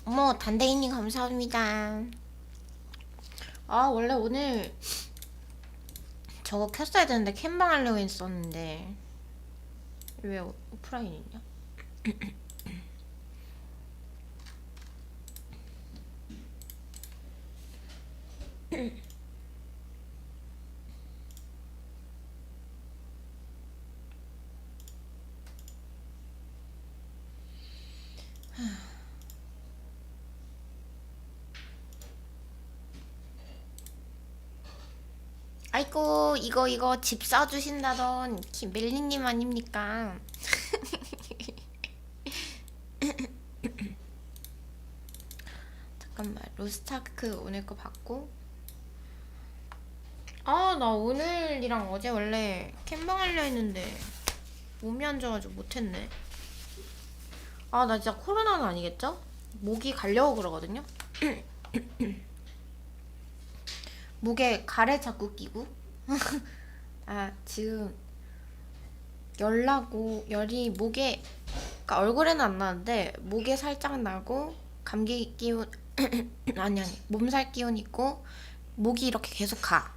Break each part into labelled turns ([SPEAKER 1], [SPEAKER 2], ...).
[SPEAKER 1] 어머, 단대인님 감사합니다. 아, 원래 오늘 저거 켰어야 되는데 캠방 하려고 했었는데 왜 오프라인 있냐? 아이고, 이거 집 사주신다던 김멜리님 아닙니까? 잠깐만, 로스타크 오늘 거 받고. 아, 나 오늘이랑 어제 원래 캠방 하려 했는데 몸이 안 좋아가지고 못했네. 아, 나 진짜 코로나는 아니겠죠? 목이 가려고 그러거든요? 목에 가래 자꾸 끼고. 아, 지금 열이 목에, 그러니까 얼굴에는 안 나는데 목에 살짝 나고 감기 기운 아니 몸살 기운 있고 목이 이렇게 계속 가.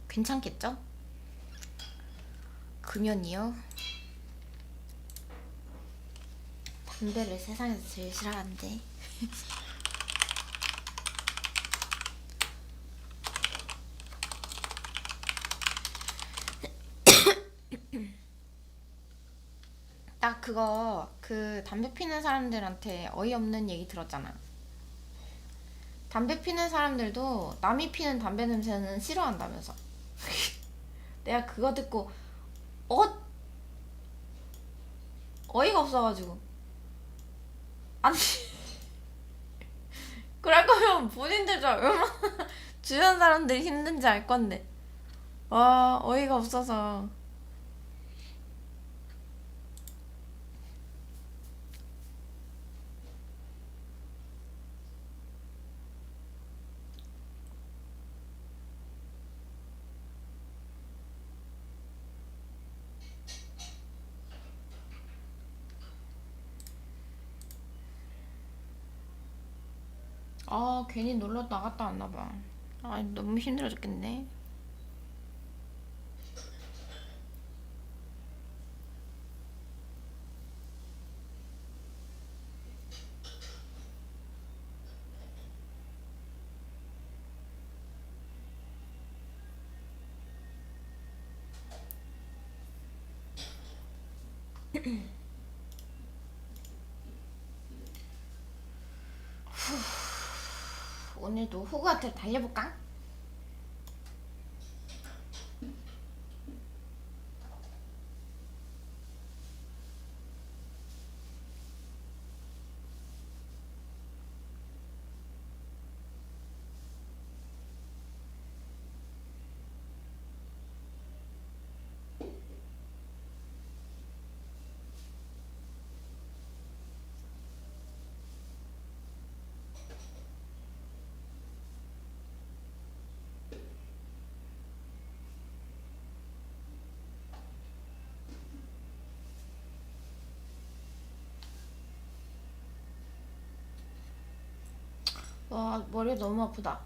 [SPEAKER 1] 괜찮겠죠? 금연이요? 담배를 세상에서 제일 싫어하는데. 나 그거 그 담배 피는 사람들한테 어이없는 얘기 들었잖아. 담배 피는 사람들도 남이 피는 담배 냄새는 싫어한다면서. 내가 그거 듣고 어 어이가 없어가지고. 아니, 그럴 거면 본인들도 얼마나 주변 사람들이 힘든지 알 건데. 와, 어이가 없어서. 아, 괜히 놀러 나갔다 왔나봐. 아, 너무 힘들어 죽겠네. 오늘도 호그한테 달려볼까? 와, 머리 너무 아프다.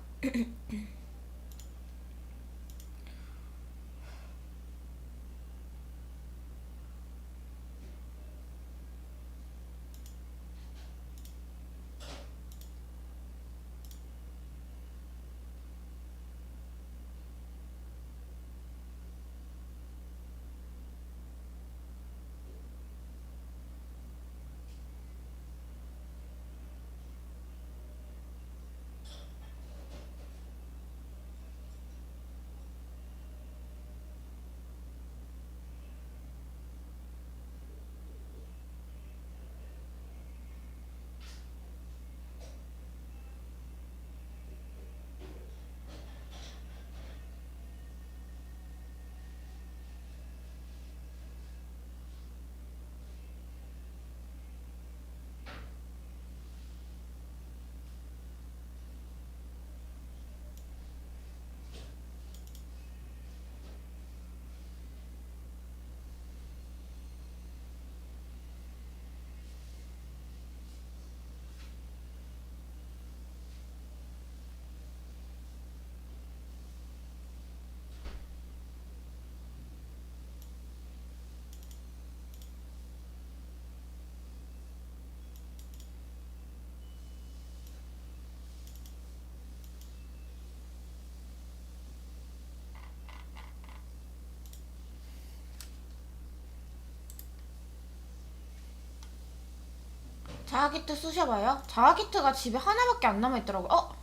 [SPEAKER 1] 자가키트 쑤셔봐요? 자가키트가 집에 하나밖에 안 남아있더라고요.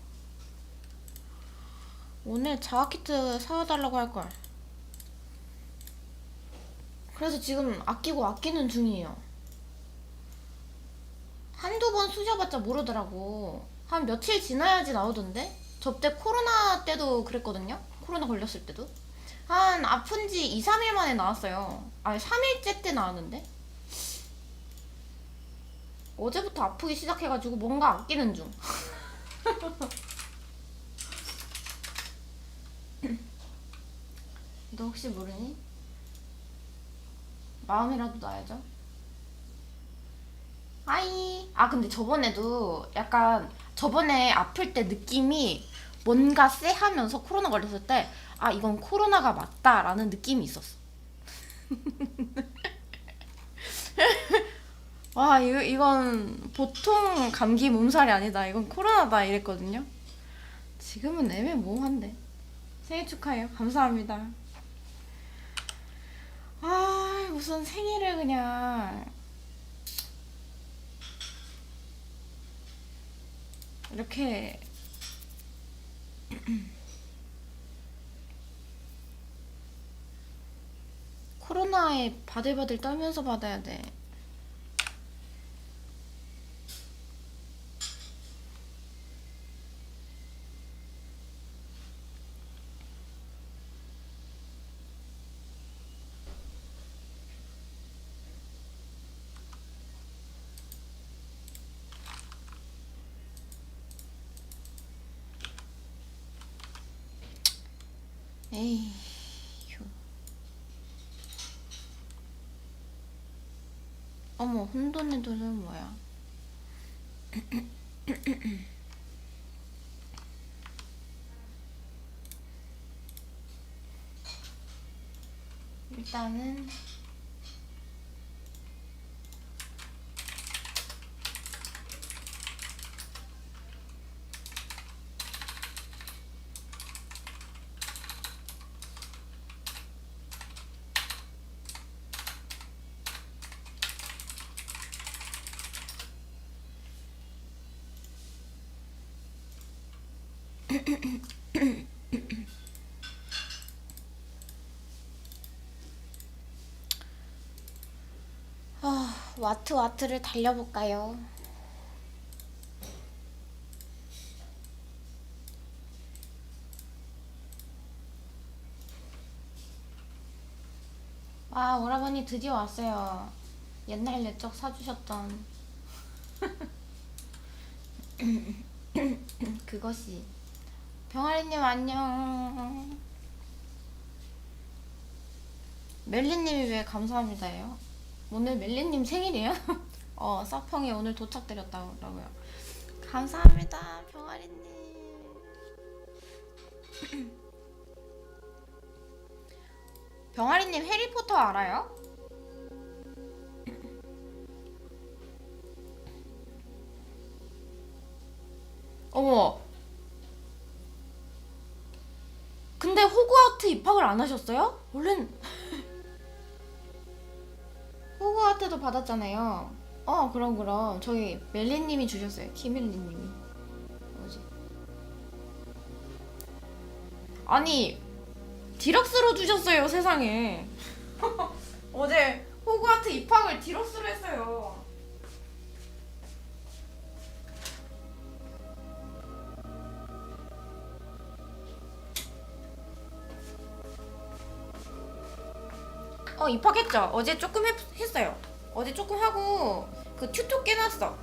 [SPEAKER 1] 오늘 자가키트 사와달라고 할걸. 그래서 지금 아끼는 중이에요. 한두 번 쑤셔봤자 모르더라고. 한 며칠 지나야지 나오던데? 저 때 코로나 때도 그랬거든요? 코로나 걸렸을 때도. 한 아픈 지 2, 3일 만에 나왔어요. 아니 3일째 때 나왔는데? 어제부터 아프기 시작해가지고 뭔가 아끼는 중. 너 혹시 모르니? 마음이라도 놔야죠. 아이. 근데 저번에도 약간 저번에 아플 때 느낌이 뭔가 쎄하면서 코로나 걸렸을 때 이건 코로나가 맞다라는 느낌이 있었어. 와, 이건 보통 감기 몸살이 아니다. 이건 코로나다 이랬거든요. 지금은 애매모호한데. 생일 축하해요. 감사합니다. 무슨 생일을 그냥 이렇게 코로나에 바들바들 떨면서 받아야 돼. 에이. 어머, 혼돈애들은 뭐야? 일단은 와트를 달려볼까요? 오라버니 드디어 왔어요. 옛날 옛적 사주셨던 그것이. 병아리님 안녕. 멜리님이 왜 감사합니다예요? 오늘 멜리님 생일이에요? 사펑이 오늘 도착드렸다고요. 감사합니다, 병아리님. 병아리님 해리포터 알아요? 어머. 근데 호그와트 입학을 안 하셨어요? 원래는 호그와트도 받았잖아요. 그럼 저희 멜리님이 주셨어요. 키멜리님이. 뭐지? 아니 디럭스로 주셨어요. 세상에. 어제 호그와트 입학을 디럭스로 했어요. 입학했죠. 어제 조금 했어요. 어제 조금 하고 그 튜토 깨놨어.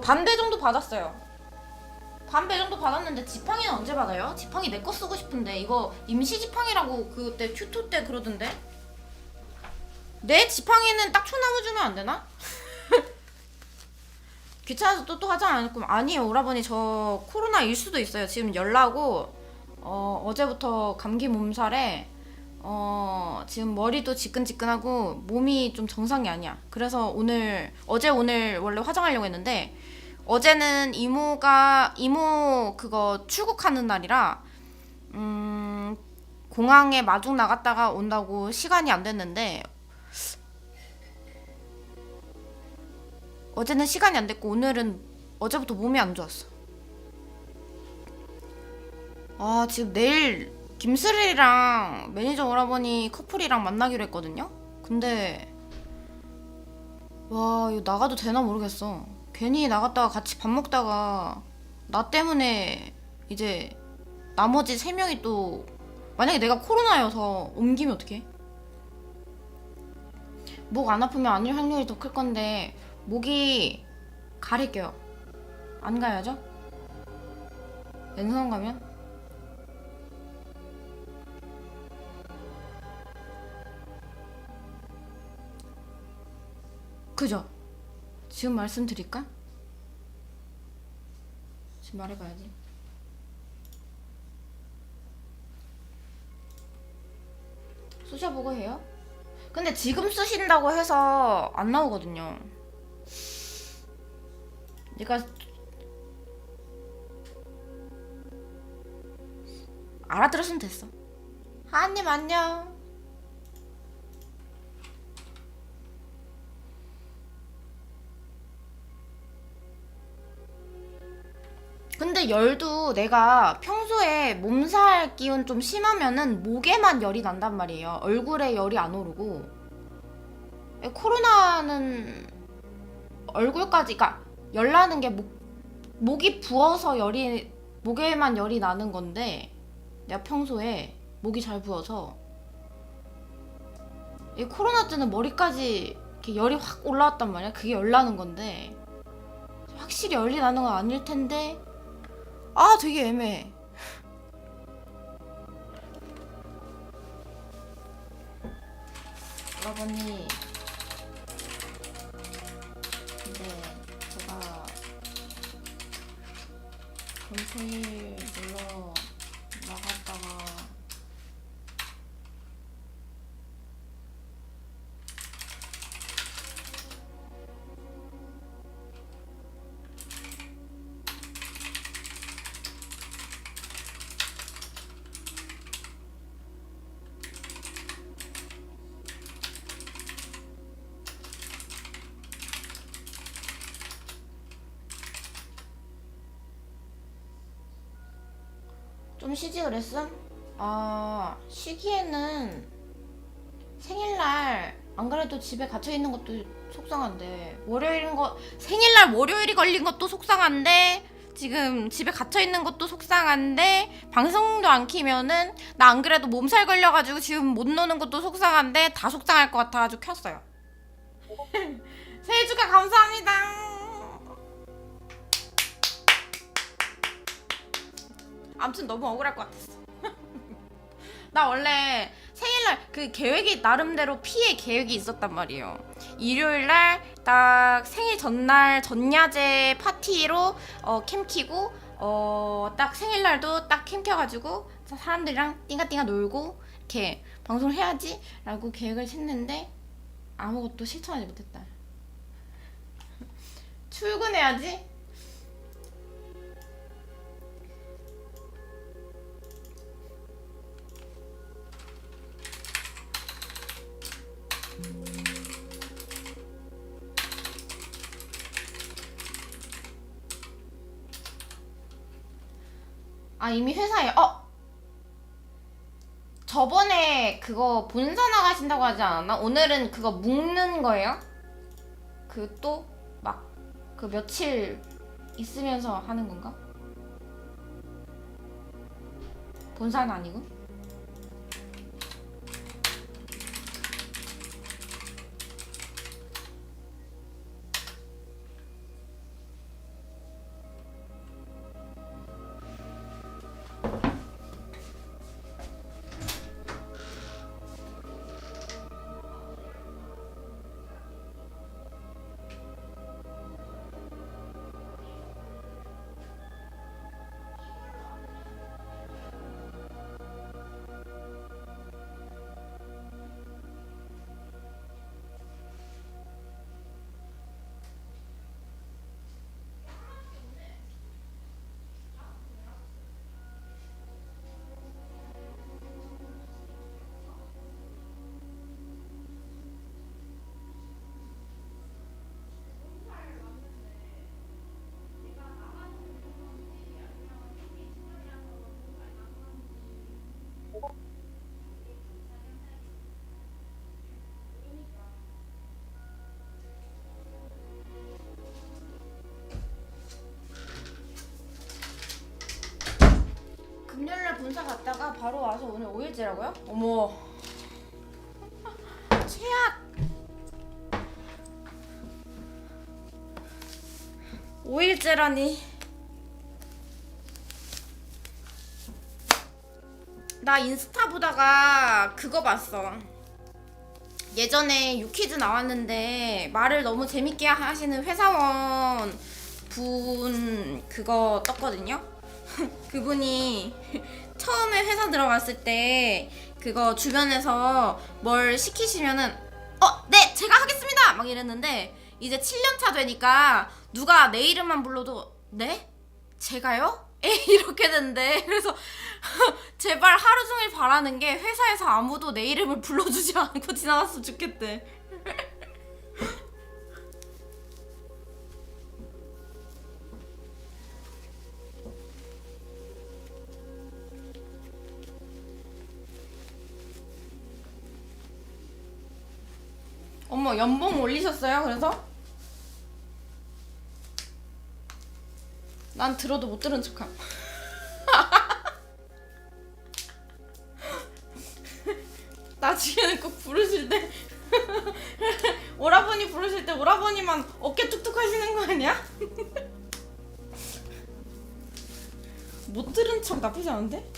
[SPEAKER 1] 반배 정도 받았어요. 반배 정도 받았는데 지팡이는 언제 받아요? 지팡이 내 거 쓰고 싶은데. 이거 임시 지팡이라고 그때 튜토 때 그러던데. 내 지팡이는 딱 초나무 주면 안 되나? 귀찮아서 또 하지 않을 거면. 아니에요, 오라버니. 저 코로나일 수도 있어요. 지금 열나고 어제부터 감기 몸살에 지금 머리도 지끈지끈하고 몸이 좀 정상이 아니야. 그래서 오늘 원래 화장하려고 했는데 어제는 이모 그거 출국하는 날이라 공항에 마중 나갔다가 온다고 시간이 안 됐는데 어제는 시간이 안 됐고 오늘은 어제부터 몸이 안 좋았어. 아, 지금 내일 김슬이랑 매니저 오라버니 커플이랑 만나기로 했거든요? 근데 와, 이거 나가도 되나 모르겠어. 괜히 나갔다가 같이 밥 먹다가 나 때문에 이제 나머지 3명이 또 만약에 내가 코로나여서 옮기면 어떡해? 목 안 아프면 안 올 확률이 더 클 건데 목이 가릴게요. 안 가야죠? 랜선 가면? 그죠? 지금 말씀드릴까? 지금 말해봐야지. 쑤셔보고 해요? 근데 지금 쓰신다고 해서 안 나오거든요. 얘가 알아들었으면 됐어. 하한님 안녕. 근데 열도 내가 평소에 몸살 기운 좀 심하면은 목에만 열이 난단 말이에요. 얼굴에 열이 안 오르고. 코로나는 얼굴까지, 그러니까 열 나는 게 목이 부어서 목에만 열이 나는 건데 내가 평소에 목이 잘 부어서 이 코로나 때는 머리까지 이렇게 열이 확 올라왔단 말이야. 그게 열 나는 건데 확실히 열이 나는 건 아닐 텐데 아, 되게 애매해. 여러분이 근데 제가 금토일 놀러 나갔다가 좀 쉬지 그랬음? 아, 쉬기에는 생일날 안 그래도 집에 갇혀있는 것도 속상한데 생일날 월요일이 걸린 것도 속상한데 지금 집에 갇혀있는 것도 속상한데 방송도 안 키면은 나 안 그래도 몸살 걸려가지고 지금 못 노는 것도 속상한데 다 속상할 것 같아가지고 켰어요. 새해 축하 감사합니다. 아무튼 너무 억울할 것 같았어. 나 원래 생일날 그 계획이 나름대로 피해 계획이 있었단 말이에요. 일요일날 딱 생일 전날 전야제 파티로 캠 키고 딱 생일날도 딱 캠 켜가지고 사람들이랑 띵가띵가 놀고 이렇게 방송을 해야지 라고 계획을 셌는데 아무것도 실천하지 못했다. 출근해야지. 아, 이미 회사에 저번에 그거 본사 나가신다고 하지 않았나? 오늘은 그거 묶는 거예요? 그 또 막 그 며칠 있으면서 하는 건가? 본사는 아니고? 맨날 본사 갔다가 바로 와서 오늘 5일째라고요? 어머 최악. 5일째라니. 나 인스타 보다가 그거 봤어. 예전에 유퀴즈 나왔는데 말을 너무 재밌게 하시는 회사원 분 그거 떴거든요. 그분이 처음에 회사 들어갔을 때 그거 주변에서 뭘 시키시면은 네 제가 하겠습니다 막 이랬는데 이제 7년차 되니까 누가 내 이름만 불러도 네? 제가요? 이렇게 된대. 그래서 제발 하루 종일 바라는 게 회사에서 아무도 내 이름을 불러주지 않고 지나갔으면 좋겠대. 어머 연봉 올리셨어요? 그래서? 난 들어도 못 들은 척함. 나중에는 꼭 부르실 때 오라버니 부르실 때 오라버니만 어깨 툭툭 하시는 거 아니야? 못 들은 척 나쁘지 않은데?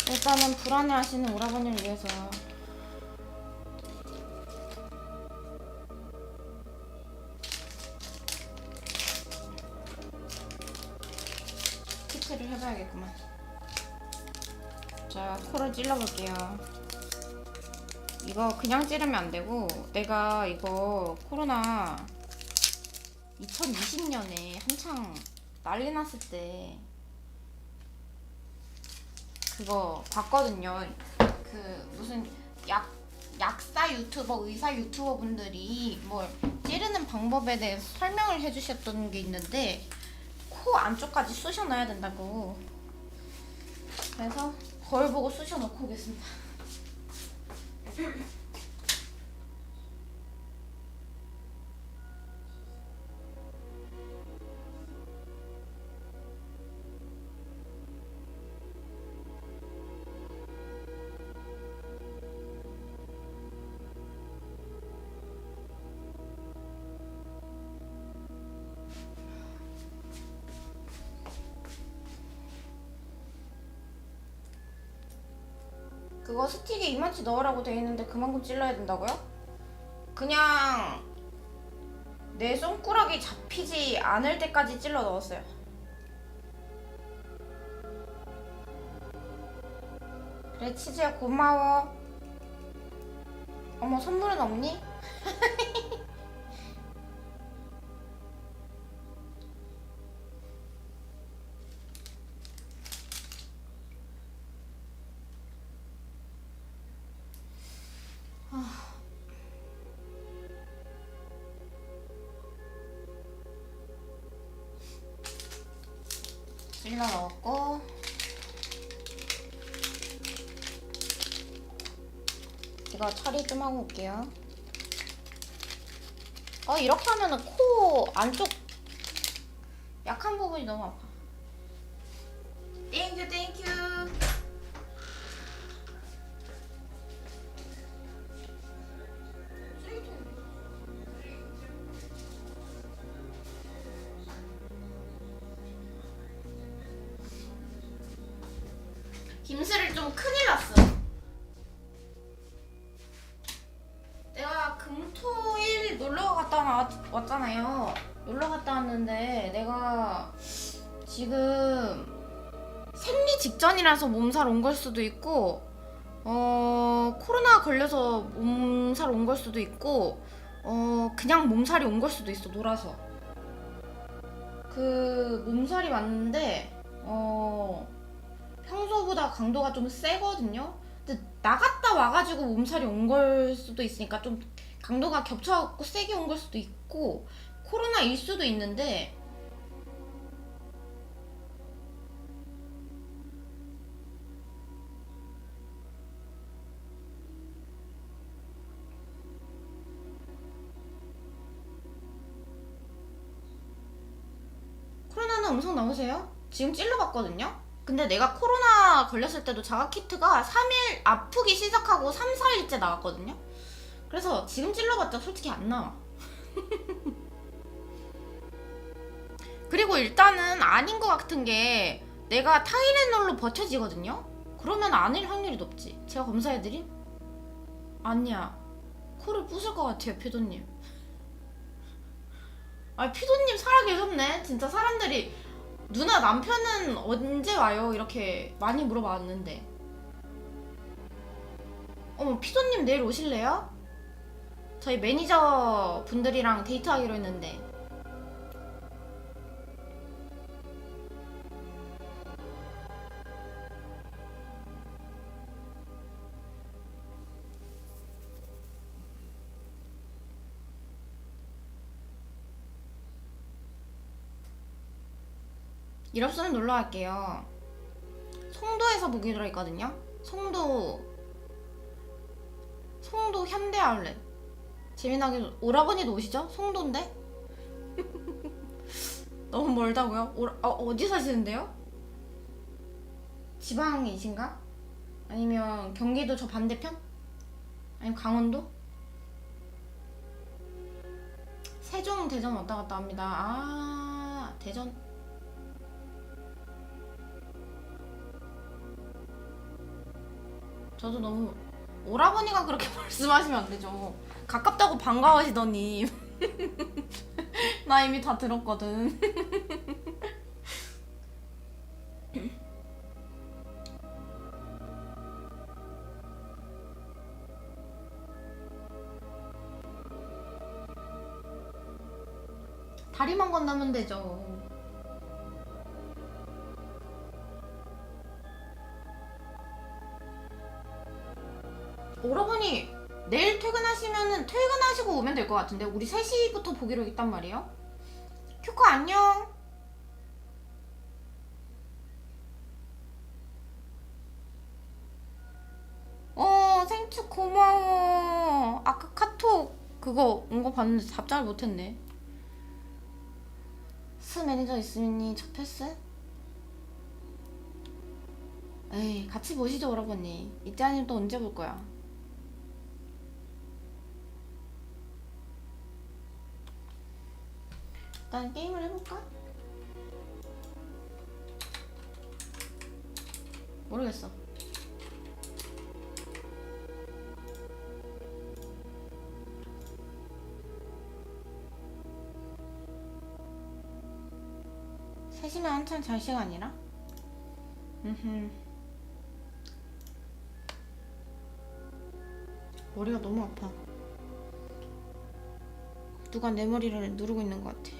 [SPEAKER 1] 일단은 불안해하시는 오라버니를 위해서 키트를 해봐야겠구만. 자, 코를 찔러볼게요. 이거 그냥 찌르면 안 되고 내가 이거 코로나 2020년에 한창 난리 났을 때 그거 봤거든요. 그 무슨 약사 유튜버, 의사 유튜버 분들이 뭘 찌르는 방법에 대해서 설명을 해주셨던 게 있는데 코 안쪽까지 쑤셔 넣어야 된다고. 그래서 거울 보고 쑤셔 넣고 오겠습니다. 그거 스틱에 이만치 넣으라고 돼 있는데 그만큼 찔러야 된다고요? 그냥 내 손가락이 잡히지 않을 때까지 찔러 넣었어요. 그래 치즈야 고마워. 어머 선물은 없니? 찔러 넣었고 이거 처리 좀 하고 올게요. 이렇게 하면은 코 안쪽 약한 부분이 너무 아파. 땡큐 땡큐. 김슬을 좀 큰일 났어. 내가 금토일 놀러 갔다 왔잖아요. 놀러 갔다 왔는데 내가 지금 생리 직전이라서 몸살 온 걸 수도 있고 코로나 걸려서 몸살 온 걸 수도 있고 그냥 몸살이 온 걸 수도 있어. 놀아서 그 몸살이 왔는데 평소보다 강도가 좀 세거든요. 근데 나갔다 와가지고 몸살이 온 걸 수도 있으니까 좀 강도가 겹쳐갖고 세게 온 걸 수도 있고 코로나일 수도 있는데 음성 나오세요? 지금 찔러봤거든요? 근데 내가 코로나 걸렸을 때도 자가키트가 3일 아프기 시작하고 3, 4일째 나왔거든요? 그래서 지금 찔러봤자 솔직히 안 나와. 그리고 일단은 아닌 것 같은 게 내가 타이레놀로 버텨지거든요? 그러면 아닐 확률이 높지. 제가 검사해드림? 아니야. 코를 부술 것 같아요, 피도님. 아, 피도님 살아계셨네. 진짜 사람들이 누나 남편은 언제 와요? 이렇게 많이 물어봤는데. 어머, 피도님 내일 오실래요? 저희 매니저 분들이랑 데이트하기로 했는데. 일 없으면 놀러 갈게요. 송도에서 보기로 했거든요. 송도 현대 아울렛. 재미나게 오라버니도 오시죠? 송도인데? 너무 멀다고요? 어디 사시는데요? 지방이신가? 아니면 경기도 저 반대편? 아니면 강원도? 세종, 대전 왔다 갔다 합니다. 아, 대전. 저도 너무 오라버니가 그렇게 말씀하시면 안 되죠. 가깝다고 반가워하시더니 나 이미 다 들었거든. 다리만 건너면 되죠. 오라버니 내일 퇴근하시고 오면 될 것 같은데. 우리 3시부터 보기로 했단 말이에요. 큐커 안녕. 생축 고마워. 아까 카톡 그거 온 거 봤는데 답장을 못했네. 스 매니저 있으니 저 패스? 에이, 같이 보시죠 오라버니. 이따님 또 언제 볼 거야? 일단 게임을 해볼까? 모르겠어. 셋이면 한참 잘 시간이라? 머리가 너무 아파. 누가 내 머리를 누르고 있는 것 같아.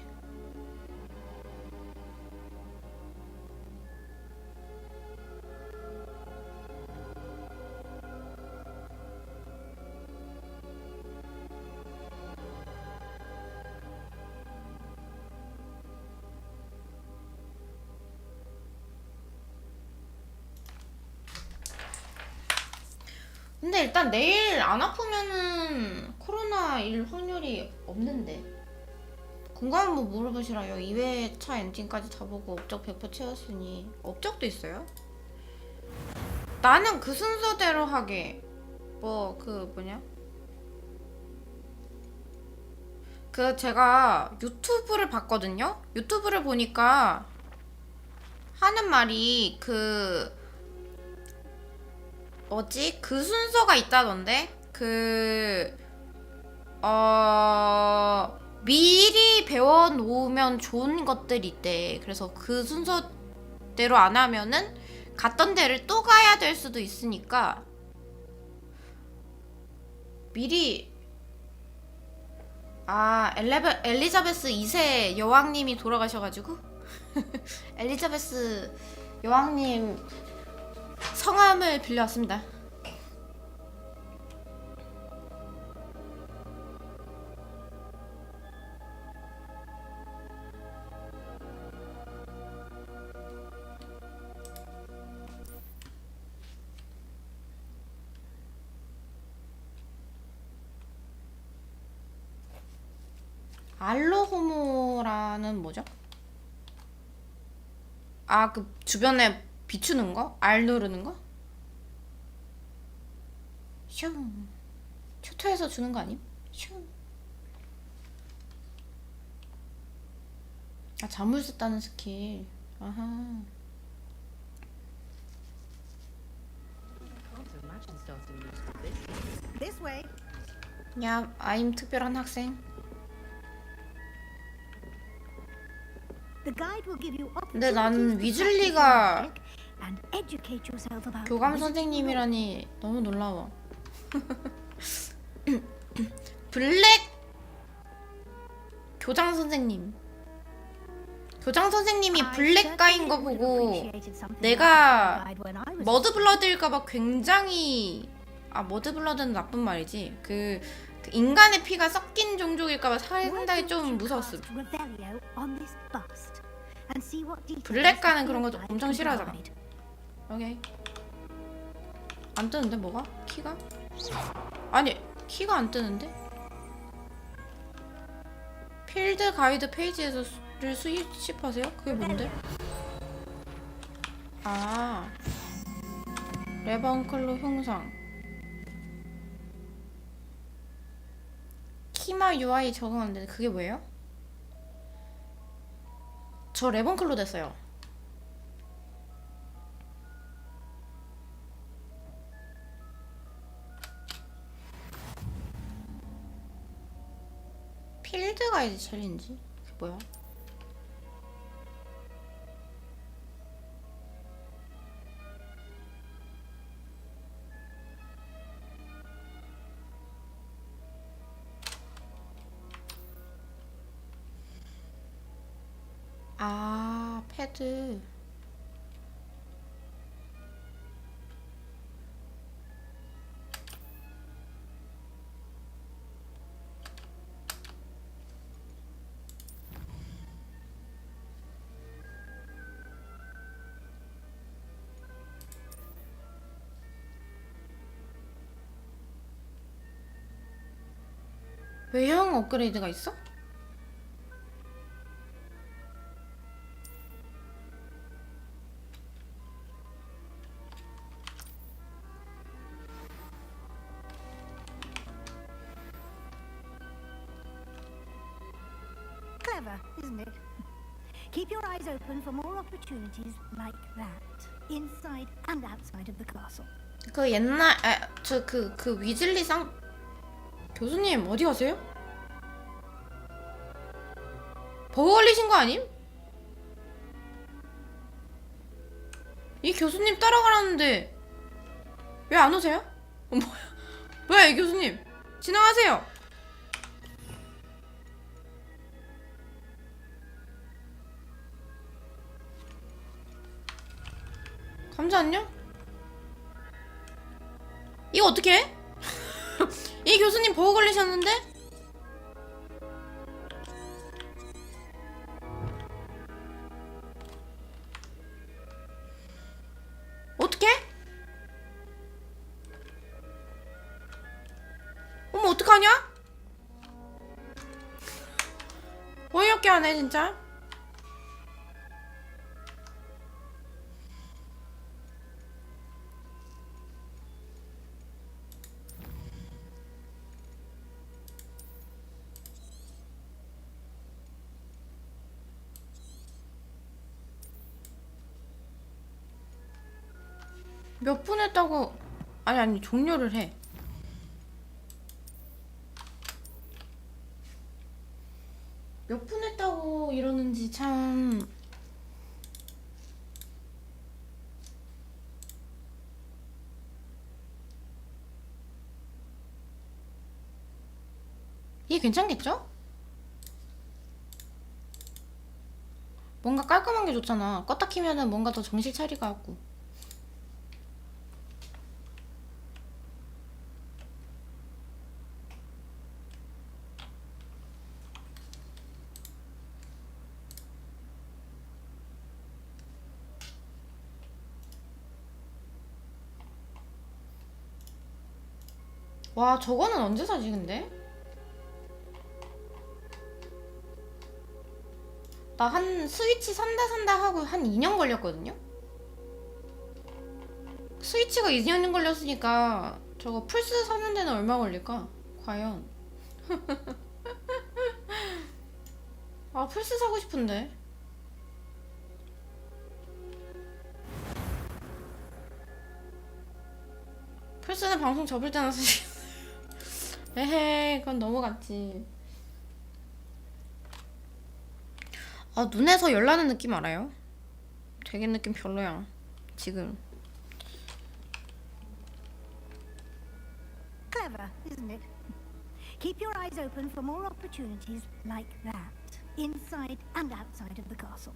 [SPEAKER 1] 근데 일단 내일 안 아프면은 코로나 일 확률이 없는데. 건강 뭐 물어보시라요. 2회차 엔진까지 다 보고 업적 100% 채웠으니. 업적도 있어요? 나는 그 순서대로 하게. 제가 유튜브를 봤거든요? 유튜브를 보니까 하는 말이 그 순서가 있다던데? 미리 배워놓으면 좋은 것들이 있대. 그래서 그 순서대로 안 하면은 갔던 데를 또 가야 될 수도 있으니까 미리. 엘리자베스 2세 여왕님이 돌아가셔가지고 엘리자베스 여왕님 성함을 빌려왔습니다. 알로호모라는 뭐죠? 아, 그 주변에 비추는 거? R 누르는 거? 슝. 초토에서 주는 거 아님? 슝. 아, 잠을 썼다는 스킬. 아하. 야, 아임 특별한 학생. 근데 나는 위즐리가 교감 선생님이라니 너무 놀라워. 블랙 교장 선생님. 교장 선생님이 블랙가인 거 보고 내가 머드블러드일까봐 굉장히, 아, 머드블러드는 나쁜 말이지. 그 인간의 피가 섞인 종족일까봐 상당히 좀 무서웠음. 블랙가는 그런 거 엄청 싫어하잖아. 오케이. 안 뜨는데 뭐가? 키가? 아니, 키가 안 뜨는데? 필드 가이드 페이지에서 를 수집하세요? 그게 뭔데? 아, 레번클로 형상. 키마 UI 적응 안 되는데 그게 뭐예요? 저 레번클로 됐어요. 필드 가이드 챌린지? 그게 뭐야? 아, 패드. 외형 업그레이드가 있어?
[SPEAKER 2] Isn't it? Keep your eyes open for more opportunities like that, inside and outside of the castle.
[SPEAKER 1] 그 옛날, 그 위즐리 상 교수님 어디 가세요? 버거 걸리신 거 아님? 이 교수님 따라가라는데 왜 안 오세요? 뭐야 이 교수님, 지나가세요. 감자 안녕? 이거 어떻게 해? 이 교수님 버거 걸리셨는데? 어떡해? 어머, 어떡하냐? 어이없게 하네 진짜. 몇 분 했다고. 아니 종료를 해. 몇 분 했다고 이러는지 참. 이게 괜찮겠죠? 뭔가 깔끔한 게 좋잖아. 껐다 키면은 뭔가 더 정신 차리가 하고. 와, 저거는 언제 사지 근데? 나 한 스위치 산다 하고 한 2년 걸렸거든요? 스위치가 2년 걸렸으니까 저거 플스 사는 데는 얼마 걸릴까? 과연. 아, 플스 사고 싶은데. 플스는 방송 접을 때나 쓰시. 에헤이, 그건 넘어갔지. 아, 눈에서 열나는 느낌 알아요? 되게 느낌 별로야 지금.
[SPEAKER 2] Clever, isn't it? Keep your eyes open for more opportunities like that, inside and outside of the castle.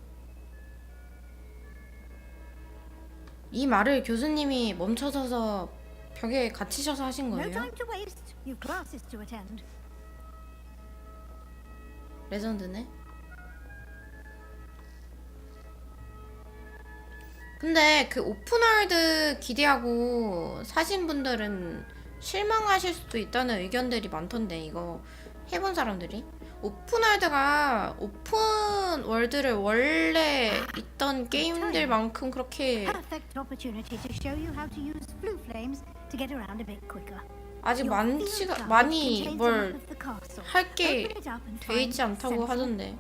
[SPEAKER 1] 이 말을 교수님이 멈춰서서 벽에 갇히셔서 하신
[SPEAKER 2] No
[SPEAKER 1] 거예요?
[SPEAKER 2] time to waste. You've classes to attend.
[SPEAKER 1] 레전드네. 근데 그 오픈월드 기대하고 사신 분들은 실망하실 수도 있다는 의견들이 많던데, 이거 해본 사람들이. 오픈월드가 오픈월드를 원래 있던 게임들만큼 그렇게
[SPEAKER 2] Perfect opportunity to show you how to use flue flames to get around a bit quicker.
[SPEAKER 1] 아직 많이 뭘 할 게 돼 있지 않다고 하던데.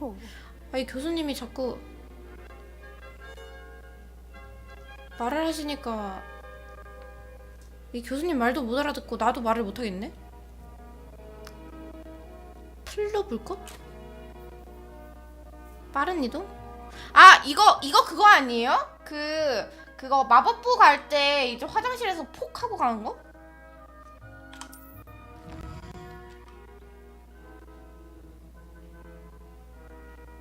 [SPEAKER 1] 아니, 교수님이 자꾸 말을 하시니까 이 교수님 말도 못 알아듣고 나도 말을 못 하겠네? 틀러볼 것? 빠른 이동? 아, 이거 그거 아니에요? 그거 마법부 갈 때 이제 화장실에서 폭 하고 가는 거?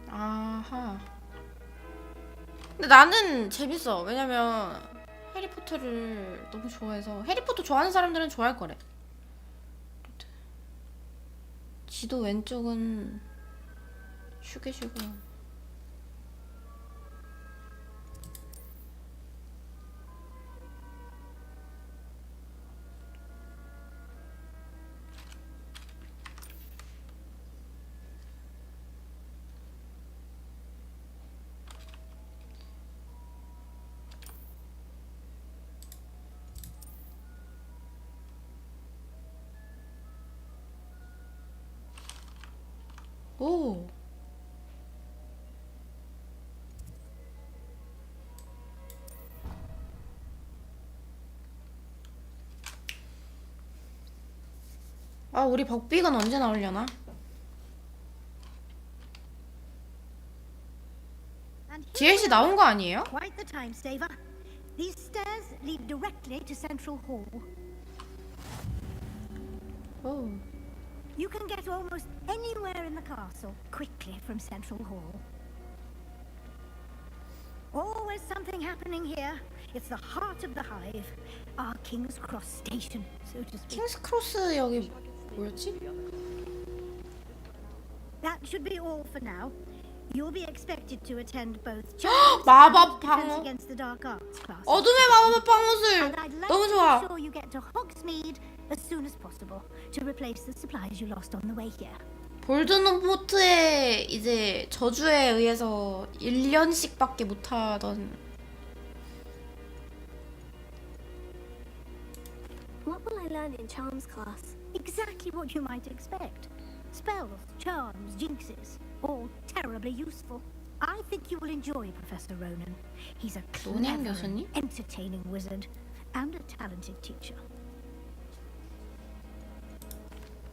[SPEAKER 1] 아하. 근데 나는 재밌어. 왜냐면 해리포터를 너무 좋아해서. 해리포터 좋아하는 사람들은 좋아할 거래. 지도 왼쪽은 슈게슈고. 오. 아, 우리 벅빅은 언제 나오려나? DLC 나온 거 아니에요?
[SPEAKER 2] Quite the time saver. These stairs lead directly to Central Hall.
[SPEAKER 1] 오.
[SPEAKER 2] You can get almost anywhere in the castle quickly from Central Hall. Always something happening here. It's the heart of the hive. Our King's Cross station, so to speak.
[SPEAKER 1] 킹스 크로스 여기 뭐였지?
[SPEAKER 2] That should be all for now. You'll be expected to attend both
[SPEAKER 1] 마법
[SPEAKER 2] Defense
[SPEAKER 1] 방어.
[SPEAKER 2] Against the Dark Arts classes.
[SPEAKER 1] 어둠의 마법 방어술
[SPEAKER 2] And I'd like
[SPEAKER 1] 너무
[SPEAKER 2] to
[SPEAKER 1] 좋아.
[SPEAKER 2] ensure you get to Hogsmeade as soon as possible to replace the supplies you lost on the way here.
[SPEAKER 1] 볼드모트의 이제 저주에 의해서 1년씩밖에 못하던.
[SPEAKER 3] What will I learn in charms class?
[SPEAKER 2] Exactly what you might expect. Spells, charms, jinxes, all terribly useful. I think you will enjoy Professor Ronan. He's a
[SPEAKER 1] 로넨
[SPEAKER 2] clever,
[SPEAKER 1] 교수님?
[SPEAKER 2] entertaining wizard and a talented teacher.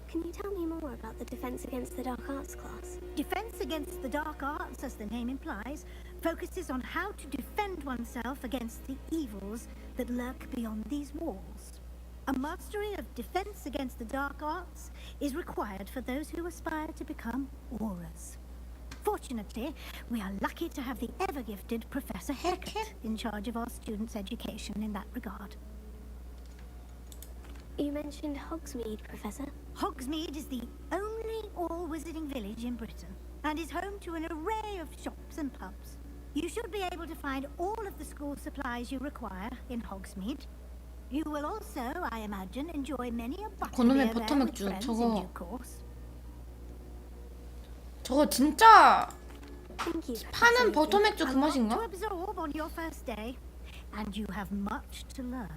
[SPEAKER 3] Can you tell me more about the Defense Against the Dark Arts class?
[SPEAKER 2] Defense against the dark arts, as the name implies, focuses on how to defend oneself against the evils that lurk beyond these walls. A mastery of defense against the dark arts is required for those who aspire to become auras. Fortunately, we are lucky to have the ever-gifted Professor Hecat in charge of our students' education in that regard.
[SPEAKER 3] You mentioned Hogsmeade, Professor.
[SPEAKER 2] Hogsmeade is the only all-wizarding village in Britain and is home to an array of shops and pubs. You should be able to find all of the school supplies you require in Hogsmeade. You will also, I imagine, enjoy many a
[SPEAKER 1] 그놈의
[SPEAKER 2] butterbeer there with
[SPEAKER 1] 버터맥주
[SPEAKER 2] friends in
[SPEAKER 1] 저거
[SPEAKER 2] due course.
[SPEAKER 1] 저거 진짜
[SPEAKER 3] Thank you.
[SPEAKER 1] 파는
[SPEAKER 3] Professor
[SPEAKER 1] 버터맥주 그
[SPEAKER 2] A lot
[SPEAKER 1] 맛인가?
[SPEAKER 2] to absorb on your first day, and you have much to learn.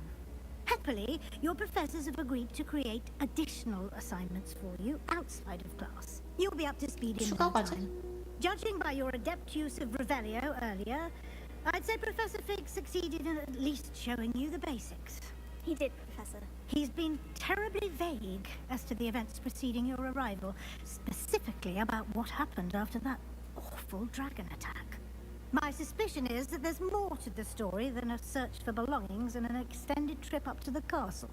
[SPEAKER 2] Happily, your professors have agreed to create additional assignments for you outside of class. You'll be up to speed in
[SPEAKER 1] 추가
[SPEAKER 2] no
[SPEAKER 1] 과제.
[SPEAKER 2] time. Judging by your adept use of Revelio earlier, I'd say Professor Fig succeeded in at least showing you the basics.
[SPEAKER 3] He did, Professor.
[SPEAKER 2] He's been terribly vague as to the events preceding your arrival, specifically about what happened after that awful dragon attack. My suspicion is that there's more to the story than a search for belongings and an extended trip up to the castle.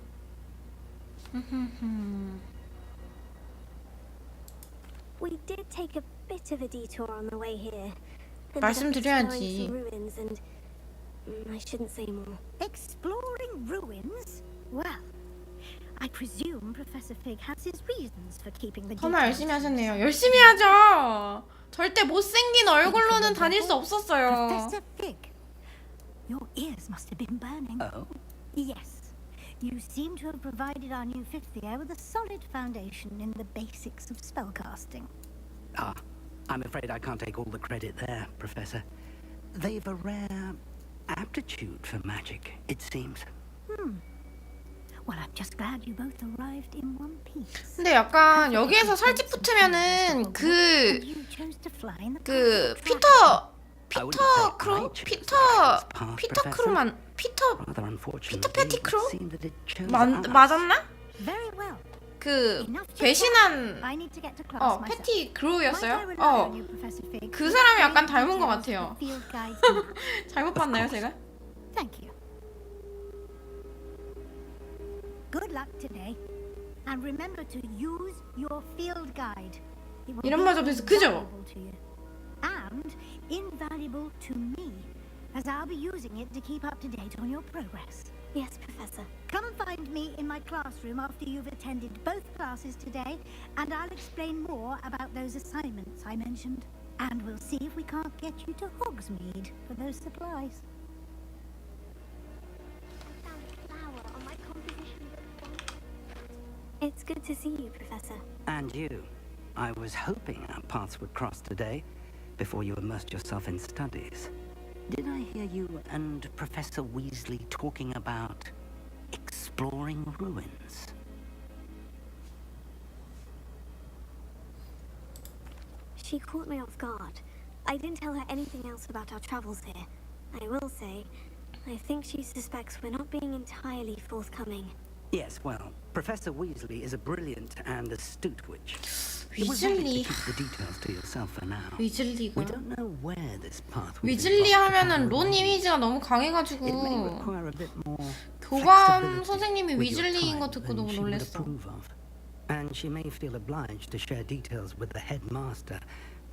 [SPEAKER 3] We did take a bit of a detour on the way here. Ended up
[SPEAKER 1] 말씀드려야지.
[SPEAKER 3] exploring some ruins and I shouldn't say more.
[SPEAKER 2] Exploring ruins? Well, I presume Professor Fig has his reasons for keeping the
[SPEAKER 1] 정말
[SPEAKER 2] details
[SPEAKER 1] 열심히
[SPEAKER 2] to himself.
[SPEAKER 1] 하셨네요. 열심히 하죠. 절대 못생긴 얼굴로는 다닐 수 없었어요.
[SPEAKER 2] Professor Fig, your ears must have been burning.
[SPEAKER 4] Oh?
[SPEAKER 2] Yes. You seem to have provided our new fifth year with a solid foundation in the basics of spellcasting.
[SPEAKER 4] Ah, I'm afraid I can't take all the credit there, Professor. They've a rare aptitude for magic, it seems.
[SPEAKER 2] Well, I'm just glad you both arrived in one piece.
[SPEAKER 1] 근데 약간 여기에서 살집 붙으면은 그
[SPEAKER 2] You chose to fly in the
[SPEAKER 1] 그
[SPEAKER 2] power of
[SPEAKER 1] 피터 크로 피터 크로만 피터
[SPEAKER 4] Rather unfortunately,
[SPEAKER 1] 피터 페티크로?
[SPEAKER 4] it seemed that it chose us.
[SPEAKER 1] 맞았나?
[SPEAKER 2] Very well.
[SPEAKER 1] 그
[SPEAKER 2] Enough chit-chat.
[SPEAKER 1] 배신한
[SPEAKER 2] I need to get to class myself.
[SPEAKER 1] 패티
[SPEAKER 2] Might I
[SPEAKER 1] 그로우였어요?
[SPEAKER 2] rely on you, Professor Fig,
[SPEAKER 1] 그
[SPEAKER 2] to
[SPEAKER 1] 사람이 약간
[SPEAKER 2] explain
[SPEAKER 1] 닮은 것
[SPEAKER 2] details
[SPEAKER 1] 같아요.
[SPEAKER 2] of the field guide's map?
[SPEAKER 1] 잘못 봤나요, 제가?
[SPEAKER 2] Thank you. Good luck today. And remember to use your field guide. It will
[SPEAKER 1] 이런
[SPEAKER 2] be
[SPEAKER 1] 말 접해서 그죠?
[SPEAKER 2] invaluable to you. And invaluable to me, as I'll be using it to keep up to date on your progress.
[SPEAKER 3] Yes, Professor.
[SPEAKER 2] Come and find me in my classroom after you've attended both classes today, and I'll explain more about those assignments I mentioned. And we'll see if we can't get you to Hogsmeade for those supplies.
[SPEAKER 3] I found a flower on my composition book. It's good to see you, Professor.
[SPEAKER 4] And you. I was hoping our paths would cross today, before you immersed yourself in studies. Did I hear you and Professor Weasley talking about exploring ruins?
[SPEAKER 3] She caught me off guard. I didn't tell her anything else about our travels here. I will say, I think she suspects we're not being entirely forthcoming.
[SPEAKER 4] Yes, well, Professor Weasley is a brilliant and astute witch. It was right to
[SPEAKER 1] 위즐리
[SPEAKER 4] keep the details to yourself for now.
[SPEAKER 1] 위즐리가
[SPEAKER 4] We don't know where this path will
[SPEAKER 1] 위즐리
[SPEAKER 4] involve
[SPEAKER 1] 하면은
[SPEAKER 4] the
[SPEAKER 1] 론
[SPEAKER 4] power.
[SPEAKER 1] 이미지가 너무
[SPEAKER 4] It may
[SPEAKER 1] 강해가지고
[SPEAKER 4] require a bit more
[SPEAKER 1] 교감
[SPEAKER 4] flexibility
[SPEAKER 1] 선생님이
[SPEAKER 4] with your
[SPEAKER 1] 위즐리인 거
[SPEAKER 4] time
[SPEAKER 1] 듣고
[SPEAKER 4] than
[SPEAKER 1] 너무
[SPEAKER 4] she would
[SPEAKER 1] 놀랬어.
[SPEAKER 4] approve of. And she may feel obliged to share details with the headmaster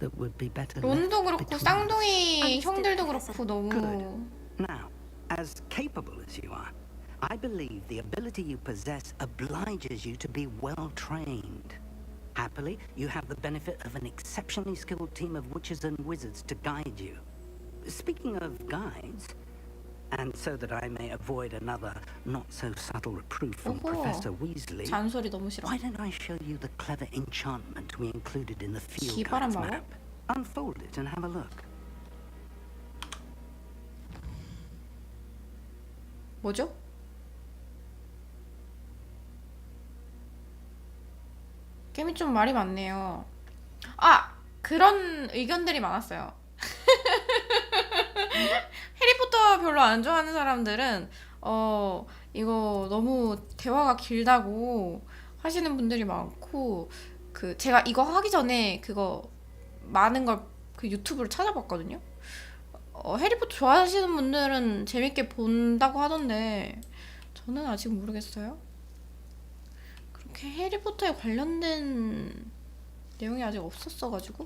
[SPEAKER 4] that would be better
[SPEAKER 1] 론도
[SPEAKER 4] left
[SPEAKER 1] 그렇고
[SPEAKER 4] between us.
[SPEAKER 1] 쌍둥이 형들도 그렇고 너무
[SPEAKER 4] Now, as capable as you are, I believe the ability you possess obliges you to be well trained. Happily, you have the benefit of an exceptionally skilled team of witches and wizards to guide you. Speaking of guides, and so that I may avoid another not-so-subtle reproof from
[SPEAKER 1] 오호.
[SPEAKER 4] Professor Weasley,
[SPEAKER 1] 잔소리 너무 싫어.
[SPEAKER 4] why don't I show you the clever enchantment we included in the field
[SPEAKER 1] 기발한
[SPEAKER 4] guide's
[SPEAKER 1] 마법?
[SPEAKER 4] map? Unfold it and have a look.
[SPEAKER 1] 뭐죠? 게임이 좀 말이 많네요. 아! 그런 의견들이 많았어요. 해리포터 별로 안 좋아하는 사람들은 이거 너무 대화가 길다고 하시는 분들이 많고, 그 제가 이거 하기 전에 그거 많은 걸 그 유튜브를 찾아봤거든요. 해리포터 좋아하시는 분들은 재밌게 본다고 하던데 저는 아직 모르겠어요. 그렇게 해리포터에 관련된 내용이 아직 없었어가지고.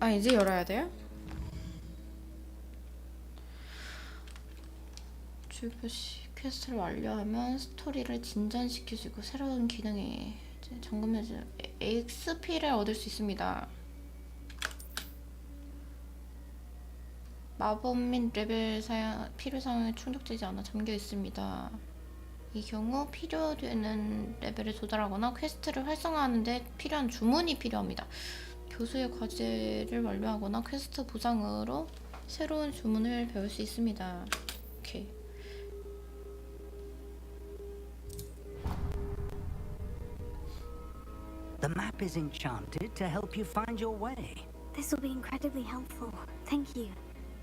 [SPEAKER 1] 아, 이제 열어야 돼요? 주표시 퀘스트를 완료하면 스토리를 진전시킬 수 있고 새로운 기능이 점검해서 XP를 얻을 수 있습니다. 마법 및 레벨 필요 사항에 충족되지 않아 잠겨 있습니다. 이 경우 필요되는 레벨에 도달하거나 퀘스트를 활성화하는 데 필요한 주문이 필요합니다. 교수의 과제를 완료하거나 퀘스트 보상으로 새로운 주문을 배울 수 있습니다. 오케이.
[SPEAKER 4] The map is enchanted to help you find your way.
[SPEAKER 3] This will be incredibly helpful. Thank you.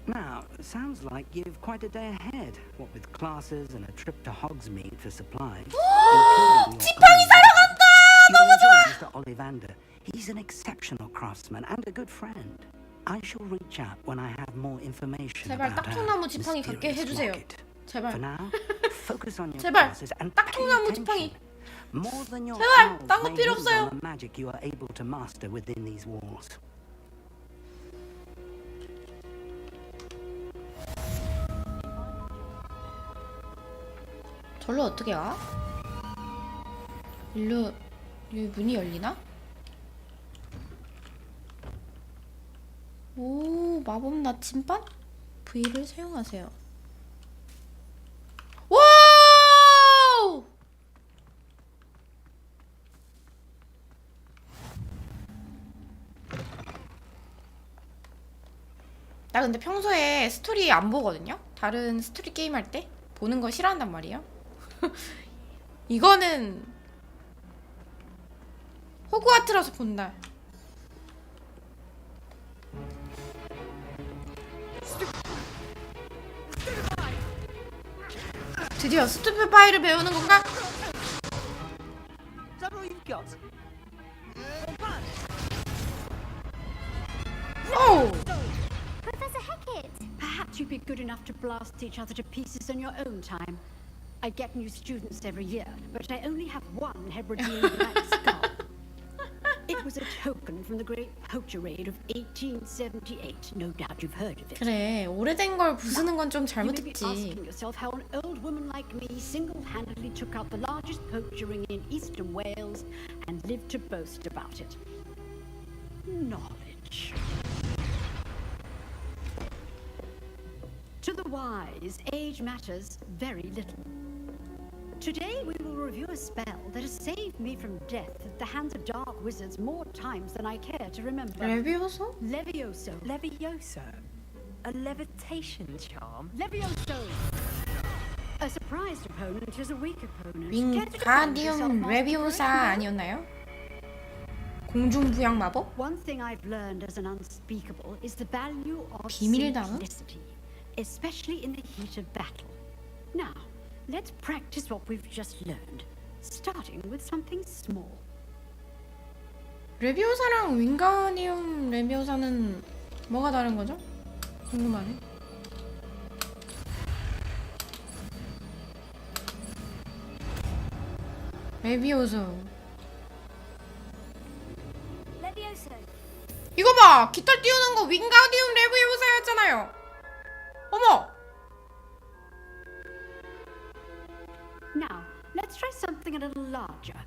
[SPEAKER 4] Now, sounds like you've quite a day ahead, what with classes and a trip to Hogsmeade for supplies.
[SPEAKER 1] 지팡이 사러 간다!
[SPEAKER 4] 너무 좋아! Mr. Ollivander. He's an exceptional craftsman and a good friend. I shall reach out when I have more information
[SPEAKER 1] 제발
[SPEAKER 4] about
[SPEAKER 1] 딱통나무
[SPEAKER 4] her
[SPEAKER 1] 지팡이 갖게
[SPEAKER 4] mysterious
[SPEAKER 1] 해주세요.
[SPEAKER 4] rocket.
[SPEAKER 1] 제발.
[SPEAKER 4] For now, focus on your
[SPEAKER 1] 제발
[SPEAKER 4] classes and pay
[SPEAKER 1] 딱통나무
[SPEAKER 4] attention.
[SPEAKER 1] 지팡이.
[SPEAKER 4] More than your
[SPEAKER 1] 제발
[SPEAKER 4] owls
[SPEAKER 1] 딴 거
[SPEAKER 4] may
[SPEAKER 1] 필요
[SPEAKER 4] hinge
[SPEAKER 1] 없어요.
[SPEAKER 4] on the magic you are able to master within these walls.
[SPEAKER 1] 절로 어떻게 가? 일로 여기 문이 열리나? 오, 마법 나침반? V를 사용하세요. 와우! 나 근데 평소에 스토리 안 보거든요? 다른 스토리 게임 할 때 보는 거 싫어한단 말이에요. 이거는 호그와트라서 본다. 드디어 스투피파이를 배우는 건가?
[SPEAKER 5] Is that all you've got?
[SPEAKER 1] 오!
[SPEAKER 3] Professor Hecat!
[SPEAKER 6] Perhaps you'd be good enough to blast each other to pieces in your own time. I get new students every year, but I only have one Hebridean black skull. It was a token from the great poacher raid of 1878. No doubt you've heard of it.
[SPEAKER 1] 그래, 오래된 걸 부수는 건 좀
[SPEAKER 6] You may be
[SPEAKER 1] 잘못했지.
[SPEAKER 6] asking yourself how an old woman like me single-handedly took out the largest poacher ring in eastern Wales and lived to boast about it. Knowledge. To the wise, age matters very little. Today we will review a spell that has saved me from death at the hands of dark wizards more times than I care to remember.
[SPEAKER 1] 레비오소?
[SPEAKER 6] Levioso.
[SPEAKER 5] Levioso. A levitation charm?
[SPEAKER 6] Levioso. A surprised opponent is a weak opponent. Care to defend yourself,
[SPEAKER 1] 윙가디움
[SPEAKER 6] Master
[SPEAKER 1] 레비오사
[SPEAKER 6] Correct?
[SPEAKER 1] 아니었나요? 공중부양 마법?
[SPEAKER 6] One thing I've learned as an unspeakable is the value of
[SPEAKER 1] 비밀당은?
[SPEAKER 6] simplicity, especially in the heat of battle. Now, let's practice what we've just learned, starting with something small.
[SPEAKER 1] 레비오사랑 윙가디움 레비오사는 뭐가 다른 거죠? 궁금하네. 레비오소.
[SPEAKER 3] Levioso.
[SPEAKER 1] 이거 봐! 깃털 띄우는 거 윙가디움 레비오사였잖아요. 어머!
[SPEAKER 6] Now, let's try something a little larger.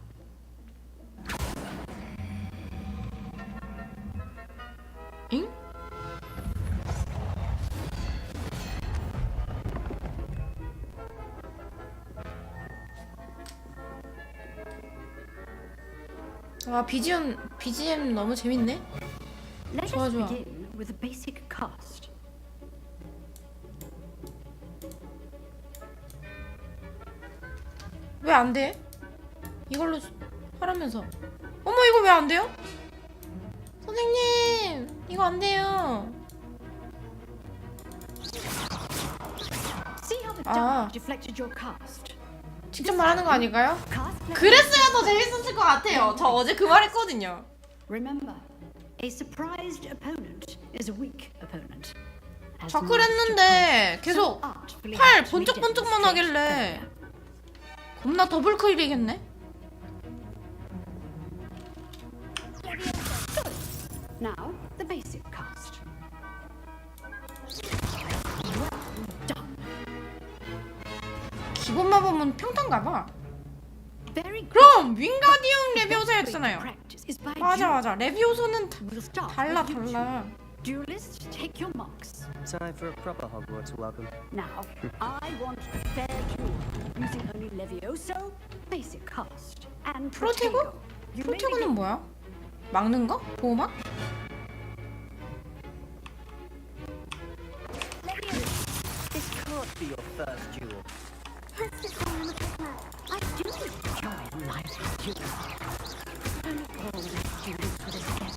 [SPEAKER 1] 잉? 와, BGM 너무 재밌네.
[SPEAKER 6] Let
[SPEAKER 1] 좋아,
[SPEAKER 6] us
[SPEAKER 1] 좋아.
[SPEAKER 6] begin with a basic cast.
[SPEAKER 1] 왜 안 돼? 이걸로 하라면서. 어머, 이거 왜 안 돼요? 선생님, 이거 안 돼요.
[SPEAKER 6] See how the
[SPEAKER 1] Ah.
[SPEAKER 6] dart deflected your cast.
[SPEAKER 1] 직접 말하는 거 아닐까요?
[SPEAKER 6] Cast left.
[SPEAKER 1] 그랬어야 더 재밌었을 것 같아요. 저 어제 그 말 했거든요.
[SPEAKER 6] Remember, a surprised opponent is a weak opponent. As
[SPEAKER 1] 자꾸
[SPEAKER 6] master
[SPEAKER 1] 했는데
[SPEAKER 6] Correct
[SPEAKER 1] 계속
[SPEAKER 6] so artfully
[SPEAKER 1] 팔
[SPEAKER 6] had to be
[SPEAKER 1] 번쩍번쩍만
[SPEAKER 6] demonstrated
[SPEAKER 1] 하길래
[SPEAKER 6] earlier.
[SPEAKER 1] 겁나 더블 클릭했네.
[SPEAKER 6] Now, the basic cast. Well done.
[SPEAKER 1] 기본 마법은 평탄가봐.
[SPEAKER 6] Very good.
[SPEAKER 1] 그럼 윙가디움 레비오사였잖아요.
[SPEAKER 6] Practice is by
[SPEAKER 1] 맞아
[SPEAKER 6] duel.
[SPEAKER 1] 맞아. 레비오소는
[SPEAKER 6] We'll start
[SPEAKER 1] 달라
[SPEAKER 6] with you two.
[SPEAKER 1] 달라.
[SPEAKER 6] Duelists, take your marks.
[SPEAKER 5] Time for a proper Hogwarts welcome.
[SPEAKER 6] Now, I want a fair duel. using only Levioso, basic cast, and
[SPEAKER 1] 프로테고?
[SPEAKER 6] You may
[SPEAKER 1] 프로테고는 뭐야? 막는 거? 보호막?
[SPEAKER 3] This court.
[SPEAKER 4] For your first duel.
[SPEAKER 3] Let's just say I'm a prisoner.
[SPEAKER 6] I do enjoy a nice duel. Only all my students would escape.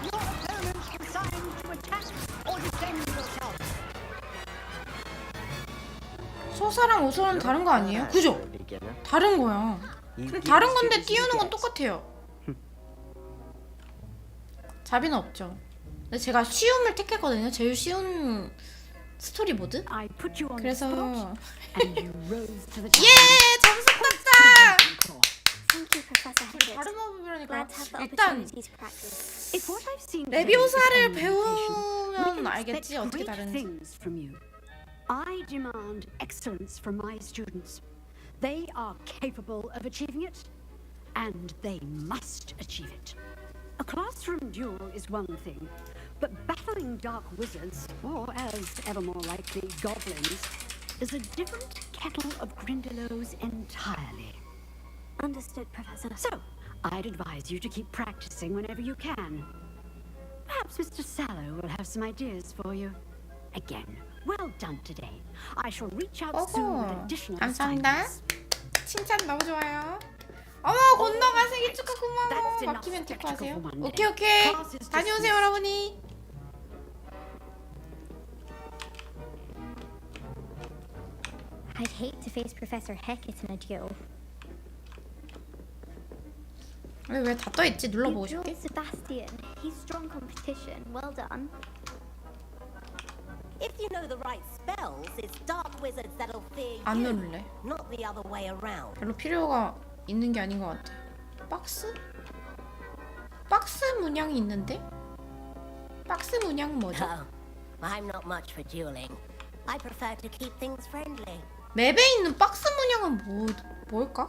[SPEAKER 6] Your opponent is assigned to attack or defend yourself.
[SPEAKER 1] 소사랑 오소는 다른 거 아니에요? 그죠? 다른 거야. 그럼 다른 건데 띄우는 건 똑같아요. 자비는 없죠. 근데 제가 쉬움을 택했거든요. 제일 쉬운 스토리 모드.
[SPEAKER 6] I put you on the
[SPEAKER 1] 그래서
[SPEAKER 6] spot, and you rose to the
[SPEAKER 1] 예!
[SPEAKER 6] challenge.
[SPEAKER 1] 점수 땄다!
[SPEAKER 3] Thank you, Professor Hackett.
[SPEAKER 1] 다른 법이라니까
[SPEAKER 3] Glad to have the
[SPEAKER 1] 일단
[SPEAKER 3] opportunity to practice.
[SPEAKER 6] If what I've seen
[SPEAKER 1] 레비오사를
[SPEAKER 6] today is only
[SPEAKER 1] 배우면
[SPEAKER 6] we
[SPEAKER 1] 알겠지
[SPEAKER 6] expect
[SPEAKER 1] 어떻게
[SPEAKER 6] great
[SPEAKER 1] 다른지.
[SPEAKER 6] things from you. I demand excellence from my students. They are capable of achieving it, and they must achieve it. A classroom duel is one thing, but battling dark wizards, or as ever more likely, goblins, is a different kettle of Grindylows entirely.
[SPEAKER 3] Understood, Professor.
[SPEAKER 6] So, I'd advise you to keep practicing whenever you can. Perhaps Mr. Sallow will have some ideas for you. Again, well done today. I shall reach out soon with
[SPEAKER 1] 어허,
[SPEAKER 6] additional
[SPEAKER 1] 감사합니다.
[SPEAKER 6] assignments.
[SPEAKER 1] 칭찬 너무 좋아요. 어머 건너가 생일 축하 고마워. 막히면 티프하세요. 오케이 오케이. 다녀오세요 여러분이.
[SPEAKER 7] I'd hate to face Professor Hackett in a duel.
[SPEAKER 1] 왜 다 떠있지?
[SPEAKER 7] You
[SPEAKER 1] 눌러보고
[SPEAKER 7] brought
[SPEAKER 1] 싶게.
[SPEAKER 7] Sebastian. He's strong competition. Well done.
[SPEAKER 8] If you know the right spells, it's dark wizards that'll fear
[SPEAKER 1] 안
[SPEAKER 8] you,
[SPEAKER 1] 누를래.
[SPEAKER 8] not the other way around.
[SPEAKER 1] 별로 필요가 있는 게 아닌 것 같아. 박스? 박스 문양이 있는데? 박스 문양 뭐죠?
[SPEAKER 8] Oh, I'm not much for dueling. I prefer to keep things friendly.
[SPEAKER 1] 맵에 있는 박스 문양은 뭘까?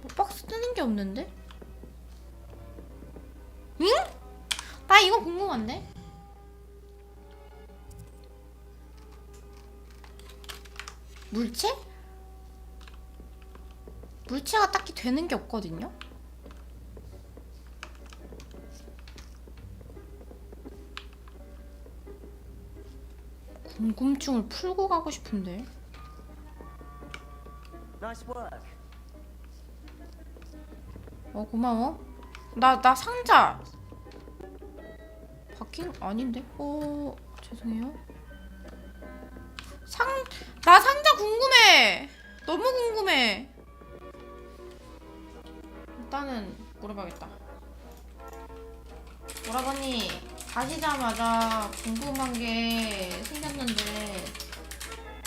[SPEAKER 1] 뭐 박스 뜨는 게 없는데? 응? 나 이거 궁금한데? 물체? 물체가 딱히 되는 게 없거든요? 궁금증을 풀고 가고 싶은데.
[SPEAKER 4] Nice work.
[SPEAKER 1] 고마워. 나 상자 바뀐 아닌데? 죄송해요. 나 상자 궁금해. 너무 궁금해. 일단은 물어봐야겠다. 오라버니 가시자마자 궁금한 게 생겼는데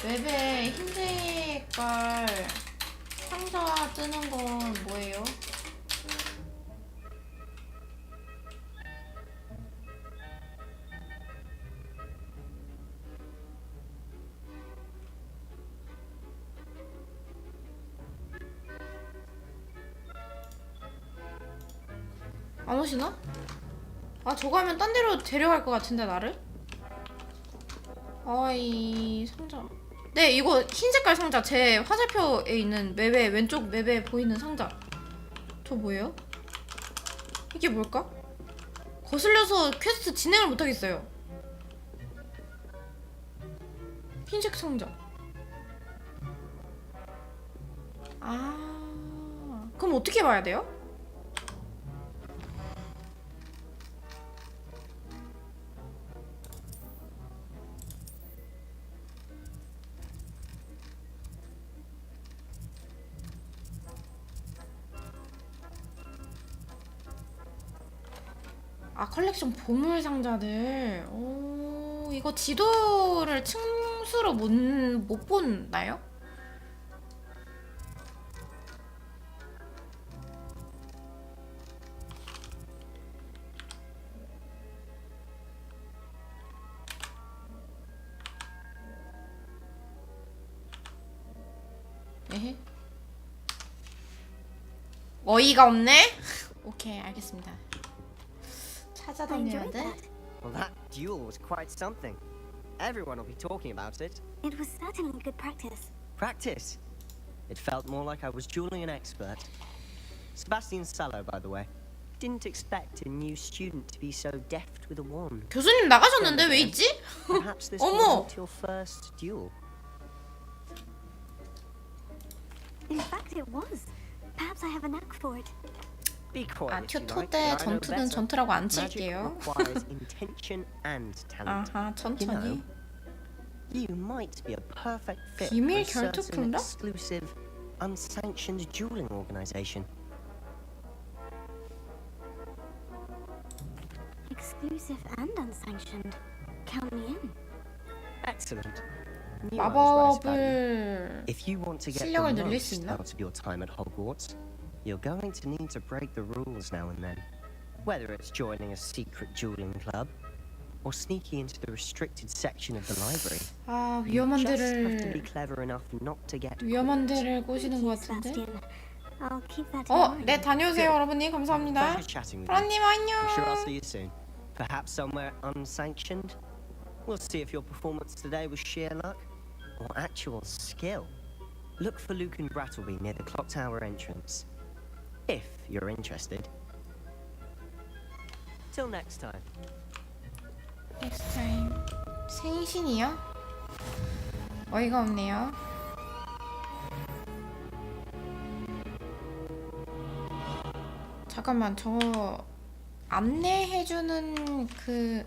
[SPEAKER 1] 웹에 흰 색깔 상자 뜨는 건 뭐예요? 안 오시나? 아 저거 하면 딴 데로 데려갈 것 같은데 나를? 이 상자. 네 이거 흰 색깔 상자. 제 화살표에 있는 맵에 왼쪽 맵에 보이는 상자. 저 뭐예요? 이게 뭘까? 거슬려서 퀘스트 진행을 못하겠어요. 흰색 상자. 그럼 어떻게 봐야 돼요? 컬렉션 보물 상자들. 이거 지도를 층수로 못 보나요? 에헤. 어이가 없네? 오케이 알겠습니다. 찾아다녀야 돼.
[SPEAKER 9] Well, that duel was quite something. Everyone will be talking about it.
[SPEAKER 3] It was certainly good practice.
[SPEAKER 9] Practice? It felt more like I was dueling an expert. Sebastian Sallow, by the way. Didn't expect a new student to be so deft with a wand.
[SPEAKER 1] 교수님 나가셨는데 왜 있지?
[SPEAKER 9] Perhaps this
[SPEAKER 1] 어머!
[SPEAKER 9] wasn't your first duel.
[SPEAKER 3] In fact, it was. Perhaps I have a knack for it.
[SPEAKER 9] Be quiet,
[SPEAKER 1] 아큐
[SPEAKER 9] if you like,
[SPEAKER 1] 토대
[SPEAKER 9] but I know
[SPEAKER 1] 전투는
[SPEAKER 9] better.
[SPEAKER 1] 전투라고 안
[SPEAKER 9] Magic
[SPEAKER 1] 칠게요.
[SPEAKER 9] requires intention and talent.
[SPEAKER 1] 아하, 천천히.
[SPEAKER 9] You might be a perfect fit for
[SPEAKER 1] 비밀
[SPEAKER 9] a certain
[SPEAKER 1] 결투품이다?
[SPEAKER 9] exclusive, unsanctioned dueling organization.
[SPEAKER 3] Exclusive and unsanctioned. Count me in.
[SPEAKER 9] Excellent. Knew I was right about you.
[SPEAKER 1] 마법을
[SPEAKER 9] If you want to get the
[SPEAKER 1] 실력을 늘릴 수
[SPEAKER 9] most
[SPEAKER 1] 있나?
[SPEAKER 9] out of your time at Hogwarts, you're going to need to break the rules now and then. Whether it's joining a secret dueling club or sneaking into the restricted section of the library.
[SPEAKER 1] 아,
[SPEAKER 9] You
[SPEAKER 1] 위험한
[SPEAKER 9] just have to be
[SPEAKER 1] 데를
[SPEAKER 9] clever enough not to get
[SPEAKER 1] 위험한
[SPEAKER 9] caught.
[SPEAKER 1] 데를 꼬시는 것 같은데.
[SPEAKER 3] Sebastian. I'll keep that in mind.
[SPEAKER 1] 네, 다녀오세요, 여러분님. 감사합니다.
[SPEAKER 9] Pleasure chatting with you.
[SPEAKER 1] 프라님 안녕.
[SPEAKER 9] I'm sure I'll see you soon. Perhaps somewhere unsanctioned. We'll see if your performance today was sheer luck or actual skill. Look for Luke and Brattleby near the clock tower entrance. If you're interested. Till next time.
[SPEAKER 1] Next time. 생신이요? 어이가 없네요. 잠깐만, 저 안내해주는 그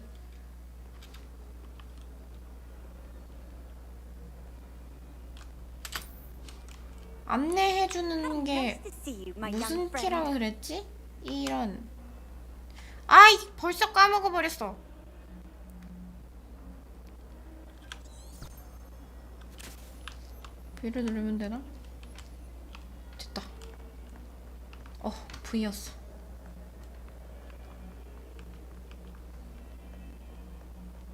[SPEAKER 1] 안내해주는 게 무슨 키라고 그랬지? 이런. 아이, 벌써 까먹어버렸어. V를 누르면 되나? 됐다. V였어.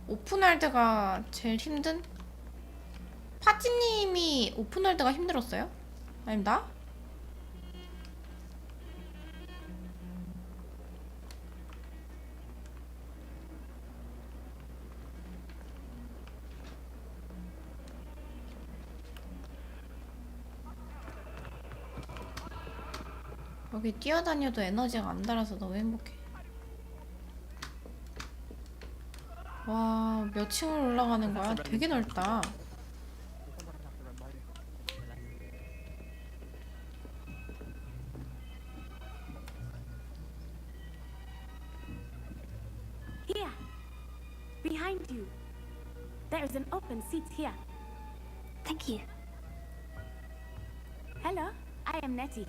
[SPEAKER 1] 오픈월드가 제일 힘든? 파찌님이 오픈월드가 힘들었어요? 아니면 나? 여기 뛰어다녀도 에너지가 안 달아서 너무 행복해. 와, 몇 층을 올라가는 거야? 되게 넓다.
[SPEAKER 10] Here, behind you. There is an open seat here.
[SPEAKER 3] Thank you.
[SPEAKER 10] Hello, I am Nettie.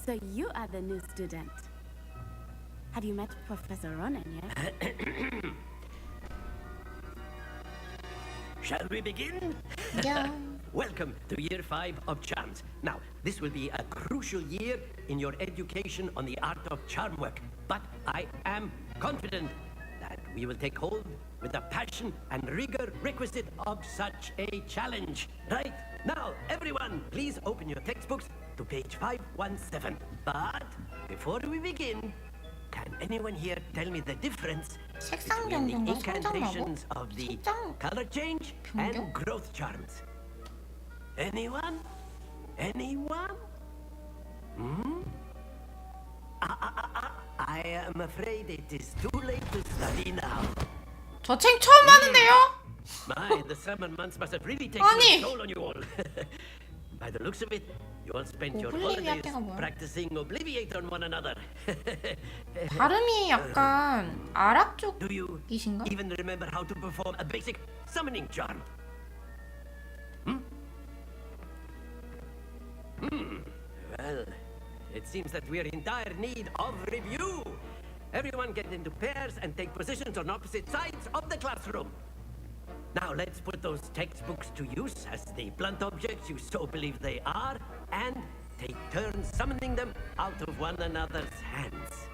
[SPEAKER 10] So you are the new student. Have you met Professor Ronan yet?
[SPEAKER 11] Shall we begin?
[SPEAKER 1] Yeah.
[SPEAKER 11] Welcome to Year 5 of Charms. Now, this will be a crucial year in your education on the art of charm work. But I am confident that we will take hold with the passion and rigor requisite of such a challenge. Right? Now, everyone, please open your textbooks to page 517. But before we begin, can anyone here tell me the difference
[SPEAKER 1] 색상
[SPEAKER 11] between the
[SPEAKER 1] 변경과 성장 마법?
[SPEAKER 11] incantations of the
[SPEAKER 1] 성장
[SPEAKER 11] color change
[SPEAKER 1] 변경?
[SPEAKER 11] and growth charms? Anyone? Anyone? Hmm? I am afraid it is too late to study now.
[SPEAKER 1] 저 책 처음 봤는데요?
[SPEAKER 11] My, the summer months must have really taken
[SPEAKER 1] 아니.
[SPEAKER 11] a toll on you all. By the looks of it, you all spent your
[SPEAKER 1] 오블리비아
[SPEAKER 11] holidays
[SPEAKER 1] 때가 뭐야?
[SPEAKER 11] practicing Obliviate on one another.
[SPEAKER 1] 발음이 약간 아랍
[SPEAKER 11] Do you
[SPEAKER 1] 쪽이신가?
[SPEAKER 11] even remember how to perform a basic summoning charm? Well, it seems that we're in dire need of review. Everyone get into pairs and take positions on opposite sides of the classroom. Now let's put those textbooks to use as the blunt objects you so believe they are, and take turns summoning them out of one another's hands.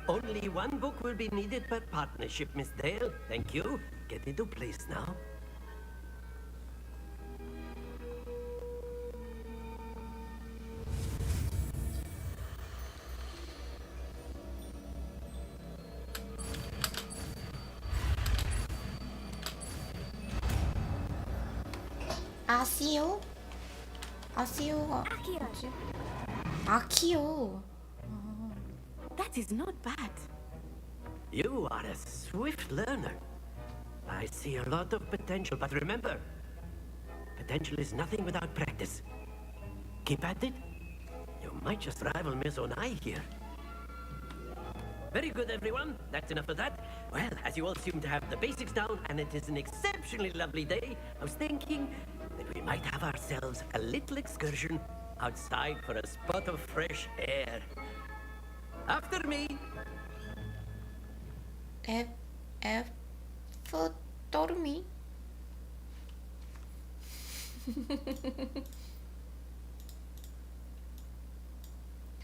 [SPEAKER 11] Only one book will be needed per partnership, Miss Dale. Thank you. Get into place now.
[SPEAKER 1] 아시오? 아시오가 뭐지? 아키오.
[SPEAKER 10] That is not bad.
[SPEAKER 11] You are a swift learner. I see a lot of potential, but remember, potential is nothing without practice. Keep at it. You might just rival Miss Onai here. Very good, everyone. That's enough of that. Well, as you all seem to have the basics down, and it is an exceptionally lovely day, I was thinking that we might have ourselves a little excursion outside for a spot of fresh air. After me.
[SPEAKER 1] F 떠르미.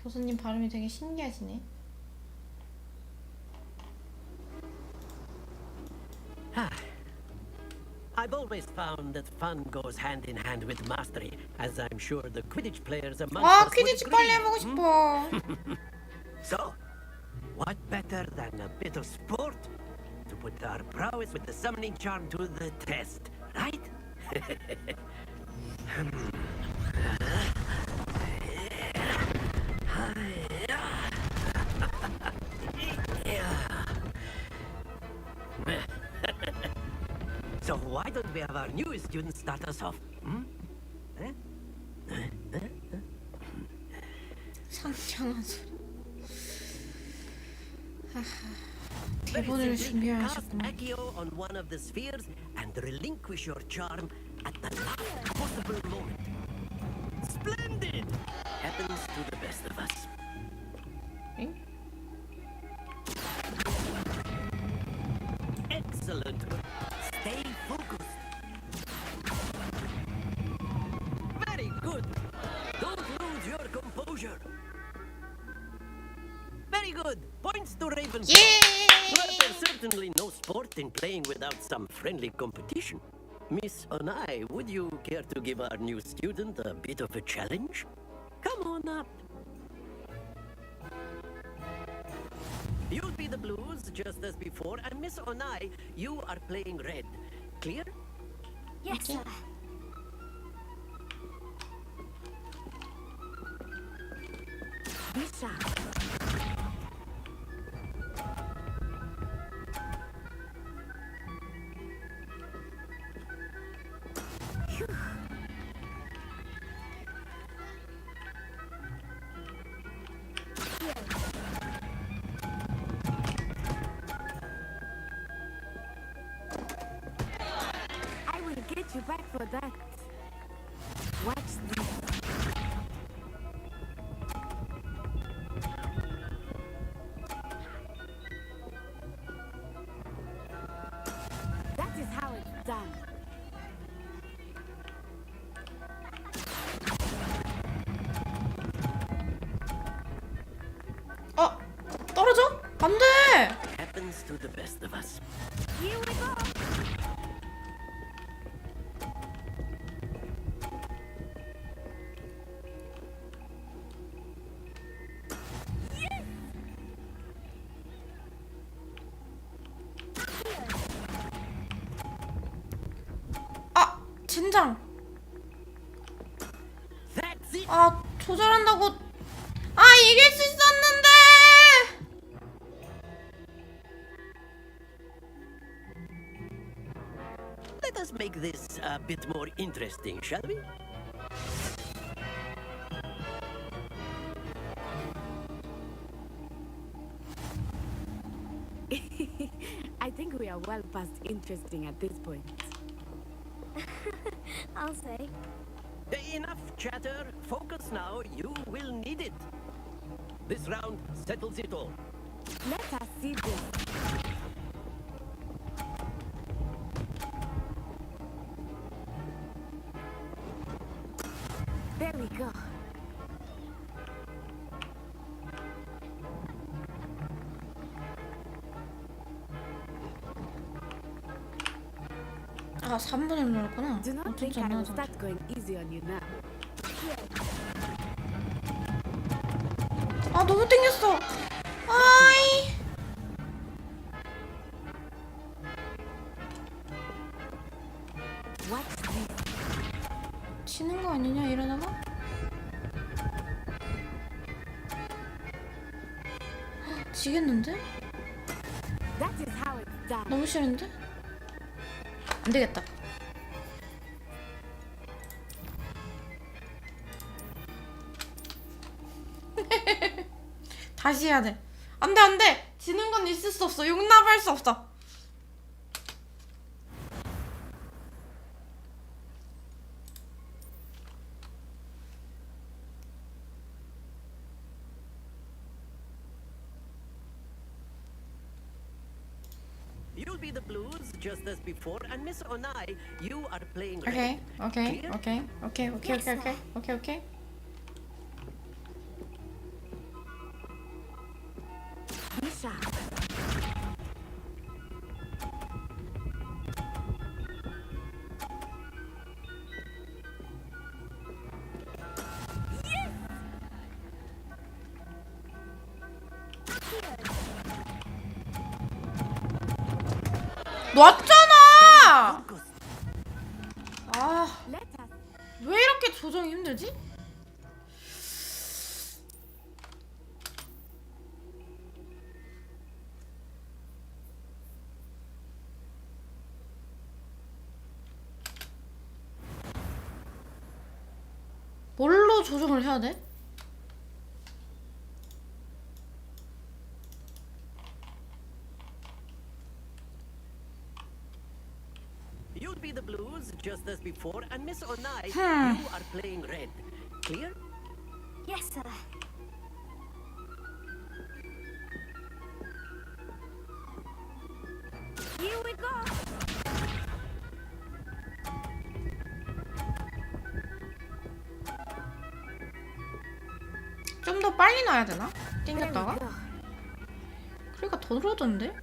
[SPEAKER 1] 교수님 발음이 되게 신기하시네.
[SPEAKER 11] I've always found that fun goes hand in hand with mastery, as I'm sure the Quidditch players among
[SPEAKER 1] 아,
[SPEAKER 11] us would
[SPEAKER 1] 퀴디치
[SPEAKER 11] agree.
[SPEAKER 1] 빨리 해보고 싶어.
[SPEAKER 11] So, what better than a bit of sport to put our prowess with the summoning charm to the test, right? So why don't we have our newest student start us off?
[SPEAKER 1] 상냥한 소리. 대본을 준비하셨구나.
[SPEAKER 11] Cast Accio on one of the spheres and relinquish your charm at the last possible moment. Splendid! Happens to the best of us. Excellent. Stay focused. Very good. Don't lose your composure. Very good. Points to Ravenclaw. Well, there's certainly no sport in playing without some friendly competition. Miss Onai, would you care to give our new student a bit of a challenge? Come on up. You'll be the blues, just as before, and Miss Onai, you are playing red. Clear?
[SPEAKER 3] Yes, sir.
[SPEAKER 10] Bisa. I will get you back for that. Watch this. That is how it's done.
[SPEAKER 1] 떨어져? 안 돼!
[SPEAKER 11] Happens to the best of us.
[SPEAKER 3] Here we go.
[SPEAKER 1] 아, 젠장.
[SPEAKER 11] That's it.
[SPEAKER 1] 아, 조절한다고. 아, 이길 수 있었는데!
[SPEAKER 11] Let us make this a bit more interesting, shall we?
[SPEAKER 10] I think we are well past interesting at this point.
[SPEAKER 3] I'll say.
[SPEAKER 11] Enough chatter. Focus now. You will need it. This round settles it all.
[SPEAKER 10] Let us see this. There we go.
[SPEAKER 1] 아, 3분을 눌렀구나.
[SPEAKER 10] Do not think
[SPEAKER 1] 어쩐지 안
[SPEAKER 10] I will
[SPEAKER 1] 나와서.
[SPEAKER 10] start going easy on you now.
[SPEAKER 1] 아, 너무 땡겼어. 아이.
[SPEAKER 10] Watch this.
[SPEAKER 1] 지는 거 아니냐 이러다가? 헉, 지겠는데?
[SPEAKER 10] That is how it's done.
[SPEAKER 1] 너무 싫은데? 안 되겠다. 다시 해야 돼. 안 돼, 안 돼! 지는 건 있을 수 없어. 용납할 수 없어.
[SPEAKER 11] You'll be the blues just as before, and Miss Onai, you are playing
[SPEAKER 1] 오케이,
[SPEAKER 11] red.
[SPEAKER 1] 오케이,
[SPEAKER 11] Clear?
[SPEAKER 1] 오케이, 오케이, 오케이, 오케이, 오케이, 오케이, 오케이.
[SPEAKER 10] Misha.
[SPEAKER 1] 놨잖아! 아,
[SPEAKER 10] Let us.
[SPEAKER 1] 왜 이렇게 조정이 힘들지? 뭘로 조정을 해야 돼?
[SPEAKER 11] You'll be the blues just as before, and Miss Onai,
[SPEAKER 1] Hmm.
[SPEAKER 11] you are playing red. Clear?
[SPEAKER 3] Yes, sir.
[SPEAKER 10] Here we go.
[SPEAKER 1] 좀 더 빨리 놔야 되나?
[SPEAKER 3] There we
[SPEAKER 1] 땡겼다가?
[SPEAKER 3] go.
[SPEAKER 1] 그러니까 더 늘어졌는데?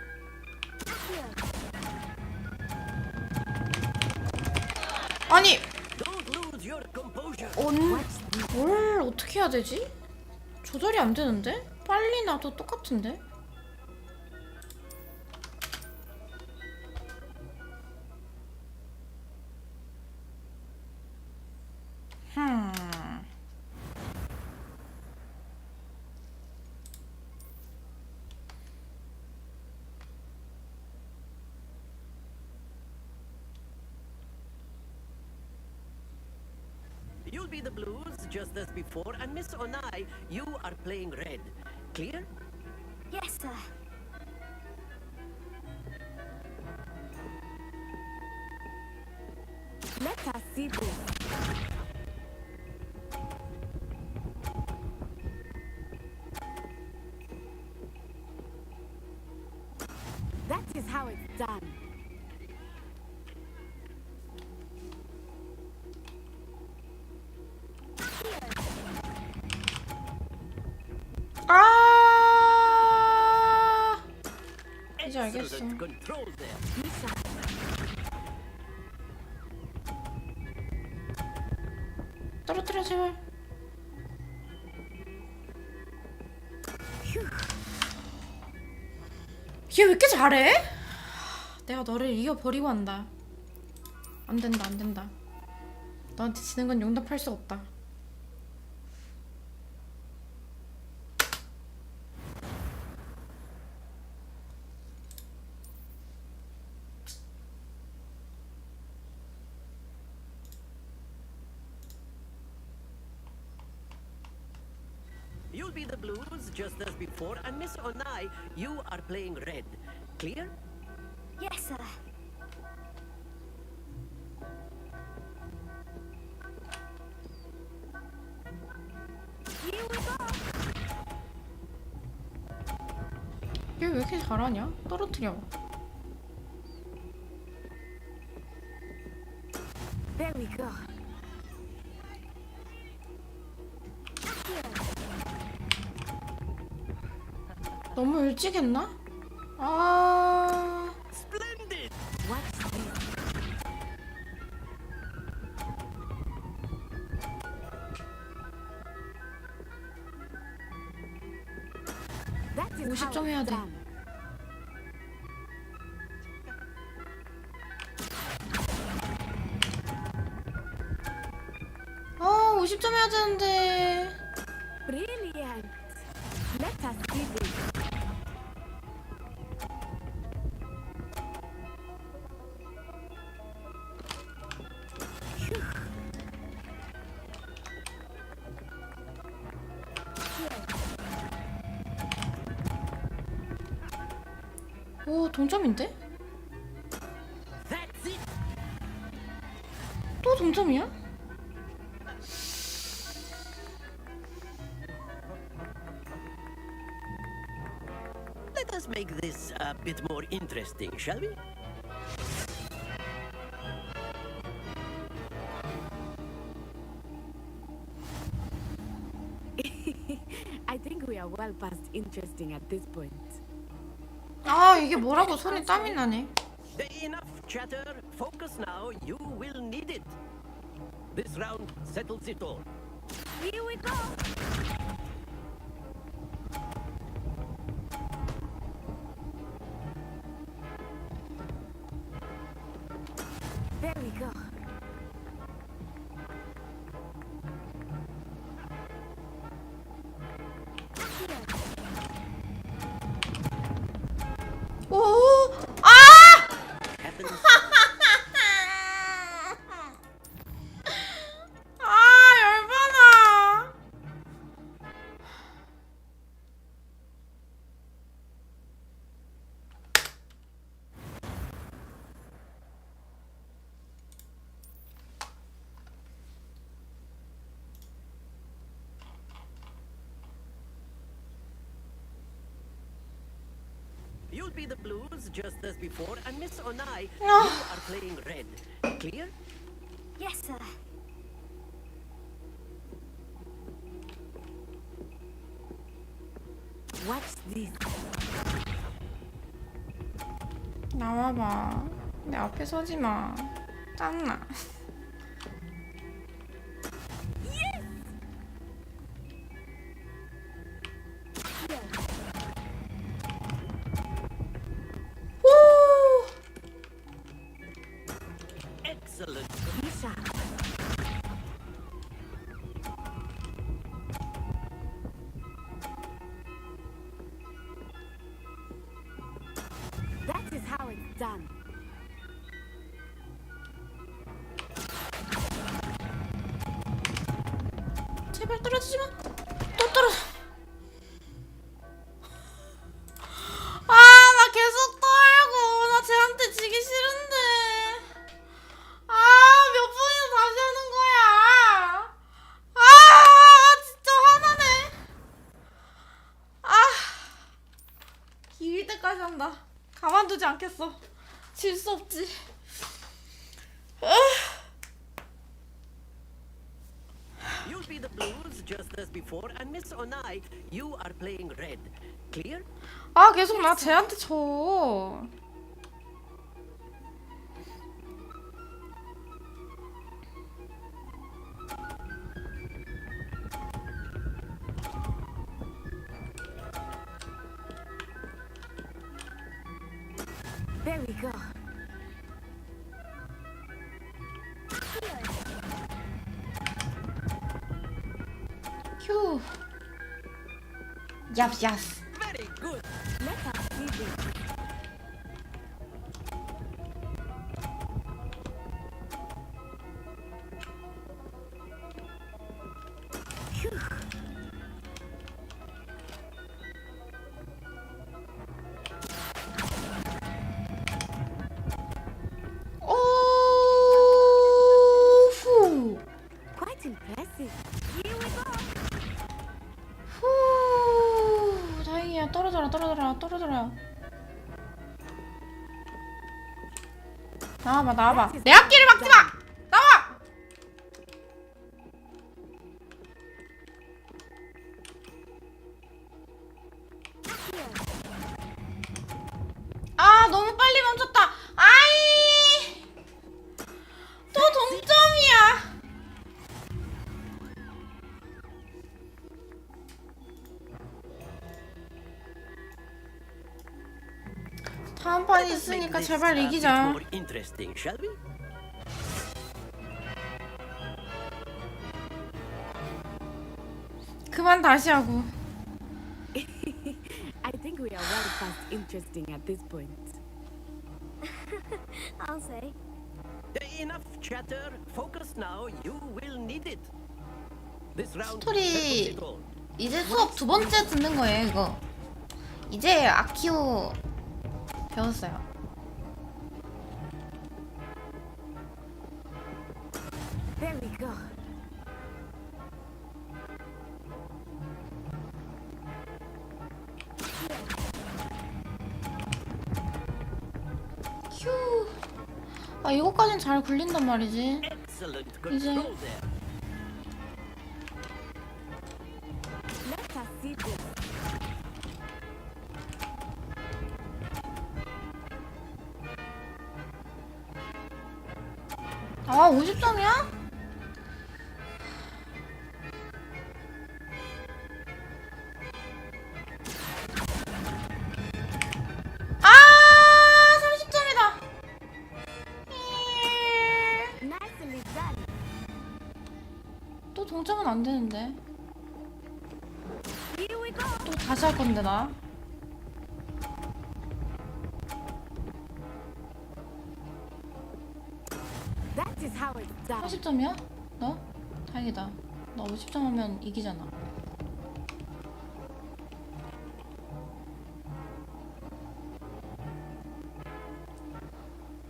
[SPEAKER 1] 아니!
[SPEAKER 11] Don't lose your composure.
[SPEAKER 1] 뭘 어떻게 해야 되지? 조절이 안 되는데? 빨리 놔도 똑같은데?
[SPEAKER 11] You'll be the blues just as before, and Miss Onai, you are playing red. Clear?
[SPEAKER 3] Yes, sir.
[SPEAKER 10] Let us see this. That is how it's done.
[SPEAKER 1] 아! 이제 알겠어.
[SPEAKER 11] Excellent control there.
[SPEAKER 1] 떨어뜨려 제발. 얘 왜 이렇게 잘해? 내가 너를 이겨버리고 한다. 안 된다, 안 된다. 너한테 지는 건 용납할 수 없다.
[SPEAKER 11] You'll be the blues just as before, and Miss Onai, you are playing red. Clear?
[SPEAKER 3] Yes, sir.
[SPEAKER 10] Here we go.
[SPEAKER 1] 얘 왜 이렇게 잘하냐? 떨어뜨려.
[SPEAKER 10] There we go.
[SPEAKER 1] 너무 일찍 했나? 아...
[SPEAKER 11] Splendid!
[SPEAKER 10] What's this? That is how
[SPEAKER 1] 50점 해야
[SPEAKER 10] it's
[SPEAKER 1] 돼.
[SPEAKER 10] done.
[SPEAKER 1] 50점 해야 되는데.
[SPEAKER 10] Brilliant. Let us see this.
[SPEAKER 1] 오, 동점인데? 또 동점이야?
[SPEAKER 11] Let us make this a bit more interesting, shall we?
[SPEAKER 10] I think we are well past interesting at this point.
[SPEAKER 1] 아, 이게 뭐라고 손에 땀이 나네.
[SPEAKER 11] Enough chatter. Focus now. You will need it. This round settles it all.
[SPEAKER 10] Here we go. There we go.
[SPEAKER 1] 오, 아! 아, 열받아.
[SPEAKER 11] You'll be the blues just as before, and Miss Onai, you are playing red. Clear?
[SPEAKER 3] Yes, sir.
[SPEAKER 10] What's this?
[SPEAKER 1] 나와봐. 내 앞에 서지 마. 짱나. 오!
[SPEAKER 11] Excellent.
[SPEAKER 10] Lisa. That is how it's done.
[SPEAKER 1] 제발 떨어지지 마. 또 떨어져. 아, 나 계속 떨고. 나 쟤한테 지기 싫은데. 아, 몇 번이나 다시 하는 거야. 아, 진짜 화나네. 아, 이길 때까지 한다. 가만두지 않겠어. 질 수 없지.
[SPEAKER 11] You'll be the blues just as before, and Miss Onai, you are playing red. Clear?
[SPEAKER 1] 아, 계속 나 쟤한테 져.
[SPEAKER 10] There we go.
[SPEAKER 1] 휴. 얍얍.
[SPEAKER 11] Very good.
[SPEAKER 10] Let us see this.
[SPEAKER 1] 오, 후.
[SPEAKER 10] Quite impressive. Here we go.
[SPEAKER 1] 후. 다행이야. 떨어져라, 떨어져라, 떨어져라. 나와봐, 나와봐. 내 앞길을 막지 마. 나와. 아, 너무 빨리 멈췄다. 아이. 또 동점이야. 다음 판 있으니까 제발 이기자.
[SPEAKER 11] More interesting, shall we?
[SPEAKER 1] 그만 다시 하고.
[SPEAKER 10] I think we are well past interesting at this point.
[SPEAKER 3] I'll say.
[SPEAKER 11] Enough chatter. Focus now. You will need it. This round.
[SPEAKER 1] 스토리 이제 수업 두 번째 듣는 거예요, 이거. 이제 아키오 배웠어요.
[SPEAKER 10] There we go.
[SPEAKER 1] 휴. 아, 이거까진 잘 굴린단 말이지.
[SPEAKER 11] Excellent
[SPEAKER 1] 이제
[SPEAKER 11] control there.
[SPEAKER 10] Let us see this.
[SPEAKER 1] 아, 50점이야? 아, 30점이다.
[SPEAKER 10] Nicely done.
[SPEAKER 1] 또 동점은 안 되는데.
[SPEAKER 10] Here we go.
[SPEAKER 1] 또 다시 할 건데 나.
[SPEAKER 10] That is how it's done.
[SPEAKER 1] 30점이야? 너? 다행이다. 너 50점 하면 이기잖아.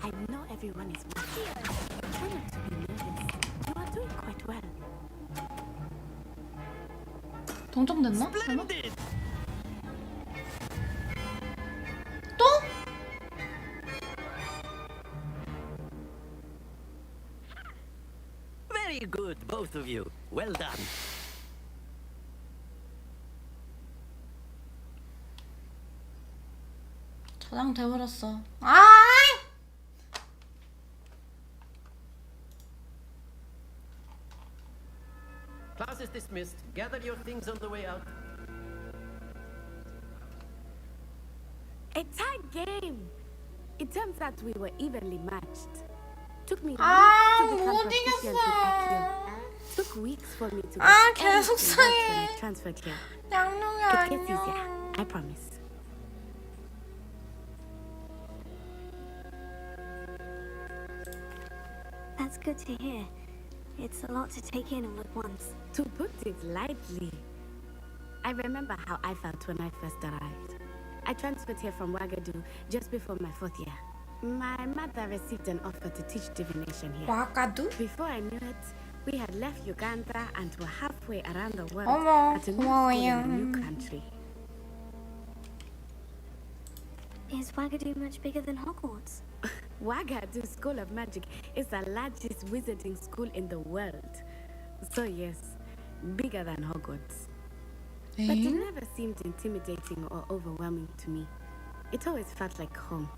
[SPEAKER 10] I know everyone is watching. Try not to be nervous. You are doing quite well.
[SPEAKER 1] 동점됐나? 설마?
[SPEAKER 11] Splendid.
[SPEAKER 1] 또?
[SPEAKER 11] Very good, both of you. Well done.
[SPEAKER 1] 저장 돼버렸어. 아!
[SPEAKER 11] Class is dismissed. Gather your things on the way out.
[SPEAKER 10] A tied game. It turns out we were evenly matched. Took me
[SPEAKER 1] 아,
[SPEAKER 10] weeks to become
[SPEAKER 1] 못
[SPEAKER 10] proficient with
[SPEAKER 1] 이겼어.
[SPEAKER 10] Akio. Took weeks for me to
[SPEAKER 1] 아,
[SPEAKER 10] get
[SPEAKER 1] 계속
[SPEAKER 10] everything right when I
[SPEAKER 1] 상해.
[SPEAKER 10] transferred here.
[SPEAKER 1] 양룡이
[SPEAKER 10] It gets easier,
[SPEAKER 1] 안녕.
[SPEAKER 10] I promise.
[SPEAKER 3] That's good to hear. It's a lot to take in all at once.
[SPEAKER 10] To put it lightly, I remember how I felt when I first arrived. I transferred here from Ouagadougou just before my 4th year. My mother received an offer to teach divination here.
[SPEAKER 1] 와가두?
[SPEAKER 10] Before I knew it, we had left Uganda and were halfway around the world
[SPEAKER 1] 어머,
[SPEAKER 10] at a new school in a
[SPEAKER 1] 고마워요.
[SPEAKER 10] new country.
[SPEAKER 3] Is Ouagadougou much bigger than Hogwarts?
[SPEAKER 10] Ouagadougou School of Magic is the largest wizarding school in the world. So yes, bigger than Hogwarts. But it never seemed intimidating or overwhelming to me. It always felt like home.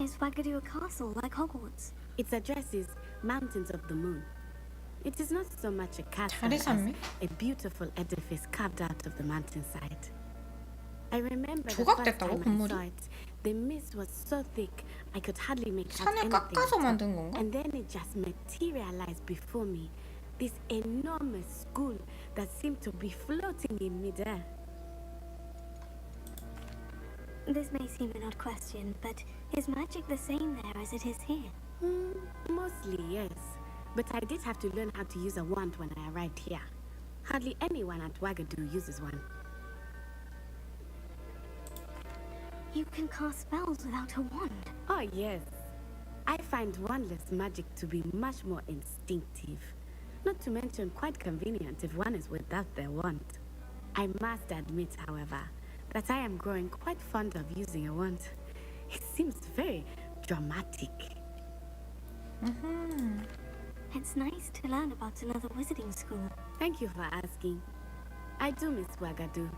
[SPEAKER 3] Is Ouagadougou a castle like Hogwarts?
[SPEAKER 10] Its address is Mountains of the Moon. It is not so much a castle
[SPEAKER 1] 잘해,
[SPEAKER 10] as
[SPEAKER 1] 삼미.
[SPEAKER 10] a beautiful edifice carved out of the mountainside. I remember the first
[SPEAKER 1] 조각됐다고,
[SPEAKER 10] time I
[SPEAKER 1] 건물이?
[SPEAKER 10] saw it, the mist was so thick I could hardly make out
[SPEAKER 1] 산을
[SPEAKER 10] anything.
[SPEAKER 1] 깎아서
[SPEAKER 10] at all.
[SPEAKER 1] 만든 건가?
[SPEAKER 10] And then it just materialized before me. This enormous school that seemed to be floating in midair.
[SPEAKER 3] This may seem an odd question, but is magic the same there as it is here?
[SPEAKER 10] Mostly, yes. But I did have to learn how to use a wand when I arrived here. Hardly anyone at Ouagadougou uses one.
[SPEAKER 3] You can cast spells without a wand.
[SPEAKER 10] Oh, yes. I find wandless magic to be much more instinctive. Not to mention quite convenient if one is without their wand. I must admit, however, that I am growing quite fond of using a wand. It seems very dramatic.
[SPEAKER 3] It's nice to learn about another wizarding school.
[SPEAKER 10] Thank you for asking. I do miss Ouagadougou,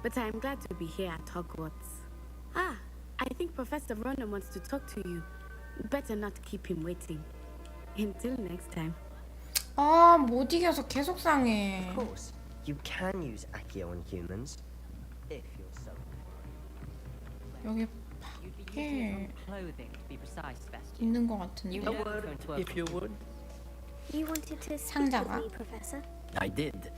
[SPEAKER 10] but I am glad to be here at Hogwarts. Ah, I think Professor Ronan wants to talk to you. Better not keep him waiting. Until next time.
[SPEAKER 1] 아, 못 이겨서 계속 상해.
[SPEAKER 9] Of course, you can use Accio on humans, if you're so
[SPEAKER 1] 여기
[SPEAKER 5] You'd be
[SPEAKER 1] 밖에
[SPEAKER 5] using your own clothing to be precise, Sebastian.
[SPEAKER 1] 있는 것 같은데.
[SPEAKER 5] You
[SPEAKER 11] A
[SPEAKER 5] know
[SPEAKER 11] word,
[SPEAKER 5] it's going to
[SPEAKER 11] if you would.
[SPEAKER 3] You wanted to speak with
[SPEAKER 1] 상자가?
[SPEAKER 3] me, Professor?
[SPEAKER 11] I did.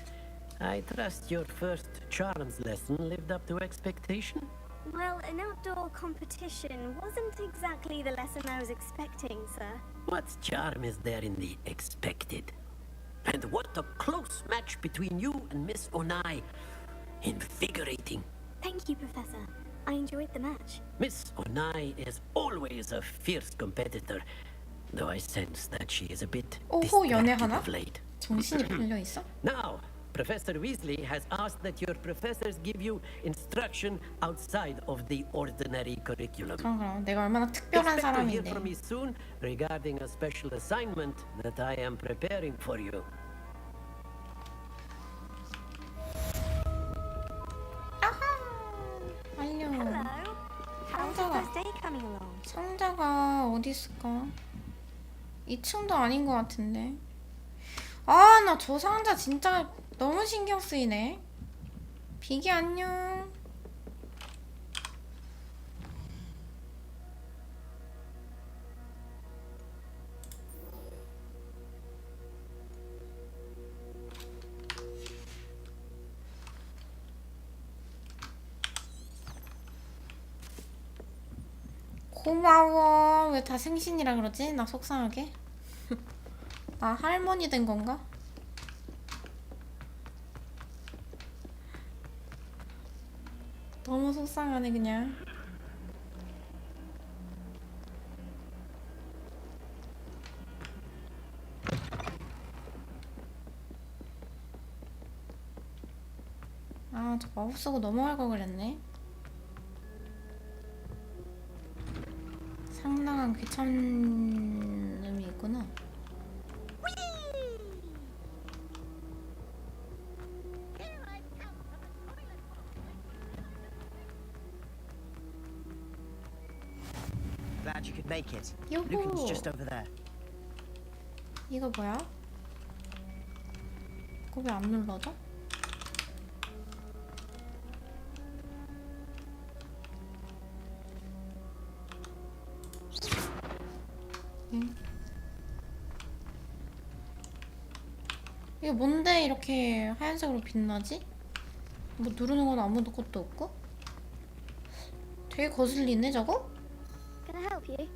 [SPEAKER 11] I trust your first charms lesson lived up to expectation?
[SPEAKER 3] Well, an outdoor competition wasn't exactly the lesson I was expecting, sir.
[SPEAKER 11] What charm is there in the expected? And what a close match between you and Miss Onai. Invigorating.
[SPEAKER 3] Thank you, Professor. I enjoyed the match.
[SPEAKER 11] Miss Onai is always a fierce competitor, though I sense that she is a bit
[SPEAKER 1] 오호
[SPEAKER 11] distracted
[SPEAKER 1] 연애하나?
[SPEAKER 11] of late.
[SPEAKER 1] 정신이 팔려 있어?
[SPEAKER 11] Now, Professor Weasley has asked that your professors give you instruction outside of the ordinary curriculum.
[SPEAKER 1] 그럼 내가 얼마나 특별한
[SPEAKER 11] Expect to hear
[SPEAKER 1] 사람인데.
[SPEAKER 11] from me soon regarding a special assignment that I am preparing for you.
[SPEAKER 1] 알려.
[SPEAKER 3] Hello. How's your
[SPEAKER 1] 상자가
[SPEAKER 3] first day coming along?
[SPEAKER 1] 상자가 어디 있을까? 2층도 아닌 것 같은데. 아, 나 저 상자 진짜 너무 신경 쓰이네. 비기 안녕. 고마워. 왜 다 생신이라 그러지? 나 속상하게. 나 할머니 된 건가? 너무 속상하네 그냥. 아, 저 마법 쓰고 넘어갈 걸 그랬네. 상당한 귀찮음이 있구나.
[SPEAKER 9] Glad you could make it.
[SPEAKER 1] 요호.
[SPEAKER 9] Lucan's just over there.
[SPEAKER 1] 이거 뭐야? 이거 왜 안 눌러져? 응. 이게 뭔데 이렇게 하얀색으로 빛나지? 뭐 누르는 건 아무것도 없고? 되게 거슬리네 저거?
[SPEAKER 3] Can I help you?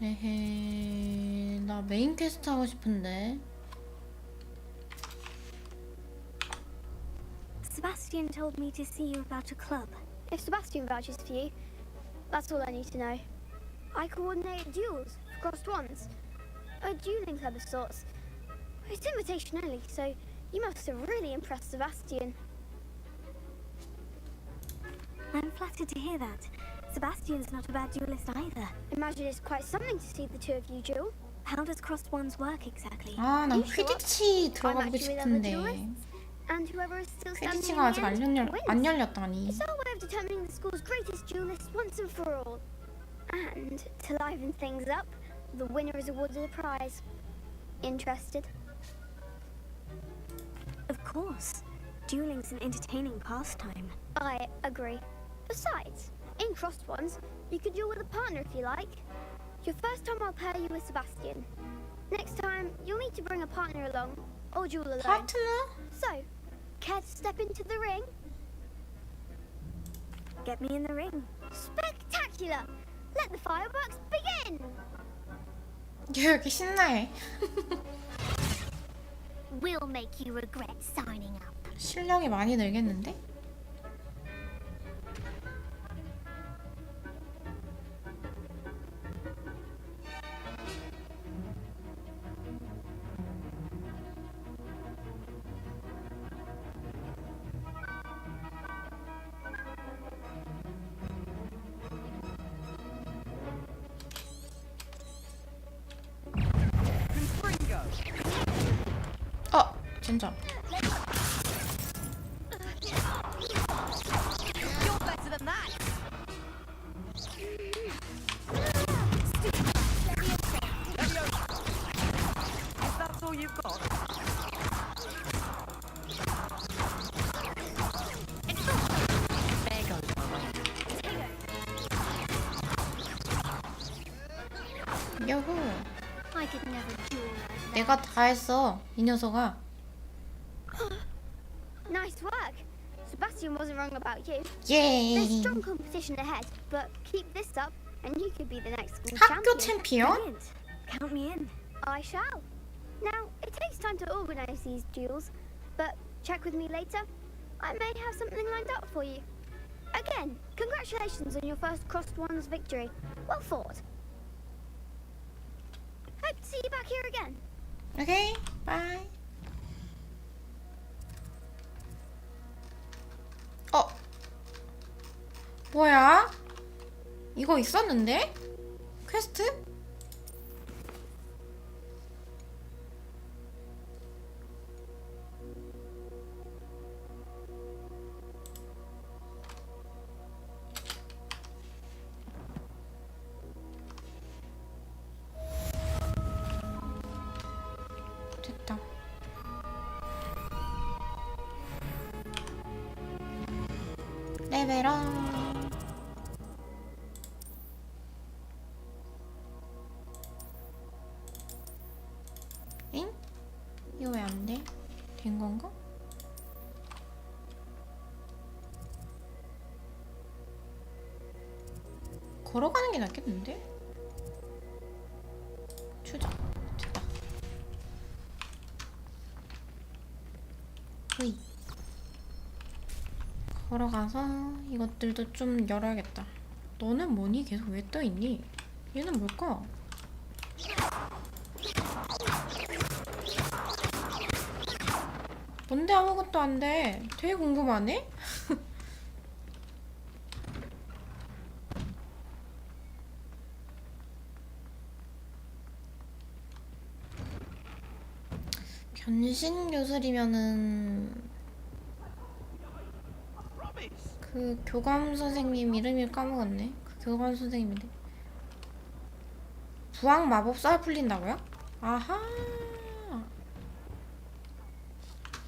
[SPEAKER 1] 에헤, 나 메인 퀘스트 하고 싶은데.
[SPEAKER 3] Sebastian told me to see you about a club. If Sebastian vouches for you, that's all I need to know. I coordinate duels for crossed ones. A dueling club of sorts. It's invitation only, so you must have really impressed Sebastian. I'm flattered to hear that. Sebastian's not a bad duelist either. Imagine it's quite something to see the two of you duel. How does crossed ones work exactly?
[SPEAKER 1] 아, 난
[SPEAKER 3] You show up,
[SPEAKER 1] 퀴디치
[SPEAKER 3] I
[SPEAKER 1] 들어가고
[SPEAKER 3] match you with other
[SPEAKER 1] 싶은데.
[SPEAKER 3] duelists, and whoever is still standing
[SPEAKER 1] 퀴디치가
[SPEAKER 3] in
[SPEAKER 1] 아직
[SPEAKER 3] the end
[SPEAKER 1] 안
[SPEAKER 3] wins.
[SPEAKER 1] 열렸다니.
[SPEAKER 3] It's our way of determining the school's greatest duelist once and for all. And to liven things up, the winner is awarded a prize. Interested? Of course. Dueling's an entertaining pastime. I agree. Besides, in crossed ones, you could duel with a partner if you like. Your first time I'll pair you with Sebastian. Next time, you'll need to bring a partner along, or duel alone.
[SPEAKER 1] 파트너?
[SPEAKER 3] So, care to step into the ring? Get me in the ring. Spectacular! Let the fireworks begin!
[SPEAKER 1] 왜 이렇게 신나해?
[SPEAKER 3] We'll make you regret signing up.
[SPEAKER 1] 실력이 많이 늘겠는데? 진짜.
[SPEAKER 5] You're better than that. If that's all you've got. There goes my way.
[SPEAKER 1] 야호.
[SPEAKER 3] I could never duel like that.
[SPEAKER 1] 내가 다 했어 이 녀석아.
[SPEAKER 3] Nice work. Sebastian wasn't wrong about you.
[SPEAKER 1] 예.
[SPEAKER 3] There's strong competition ahead, but keep this up and you could be the next school
[SPEAKER 1] 학교
[SPEAKER 3] champion.
[SPEAKER 1] 챔피언?
[SPEAKER 2] Brilliant. Count me in.
[SPEAKER 3] I shall. Now, it takes time to organize these duels, but check with me later. I may have something lined up for you. Again, congratulations on your first Crossed Ones victory. Well fought. Hope to see you back here again.
[SPEAKER 1] 오케이 바이. 뭐야? 이거 있었는데? 퀘스트? 됐다. 레벨업. 엥? 이거 왜 안 돼? 된 건가? 걸어가는 게 낫겠는데? 추적. 됐다. 으이. 걸어가서 이것들도 좀 열어야겠다. 너는 뭐니? 계속 왜 떠있니? 얘는 뭘까? 뭔데 아무것도 안 돼? 되게 궁금하네? 변신 교술이면은 그 교감 선생님 이름을 까먹었네. 그 교감 선생님인데 부황 마법사 풀린다고요? 아하.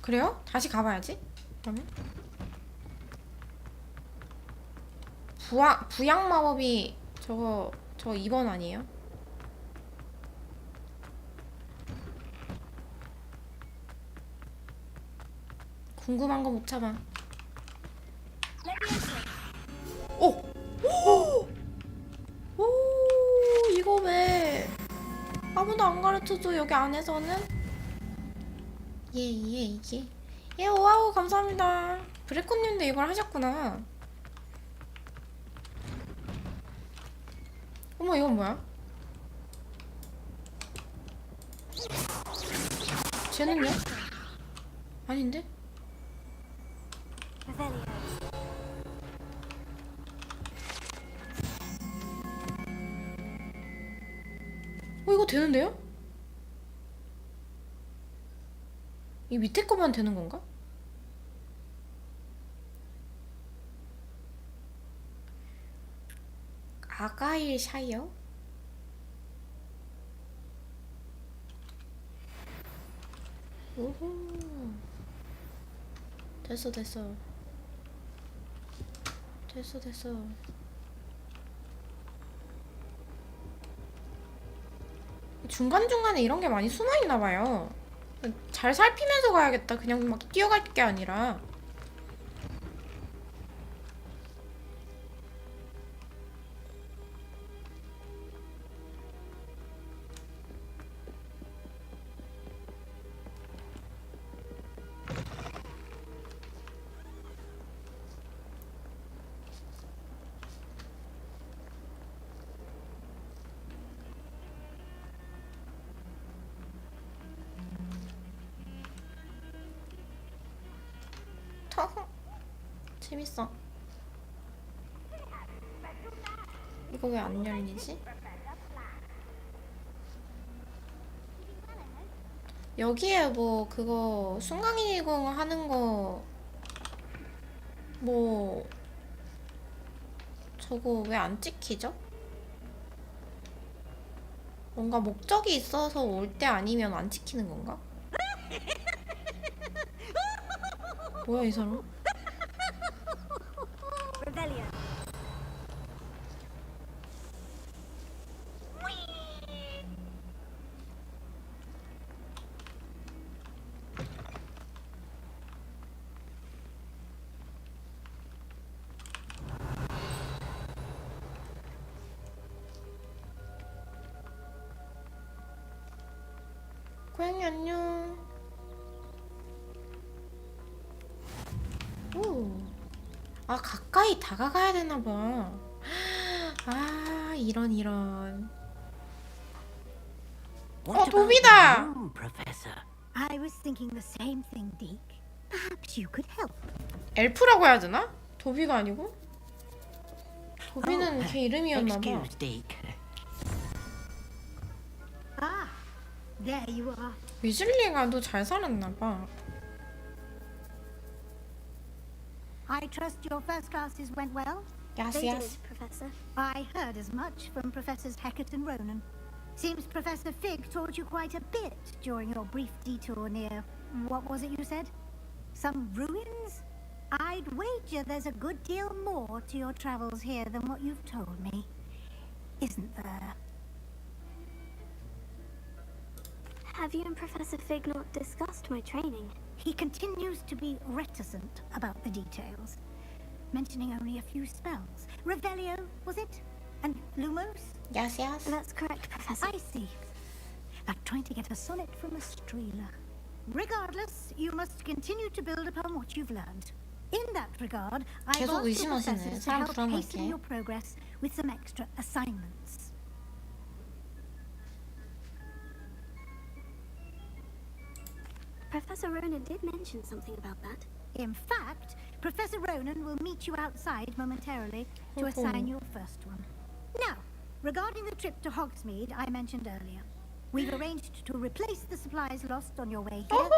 [SPEAKER 1] 그래요? 다시 가봐야지. 그러면 부양 마법이 저거 2번 아니에요? 궁금한 거 못 참아. 오! 오! 오! 이거 왜 아무도 안 가르쳐줘 여기 안에서는? 예, 와우 감사합니다. 브레코님도 이걸 하셨구나. 어머 이건 뭐야? 쟤는요? 아닌데? 이거 되는데요? 이 밑에 거만 되는 건가? 아가일 샤이어? 오호. 됐어. 중간중간에 이런 게 많이 숨어 있나 봐요. 잘 살피면서 가야겠다. 그냥 막 뛰어갈 게 아니라. 재밌어. 이거 왜 안 열리지? 여기에 뭐 그거 순간이동 하는 거 뭐 저거 왜 안 찍히죠? 뭔가 목적이 있어서 올 때 아니면 안 찍히는 건가? 뭐야 이 사람? 고양이 안녕. 오. 아, 가까이 다가가야 되나봐. 아, 이런. 도비다!
[SPEAKER 11] Professor.
[SPEAKER 2] I was thinking the same thing, Deke. Perhaps you could help.
[SPEAKER 1] 엘프라고 해야 되나? 도비가 아니고? 도비는 걔 이름이었나봐.
[SPEAKER 11] Excuse, Deke.
[SPEAKER 2] Ah, there you are.
[SPEAKER 1] 위즐리가 너 잘 살았나봐.
[SPEAKER 2] I trust your first classes went well?
[SPEAKER 1] Yes,
[SPEAKER 3] They
[SPEAKER 1] yes.
[SPEAKER 3] did, Professor.
[SPEAKER 2] I heard as much from Professors Hecat and Ronan. Seems Professor Fig taught you quite a bit during your brief detour near... what was it you said? Some ruins? I'd wager there's a good deal more to your travels here than what you've told me. Isn't there?
[SPEAKER 3] Have you and Professor Fig not discussed my training?
[SPEAKER 2] He continues to be reticent about the details, mentioning only a few spells. Revelio, was it? And Lumos?
[SPEAKER 1] Yes, yes.
[SPEAKER 3] That's correct, Professor.
[SPEAKER 2] I see. Like trying to get a sonnet from a streeler. Regardless, you must continue to build upon what you've learned. In that regard, I've
[SPEAKER 1] 계속
[SPEAKER 2] asked the
[SPEAKER 1] 의심하시네.
[SPEAKER 2] professors to
[SPEAKER 1] 사람
[SPEAKER 2] help hasten
[SPEAKER 1] 불안하게.
[SPEAKER 2] your progress with some extra assignments.
[SPEAKER 3] Professor Ronan did mention something about that.
[SPEAKER 2] In fact, Professor Ronan will meet you outside momentarily to assign your first one. Now, regarding the trip to Hogsmeade I mentioned earlier, we've arranged to replace the supplies lost on your way here,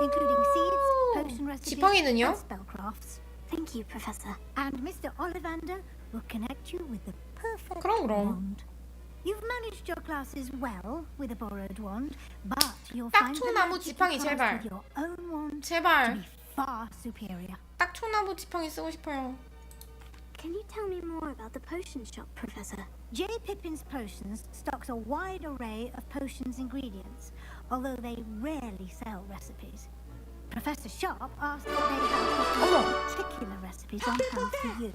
[SPEAKER 2] including seeds, potion recipes,
[SPEAKER 1] 지팡이는요?
[SPEAKER 2] and spellcrafts.
[SPEAKER 3] Thank you, Professor.
[SPEAKER 2] And Mr. Ollivander will connect you with the perfect
[SPEAKER 1] 그럼.
[SPEAKER 2] wand. You've managed your classes well with a borrowed wand, but you'll
[SPEAKER 1] 딱
[SPEAKER 2] find the
[SPEAKER 1] 총나무
[SPEAKER 2] magic you
[SPEAKER 1] 지팡이,
[SPEAKER 2] cast
[SPEAKER 1] 제발.
[SPEAKER 2] with your own wand to
[SPEAKER 1] 제발.
[SPEAKER 2] be far superior.
[SPEAKER 1] 딱 총나무 지팡이 쓰고 싶어요.
[SPEAKER 3] Can you tell me more about the potion shop, Professor?
[SPEAKER 2] J. Pippin's Potions stocks a wide array of potions ingredients, although they rarely sell recipes. Professor Sharp asked that they have particular recipes on hand for you.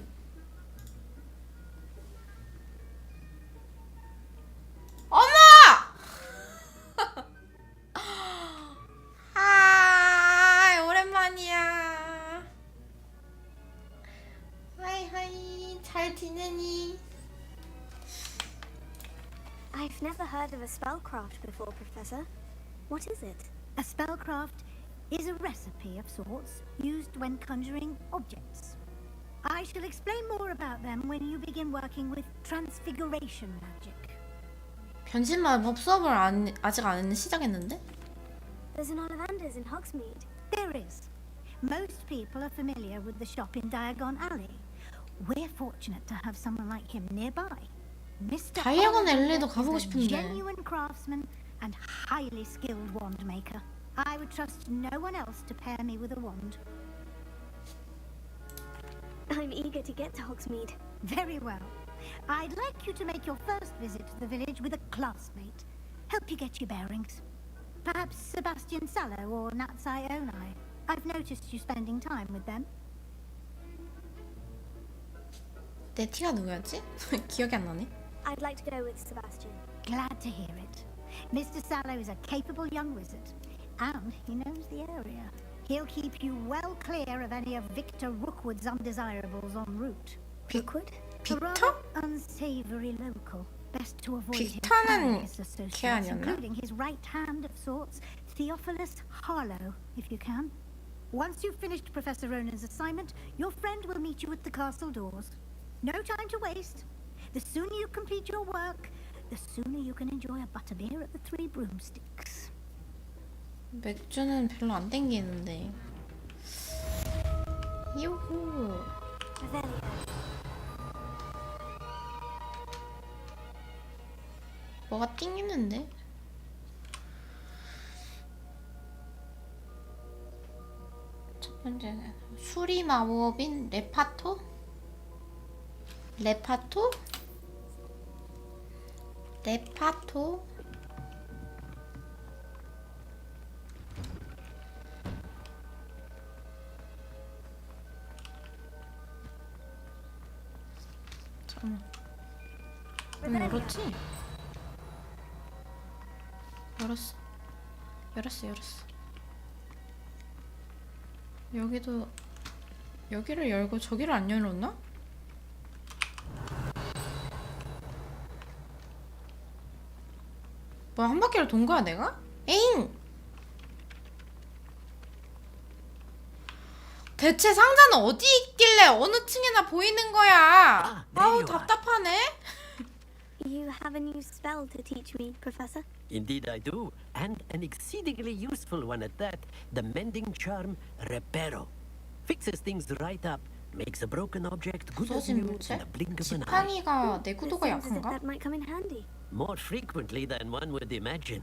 [SPEAKER 1] 어머! 하이, 오랜만이야. 하이, 잘 지내니?
[SPEAKER 3] I've never heard of a spellcraft before, Professor. What is it?
[SPEAKER 2] A spellcraft is a recipe of sorts used when conjuring objects. I shall explain more about them when you begin working with transfiguration magic.
[SPEAKER 1] 변신 마법 수업을 아직 안 시작했는데?
[SPEAKER 3] There's an Ollivander's in Hogsmeade.
[SPEAKER 2] There is. Most people are familiar with the shop in Diagon Alley. We're fortunate to have someone like him nearby. Mr.
[SPEAKER 1] 다이아곤
[SPEAKER 2] Ollivander
[SPEAKER 1] 엘리도 가보고
[SPEAKER 2] is a
[SPEAKER 1] 싶은데.
[SPEAKER 2] genuine craftsman and highly skilled wand maker. I would trust no one else to pair me with a wand.
[SPEAKER 3] I'm eager to get to Hogsmeade.
[SPEAKER 2] Very well. I'd like you to make your first visit to the village with a classmate. Help you get your bearings. Perhaps Sebastian Sallow or Natsai Onai. I've noticed you spending time with them.
[SPEAKER 1] 내 티가 누구였지? 기억이 안 나네.
[SPEAKER 3] I'd like to go with Sebastian.
[SPEAKER 2] Glad to hear it. Mr. Sallow is a capable young wizard, and he knows the area. He'll keep you well clear of any of Victor Rookwood's undesirables en route.
[SPEAKER 3] Rookwood?
[SPEAKER 2] A rather unsavory local. Best to avoid his
[SPEAKER 1] 빅터는
[SPEAKER 2] various
[SPEAKER 1] 걔
[SPEAKER 2] associates,
[SPEAKER 1] 아니었나?
[SPEAKER 2] including his right hand of sorts, Theophilus Harlow, if you can. Once you've finished Professor Ronan's assignment, your friend will meet you at the castle doors. No time to waste. The sooner you complete your work, the sooner you can enjoy a butterbeer at the Three Broomsticks.
[SPEAKER 1] 맥주는 별로 안 땡기는데. 유후.
[SPEAKER 3] Revelio.
[SPEAKER 1] 뭐가 띵기는데? 첫 번째는 수리 마법인 레파토? 레파토? 레파토? 잠깐만. 열었지? 열었어. 열었어. 여기도 여기를 열고 저기를 안 열었나? 뭐야, 한 바퀴를 돈 거야 내가? 에잉! 대체 상자는 어디 있길래 어느 층에나 보이는 거야? 아우 답답하네.
[SPEAKER 3] You have a new spell to teach me, Professor?
[SPEAKER 11] Indeed I do, and an exceedingly useful one at that. The mending charm Reparo. Fixes things right up, makes a broken object good as
[SPEAKER 1] 부서진
[SPEAKER 11] new
[SPEAKER 1] 물체?
[SPEAKER 11] in the blink of an eye.
[SPEAKER 1] 지팡이가
[SPEAKER 3] It
[SPEAKER 1] 내구도가
[SPEAKER 3] seems as if
[SPEAKER 1] 약한가?
[SPEAKER 3] that might come in handy.
[SPEAKER 11] More frequently than one would imagine.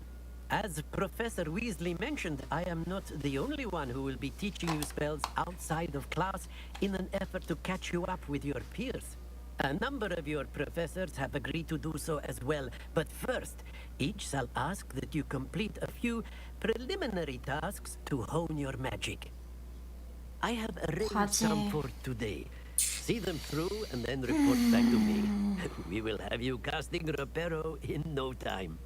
[SPEAKER 11] As Professor Weasley mentioned, I am not the only one who will be teaching you spells outside of class in an effort to catch you up with your peers. A number of your professors have agreed to do so as well, but first, each shall ask that you complete a few preliminary tasks to hone your magic. I have arranged some for today. See them through and then report back to me. We will have you casting Reparo in no time.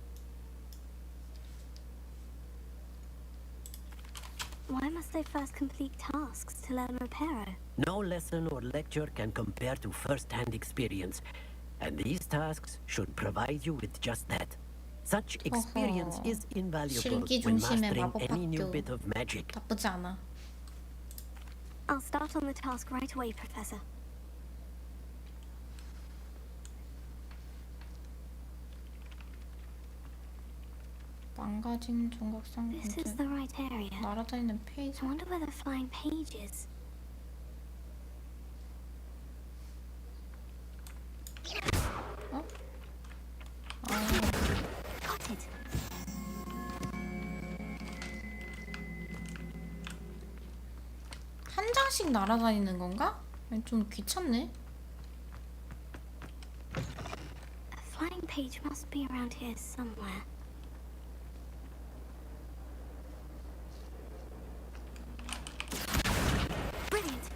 [SPEAKER 3] Why must I first complete tasks to learn Reparo?
[SPEAKER 11] No lesson or lecture can compare to first-hand experience, and these tasks should provide you with just that. Such experience is invaluable when mastering any new bit of magic.
[SPEAKER 1] 나쁘지 않아.
[SPEAKER 3] I'll start on the task right away, Professor.
[SPEAKER 1] 망가진 종각상
[SPEAKER 3] This is the right area.
[SPEAKER 1] 날아다니는 페이지.
[SPEAKER 3] I wonder where the flying page is.
[SPEAKER 1] 어?
[SPEAKER 3] Got it.
[SPEAKER 1] 한 장씩 날아다니는 건가? 좀 귀찮네.
[SPEAKER 3] A flying page must be around here somewhere. Brilliant.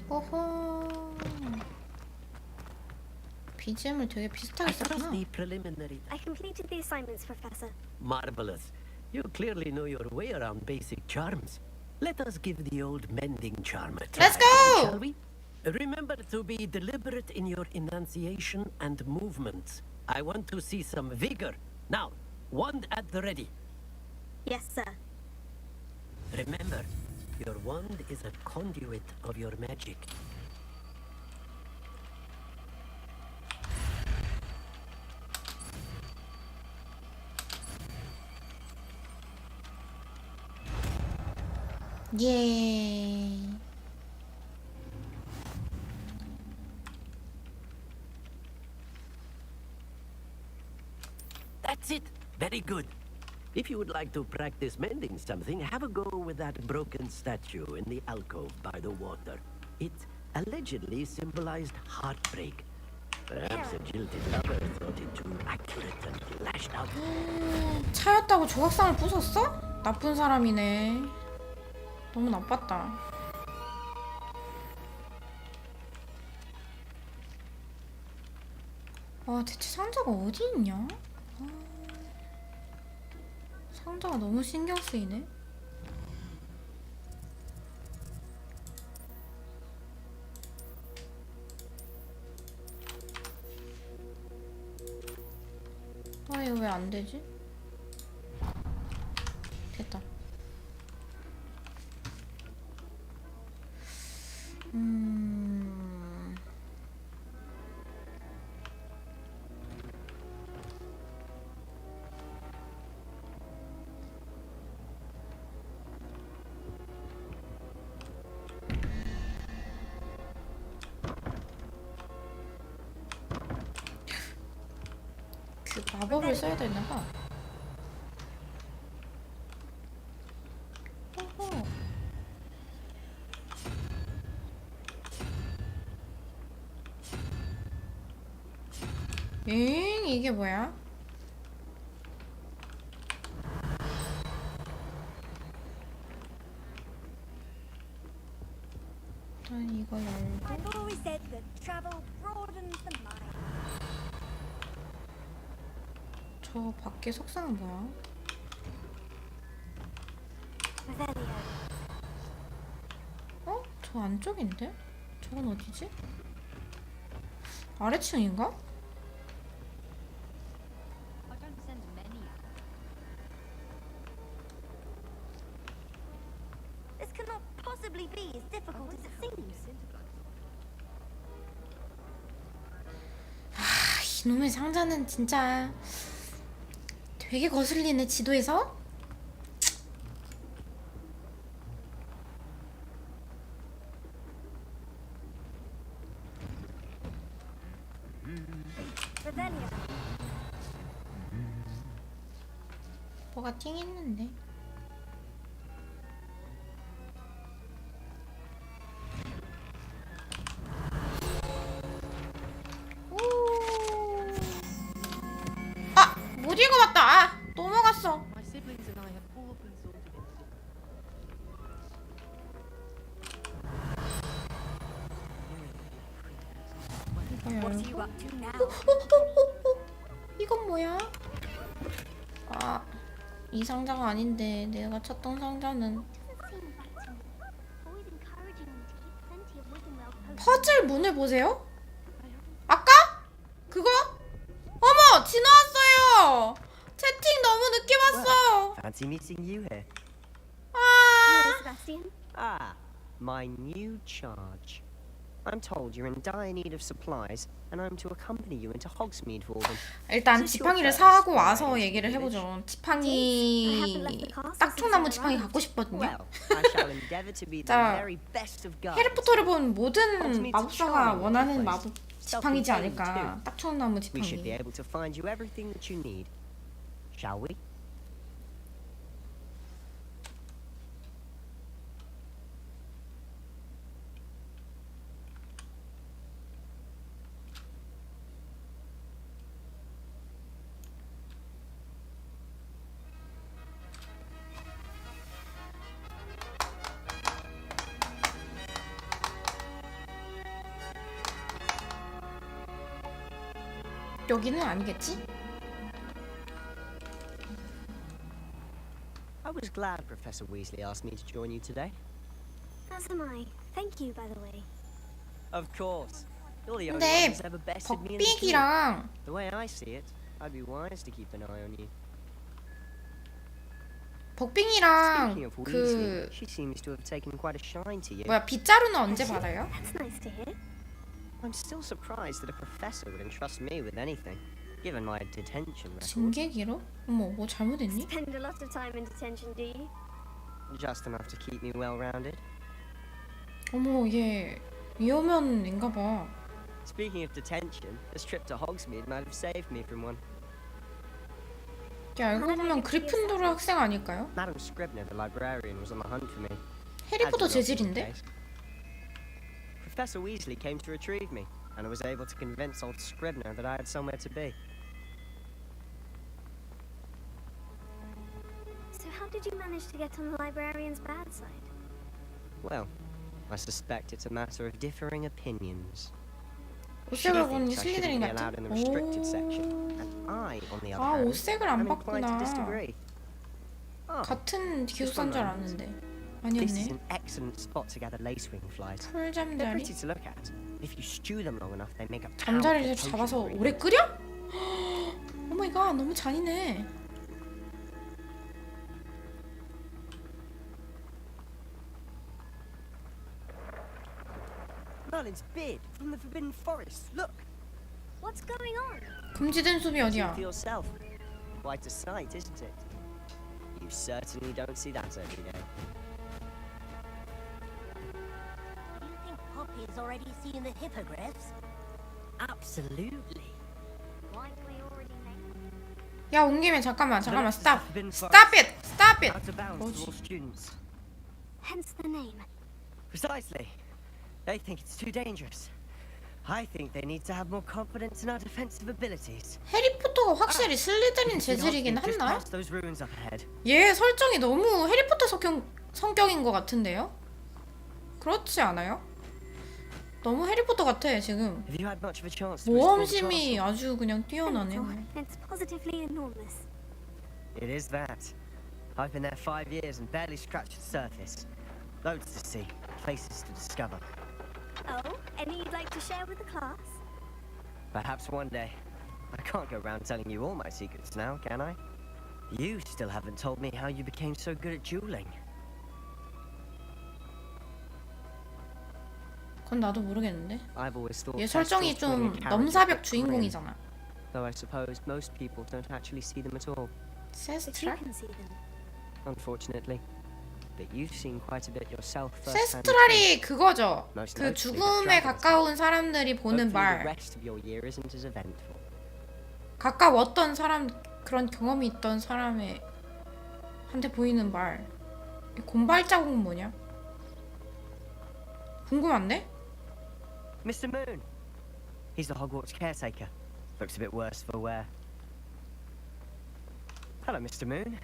[SPEAKER 1] 오호. BGM을 되게 비슷하게 썼구나.
[SPEAKER 11] The preliminary.
[SPEAKER 3] I completed the assignments, Professor.
[SPEAKER 11] Marvelous. You clearly know your way around basic charms. Let us give the old mending charm a try.
[SPEAKER 1] Let's go!
[SPEAKER 11] Shall we? Remember to be deliberate in your enunciation and movements. I want to see some vigor. Now, wand at the ready.
[SPEAKER 3] Yes, sir.
[SPEAKER 11] Remember, your wand is a conduit of your magic.
[SPEAKER 1] 예.
[SPEAKER 11] That's it. Very good. If you would like to practice mending something, have a go with that broken statue in the alcove by the water. It allegedly symbolized heartbreak. Perhaps a jilted lover thought it too accurate and lashed out.
[SPEAKER 1] 차였다고 조각상을 부쉈어? 나쁜 사람이네. 너무 나빴다. 아, 대체 상자가 어디 있냐? 아, 상자가 너무 신경 쓰이네. 아, 이거 왜 안 되지? 됐다. 그 마법을 써야 되나봐. 어허. 이게 뭐야? 일단 이거 열고.
[SPEAKER 2] I've always said that travel broadens the mind.
[SPEAKER 1] 저 밖에 속상은 뭐야? 어? 저 안쪽인데? 저건 어디지? 아래층인가?
[SPEAKER 3] This cannot possibly be as difficult as it seems.
[SPEAKER 1] 이놈의 상자는 진짜 되게 거슬리네, 지도에서. 뭐가 띵했는데. 아! 못 읽어봤다. 아! 넘어갔어.
[SPEAKER 5] My siblings and I have all been sorted into
[SPEAKER 3] What are you up to now?
[SPEAKER 1] 이건 뭐야? 아, 이 상자가 아닌데 내가 찾던 상자는 퍼즐 문을 보세요? 아까? 그거? 어머! 지나왔어요! 채팅 너무 늦게 봤어!
[SPEAKER 9] Fancy meeting you here.
[SPEAKER 3] Hello, Sebastian.
[SPEAKER 9] Ah, my new charge. I'm told you're in dire need of supplies, and I'm to accompany you into Hogsmeade for them.
[SPEAKER 1] 일단 지팡이를 사고 와서 얘기를 해보죠. 지팡이 딱총나무 지팡이 갖고 싶거든요.
[SPEAKER 9] Well, I shall endeavour to be the
[SPEAKER 1] 자,
[SPEAKER 9] very best of guides.
[SPEAKER 1] 해리포터를 본 모든 마법사가 원하는 마법 지팡이지 않을까. 딱총나무
[SPEAKER 9] We should be
[SPEAKER 1] 지팡이.
[SPEAKER 9] able to find you everything that you need. Shall we?
[SPEAKER 1] 여기는 아니겠지?
[SPEAKER 9] I was glad Professor Weasley asked me to join you today.
[SPEAKER 3] As am I. Thank you, by the way.
[SPEAKER 9] Of course. You're the only one
[SPEAKER 1] 근데
[SPEAKER 9] who's ever bested me in the field.
[SPEAKER 1] 벅빅이랑
[SPEAKER 9] The way I see it, I'd be wise to keep an eye on you. Speaking
[SPEAKER 1] 벅빅이랑
[SPEAKER 9] of
[SPEAKER 1] 그
[SPEAKER 9] Weasley, she seems to have taken quite a shine to you.
[SPEAKER 1] 뭐야 빗자루는 언제 받아요?
[SPEAKER 3] That's nice to hear.
[SPEAKER 9] I'm still surprised that a professor would entrust me with anything, given my detention record.
[SPEAKER 1] 징계 기록? 어머 뭐 잘못했니?
[SPEAKER 3] Spend a lot of time in detention, do you?
[SPEAKER 9] Just enough to keep me well-rounded.
[SPEAKER 1] 어머 얘 위험한 봐.
[SPEAKER 9] Speaking of detention, this trip to Hogsmeade might have saved me from one.
[SPEAKER 1] 야 알고 보면 그리핀도르 학생 아닐까요?
[SPEAKER 9] Madam Scribner, the librarian, was on the hunt for me.
[SPEAKER 1] 해리포터 재질인데?
[SPEAKER 9] Professor Weasley came to retrieve me, and I was able to convince old Scribner that I had somewhere to be.
[SPEAKER 3] So how did you manage to get on the librarian's bad side?
[SPEAKER 9] Well, I suspect it's a matter of differing opinions. She thinks
[SPEAKER 1] 옷색을 보니
[SPEAKER 9] I shouldn't
[SPEAKER 1] 슬리데린
[SPEAKER 9] be
[SPEAKER 1] 같아?
[SPEAKER 9] allowed in the restricted section, and I, on the other
[SPEAKER 1] 아
[SPEAKER 9] hand,
[SPEAKER 1] 옷색을 안
[SPEAKER 9] am inclined to
[SPEAKER 1] 봤구나.
[SPEAKER 9] disagree. Ah,
[SPEAKER 1] 같은 기숙사인 줄 알았는데
[SPEAKER 9] this is
[SPEAKER 1] 아니었네.
[SPEAKER 9] an excellent spot to gather lacewing flies. They're
[SPEAKER 1] 풀잠자리?
[SPEAKER 9] pretty to look at. If you stew them long enough, they make a
[SPEAKER 1] 잠자리를
[SPEAKER 9] powerful
[SPEAKER 1] 잡아서
[SPEAKER 9] potion
[SPEAKER 1] 오래
[SPEAKER 9] ingredient.
[SPEAKER 1] 끓여? 오마이갓 너무 잔인해.
[SPEAKER 9] Merlin's beard from the Forbidden Forest. Look,
[SPEAKER 3] What's going on?
[SPEAKER 1] 금지된 숲이
[SPEAKER 9] see
[SPEAKER 1] 어디야?
[SPEAKER 9] for yourself. Quite a sight, isn't it? You certainly don't see that every day.
[SPEAKER 8] Do you think Poppy's already seen the hippogriffs?
[SPEAKER 9] Absolutely.
[SPEAKER 3] Why do we already make
[SPEAKER 1] 야 온 김에 잠깐만
[SPEAKER 9] The
[SPEAKER 1] stop
[SPEAKER 9] Forbidden
[SPEAKER 1] stop it stop it.
[SPEAKER 9] Out of bounds
[SPEAKER 1] 뭐지?
[SPEAKER 9] to all students.
[SPEAKER 3] hence the name?
[SPEAKER 9] Precisely. They think it's too dangerous. I think they need to have more confidence in our defensive abilities.
[SPEAKER 1] 해리포터가 확실히 슬리데린 재질이긴
[SPEAKER 9] Just
[SPEAKER 1] 한나?
[SPEAKER 9] past those ruins up ahead.
[SPEAKER 1] 얘 설정이 너무 해리포터 성격인 것 같은데요? 그렇지 않아요? 너무 해리포터 같아 지금.
[SPEAKER 9] Have you had much of a chance to explore the
[SPEAKER 1] 모험심이
[SPEAKER 9] castle?
[SPEAKER 1] 아주 그냥 뛰어나네.
[SPEAKER 3] It's positively enormous.
[SPEAKER 9] It is that. I've been there 5 years and barely scratched the surface. Loads to see, places to discover.
[SPEAKER 3] Oh, any you'd like to share with the class?
[SPEAKER 9] Perhaps one day. I can't go around telling you all my secrets now, can I? You still haven't told me how you became so good at dueling.
[SPEAKER 1] 그건 나도 모르겠는데.
[SPEAKER 9] I've always thought
[SPEAKER 1] 얘 설정이 좀 넘사벽 주인공이잖아.
[SPEAKER 9] Though I suppose most people don't actually see them at all.
[SPEAKER 1] 세스트랄?
[SPEAKER 9] Unfortunately. But you've seen quite a bit yourself firsthand.
[SPEAKER 1] 세스트랄이 그거죠.
[SPEAKER 9] Most
[SPEAKER 1] 그
[SPEAKER 9] notably the
[SPEAKER 1] 죽음에
[SPEAKER 9] dragons.
[SPEAKER 1] 가까운 사람들이 보는
[SPEAKER 9] Hopefully the
[SPEAKER 1] 말.
[SPEAKER 9] rest of your year isn't as eventful.
[SPEAKER 1] 가까웠던 사람, 그런 경험이 있던 사람의 한테 보이는 말. 이 곰발자국은 뭐냐? 궁금한데?
[SPEAKER 9] Mr. Moon. He's the Hogwarts caretaker. Looks a bit worse for wear. Hello, Mr. Moon.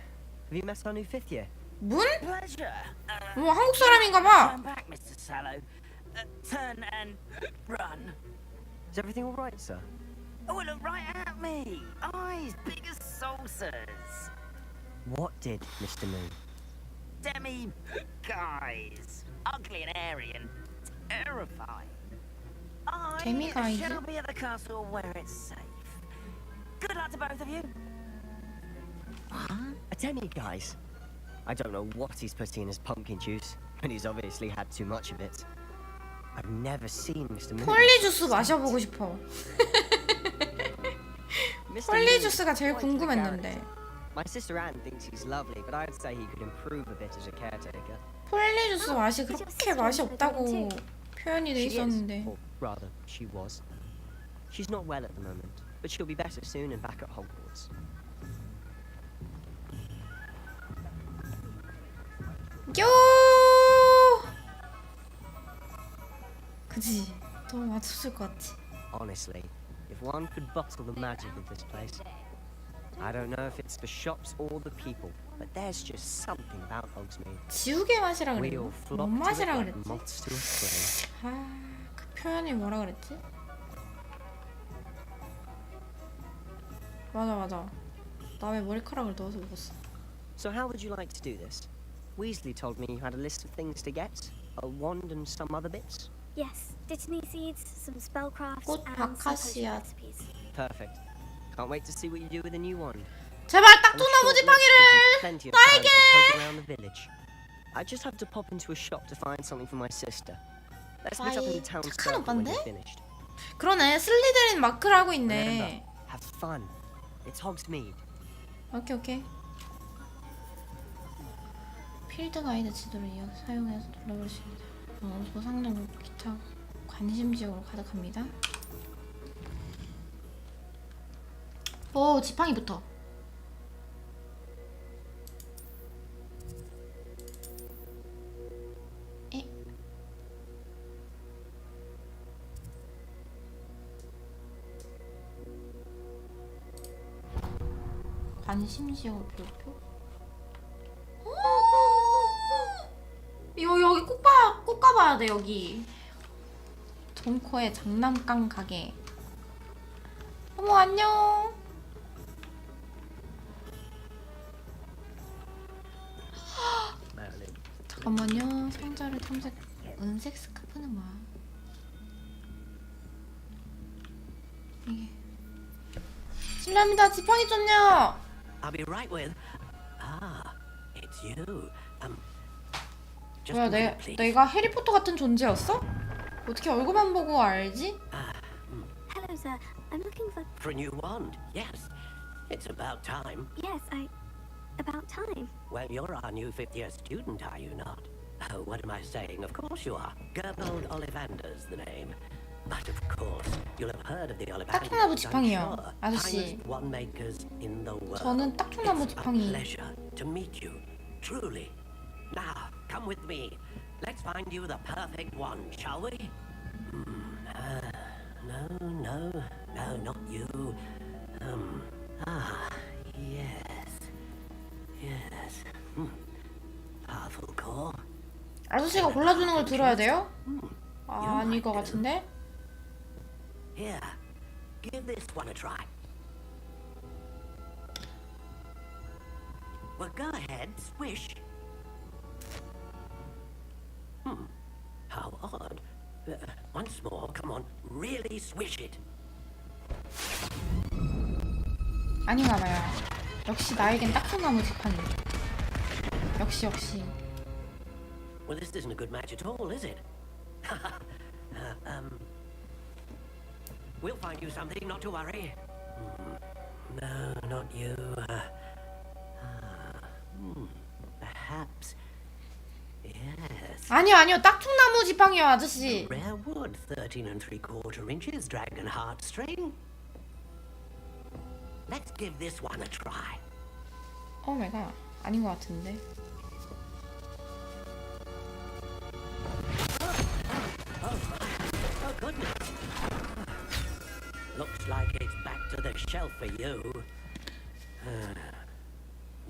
[SPEAKER 9] Have you met our new 5th year?
[SPEAKER 1] 문?
[SPEAKER 12] Pleasure.
[SPEAKER 1] 뭐 한국 사람인가봐.
[SPEAKER 12] Turn back, Mr. Sallow. Turn and run.
[SPEAKER 9] Is everything all right, sir?
[SPEAKER 12] Oh, look right at me. Eyes big as saucers.
[SPEAKER 9] What did, Mr. Moon?
[SPEAKER 12] Demi guys. Ugly and airy and terrifying. I
[SPEAKER 1] Demi-guise?
[SPEAKER 12] shall be at the castle where it's safe. Good luck to both of you.
[SPEAKER 9] A demi-guise? I don't know what he's putting in his pumpkin juice, but he's obviously had too much of it. I've never seen Mr. Moon.
[SPEAKER 1] 폴리 주스 마셔보고 싶어.
[SPEAKER 9] Mr.
[SPEAKER 1] 폴리
[SPEAKER 9] Moon
[SPEAKER 1] 주스가
[SPEAKER 9] is
[SPEAKER 1] 제일
[SPEAKER 9] quite the
[SPEAKER 1] 궁금했는데.
[SPEAKER 9] character. My sister Anne thinks he's lovely, but I'd say he could improve a bit as a caretaker.
[SPEAKER 1] 폴리 주스 맛이 그렇게 맛이 없다고 표현이 돼
[SPEAKER 9] She is,
[SPEAKER 1] 있었는데.
[SPEAKER 9] or rather, she was. She's not well at the moment, but she'll be better soon and back at Hogwarts.
[SPEAKER 1] 요! 그치? 더 맞췄을 것 같지?
[SPEAKER 9] Honestly, if one could bottle the magic of this place, I don't know if it's the shops or the people, but there's just something about Hogsmeade.
[SPEAKER 1] 지우개 맛이라
[SPEAKER 9] We
[SPEAKER 1] 그랬나?
[SPEAKER 9] all
[SPEAKER 1] 뭔
[SPEAKER 9] flock to it
[SPEAKER 1] 맛이라
[SPEAKER 9] like
[SPEAKER 1] 그랬지?
[SPEAKER 9] moths to a flame.
[SPEAKER 1] 아, 그 표현이 뭐라 그랬지? 맞아. 나 왜 머리카락을 넣어서 먹었어?
[SPEAKER 9] So how would you like to do this? Weasley told me you had a list of things to get, a wand and some other bits.
[SPEAKER 3] Yes, dittany seeds, some spellcrafts,
[SPEAKER 1] 꽃
[SPEAKER 3] and some potion
[SPEAKER 1] 바카시아.
[SPEAKER 3] recipes.
[SPEAKER 9] Perfect. Can't wait to see what you do with the new wand.
[SPEAKER 1] 제발
[SPEAKER 9] And a
[SPEAKER 1] 딱두나무
[SPEAKER 9] short list gives you
[SPEAKER 1] 지팡이를
[SPEAKER 9] plenty of time
[SPEAKER 1] 나에게!
[SPEAKER 9] to poke around the village. I just have to pop into a shop to find something for my sister. Let's meet up in the town
[SPEAKER 1] 착한
[SPEAKER 9] square when
[SPEAKER 1] 오빠인데?
[SPEAKER 9] you're finished.
[SPEAKER 1] 그러네, 슬리데린 마크를 하고
[SPEAKER 9] Remember,
[SPEAKER 1] 있네.
[SPEAKER 9] have fun. It's Hogsmeade.
[SPEAKER 1] 오케이. 필드 가이드 지도를 사용해서 둘러볼 수 있습니다. 소상공 기타 관심 지역으로 가득합니다. 오, 지팡이부터. 에? 관심 지역을 별표? 여기 꼭 가봐야 돼. 여기 돈코의 장난감 가게. 어머, 안녕. 잠깐만요. 상자를 탐색. 은색 스카프는 뭐야? 이게. 실례합니다. 지팡이 좀요.
[SPEAKER 11] I'll be right with. Ah, it's you. Just
[SPEAKER 1] 뭐야,
[SPEAKER 11] a minute, please.
[SPEAKER 1] 내가 해리포터 같은 존재였어? 어떻게 얼굴만 보고 알지?
[SPEAKER 3] Hello, sir. I'm looking for...
[SPEAKER 11] For a new wand, yes. It's about time.
[SPEAKER 3] Yes, about time.
[SPEAKER 11] Well, you're our new 5th year student, are you not? Oh, what am I saying? Of course you are. Gerbold Ollivander's the name. But of course, you'll have heard of the Ollivanders.
[SPEAKER 1] 딱통나무
[SPEAKER 11] I'm
[SPEAKER 1] 지팡이요,
[SPEAKER 11] sure.
[SPEAKER 1] 아저씨.
[SPEAKER 11] Finest wand makers in the world.
[SPEAKER 1] 저는 딱통나무
[SPEAKER 11] It's
[SPEAKER 1] 지팡이.
[SPEAKER 11] a pleasure to meet you, truly. Now, come with me. Let's find you the perfect one, shall we? No, not you. Yes. Powerful core.
[SPEAKER 1] 아저씨가 골라주는 걸 들어야 돼요? 아, 아닐 것 같은데?
[SPEAKER 11] Here, give this one a try. Well, go ahead, swish. How odd. Once more, come on, really swish it.
[SPEAKER 1] 아닌가 봐요. 역시 나에겐 딱콩나무 지팡이. 역시.
[SPEAKER 11] Well, this isn't a good match at all, is it? We'll find you something, not to worry. No, not you. Perhaps. Yes.
[SPEAKER 1] 아니요. 딱콩나무 지팡이요, 아저씨.
[SPEAKER 11] Rare wood, 13 3/4 inches, dragon heart string. Let's give this one a try.
[SPEAKER 1] 오 마이 갓. 아닌 것 같은데.
[SPEAKER 11] Oh, goodness. Looks like it's back to the shelf for you.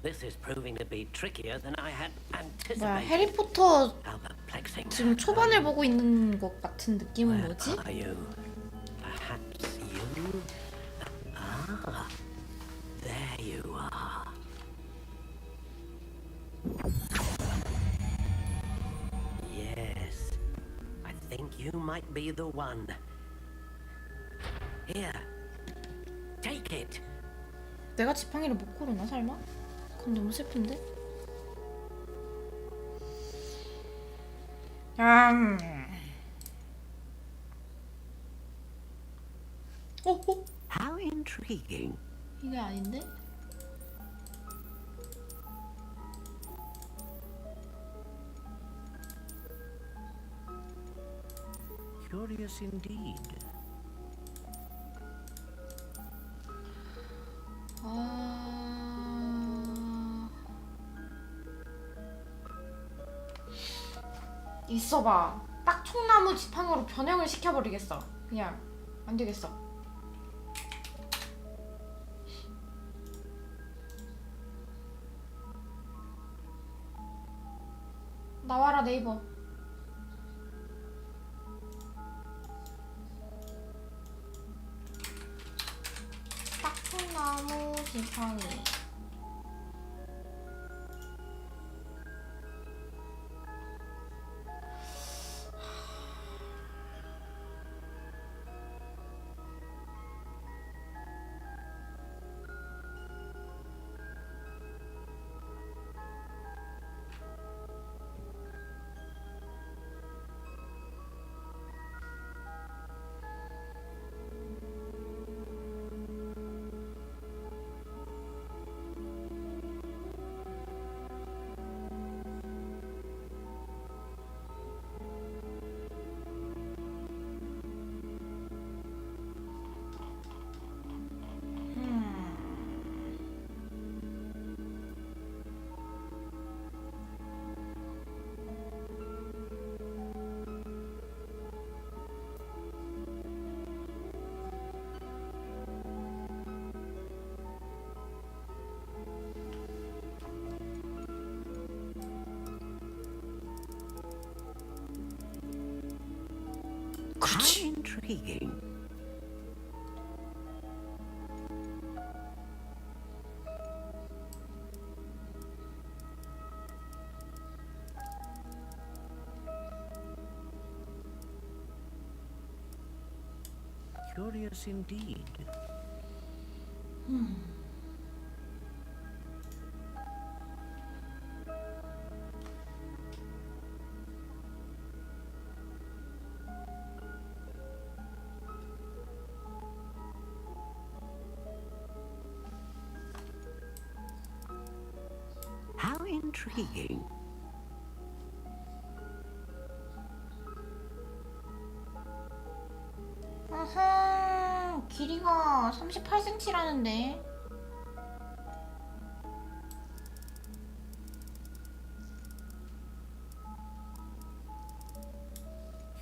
[SPEAKER 11] This is proving to be trickier than I had anticipated.
[SPEAKER 1] 뭐야, 해리포터
[SPEAKER 11] How perplexing.
[SPEAKER 1] 지금 초반을 보고 있는 것 같은 느낌은 뭐지?
[SPEAKER 11] Are you? Perhaps you? Ah, there you are. Yes, I think you might be the one. Here, take it.
[SPEAKER 1] 내가 지팡이를 못 고르나 설마? 그건 너무 슬픈데?
[SPEAKER 11] How intriguing.
[SPEAKER 1] 이게 아닌데?
[SPEAKER 11] Curious indeed.
[SPEAKER 1] 있어봐. 딱총나무 지팡이로 변형을 시켜버리겠어. 그냥 안 되겠어. 나와라 네이버. 딱총나무 지팡이.
[SPEAKER 11] How intriguing. Curious indeed. How intriguing.
[SPEAKER 1] 아하, 길이가 38cm라는데.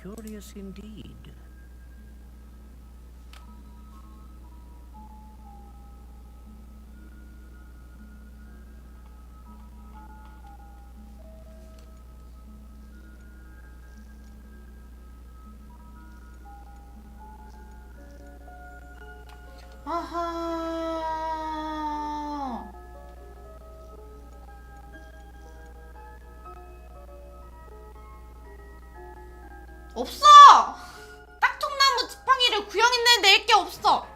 [SPEAKER 11] Curious indeed.
[SPEAKER 1] 아하. 없어! 딱통나무 지팡이를 구형했는데 낼 게 없어.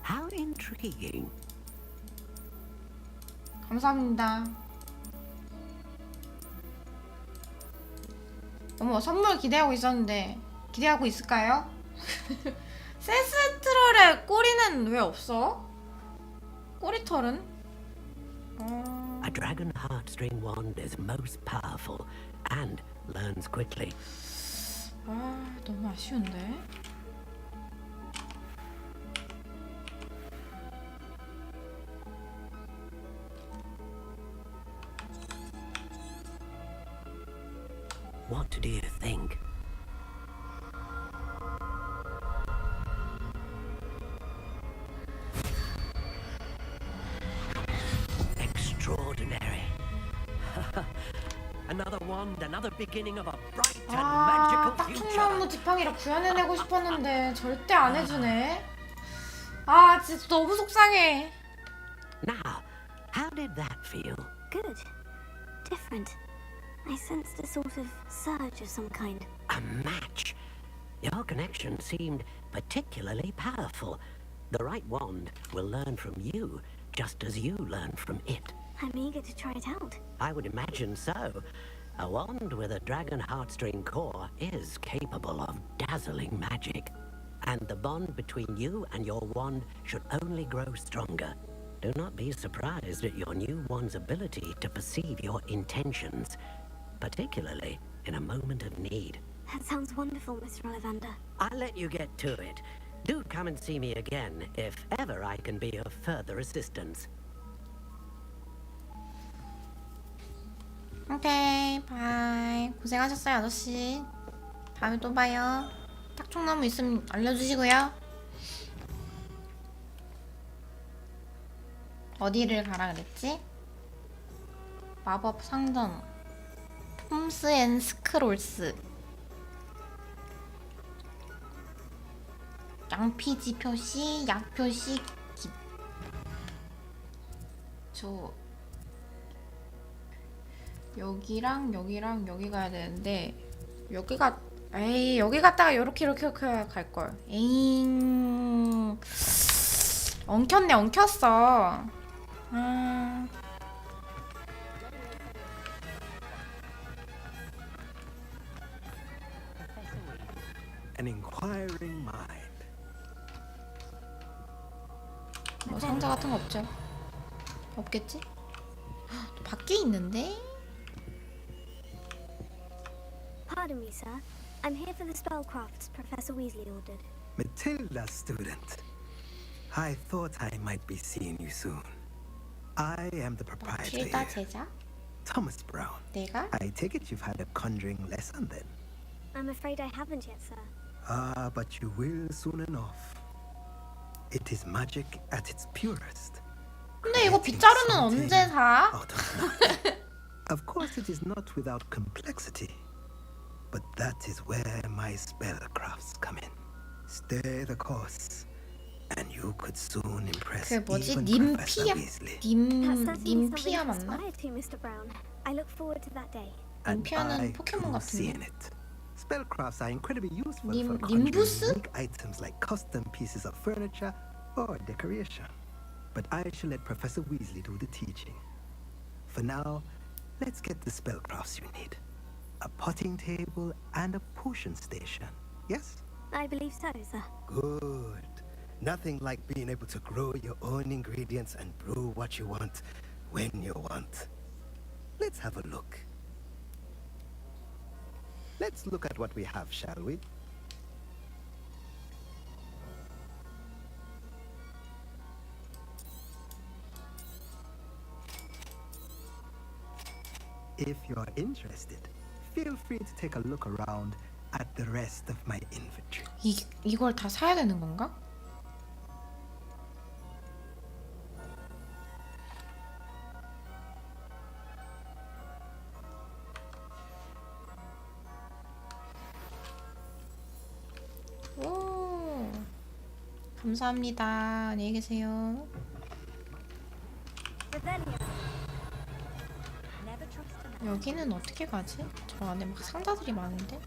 [SPEAKER 4] How intriguing.
[SPEAKER 1] 감사합니다. 어머, 선물 기대하고 있었는데 기대하고 있을까요? 세스트롤의 꼬리는 왜 없어? 꼬리털은?
[SPEAKER 11] A dragon heartstring wand is most powerful and learns quickly.
[SPEAKER 1] 아, 너무 아쉬운데.
[SPEAKER 11] What do you think? Extraordinary. Another wand, another beginning of a bright and
[SPEAKER 1] 아,
[SPEAKER 11] magical future.
[SPEAKER 1] 딱통나무 지팡이를 구현해내고 싶었는데 절대 안 해주네. 아, 진짜 너무 속상해.
[SPEAKER 11] Now, how did that feel?
[SPEAKER 3] Good. Different. I sensed a sort of surge of some kind.
[SPEAKER 11] A match. Your connection seemed particularly powerful. The right wand will learn from you, just as you learn from it.
[SPEAKER 3] I'm eager to try it out.
[SPEAKER 11] I would imagine so. A wand with a dragon heartstring core is capable of dazzling magic. And the bond between you and your wand should only grow stronger. Do not be surprised at your new wand's ability to perceive your intentions, particularly in a moment of need.
[SPEAKER 3] That sounds wonderful, Mr. Ollivander.
[SPEAKER 11] I'll let you get to it. Do come and see me again if ever I can be of further assistance.
[SPEAKER 1] 오케이, 바이. 고생하셨어요, 아저씨. 다음에 또 봐요. 딱총나무 있으면 알려주시고요. 어디를 가라 그랬지? 마법 상점. 폼스 앤 스크롤스. 양피지 표시, 약 표시, 깁. 저 여기랑 여기랑 여기 가야 되는데 여기가 에이 여기 갔다가 이렇게 갈 걸. 에잉 엉켰네 엉켰어. 아.
[SPEAKER 13] An inquiring mind.
[SPEAKER 1] 뭐 상자 같은 거 없죠? 없겠지? 또 밖에 있는데?
[SPEAKER 3] Pardon me, sir. I'm here for the spellcrafts Professor Weasley ordered.
[SPEAKER 13] Matilda, student. I thought I might be seeing you soon. I am the proprietor
[SPEAKER 1] 마틸다
[SPEAKER 13] here,
[SPEAKER 1] 제자?
[SPEAKER 13] Thomas Brown.
[SPEAKER 1] 내가?
[SPEAKER 13] I take it you've had a conjuring lesson then?
[SPEAKER 3] I'm afraid I haven't yet, sir.
[SPEAKER 13] Ah, but you will soon enough. It is magic at its purest.
[SPEAKER 1] 근데 이거 빗자루는 언제 사?
[SPEAKER 13] Of course it is not without complexity. But that is where my spellcrafts come in. Stay the course, and you could soon impress
[SPEAKER 1] 그 뭐지?
[SPEAKER 13] even Professor Weasley.
[SPEAKER 1] 님피아 맞나?
[SPEAKER 3] Inspired to, Mr. Brown. I look forward to that day.
[SPEAKER 13] And
[SPEAKER 1] 님피아는
[SPEAKER 13] I
[SPEAKER 1] 포켓몬
[SPEAKER 13] too see
[SPEAKER 1] 같은데.
[SPEAKER 13] in it. Spellcrafts are incredibly useful
[SPEAKER 1] 님-
[SPEAKER 13] for conjuring
[SPEAKER 1] 님부스?
[SPEAKER 13] unique items like custom pieces of furniture or decoration. But I shall let Professor Weasley do the teaching. For now, let's get the spellcrafts you need. A potting table and a potion station. Yes?
[SPEAKER 3] I believe so, sir.
[SPEAKER 13] Good. Nothing like being able to grow your own ingredients and brew what you want when you want. Let's have a look. Let's look at what we have, shall we? If you're interested, feel free to take a look around at the rest of my inventory.
[SPEAKER 1] 이걸 다 사야 되는 건가? 오, 감사합니다. 안녕히 계세요. 여기는 어떻게 가지? 저 안에 막 상자들이 많은데?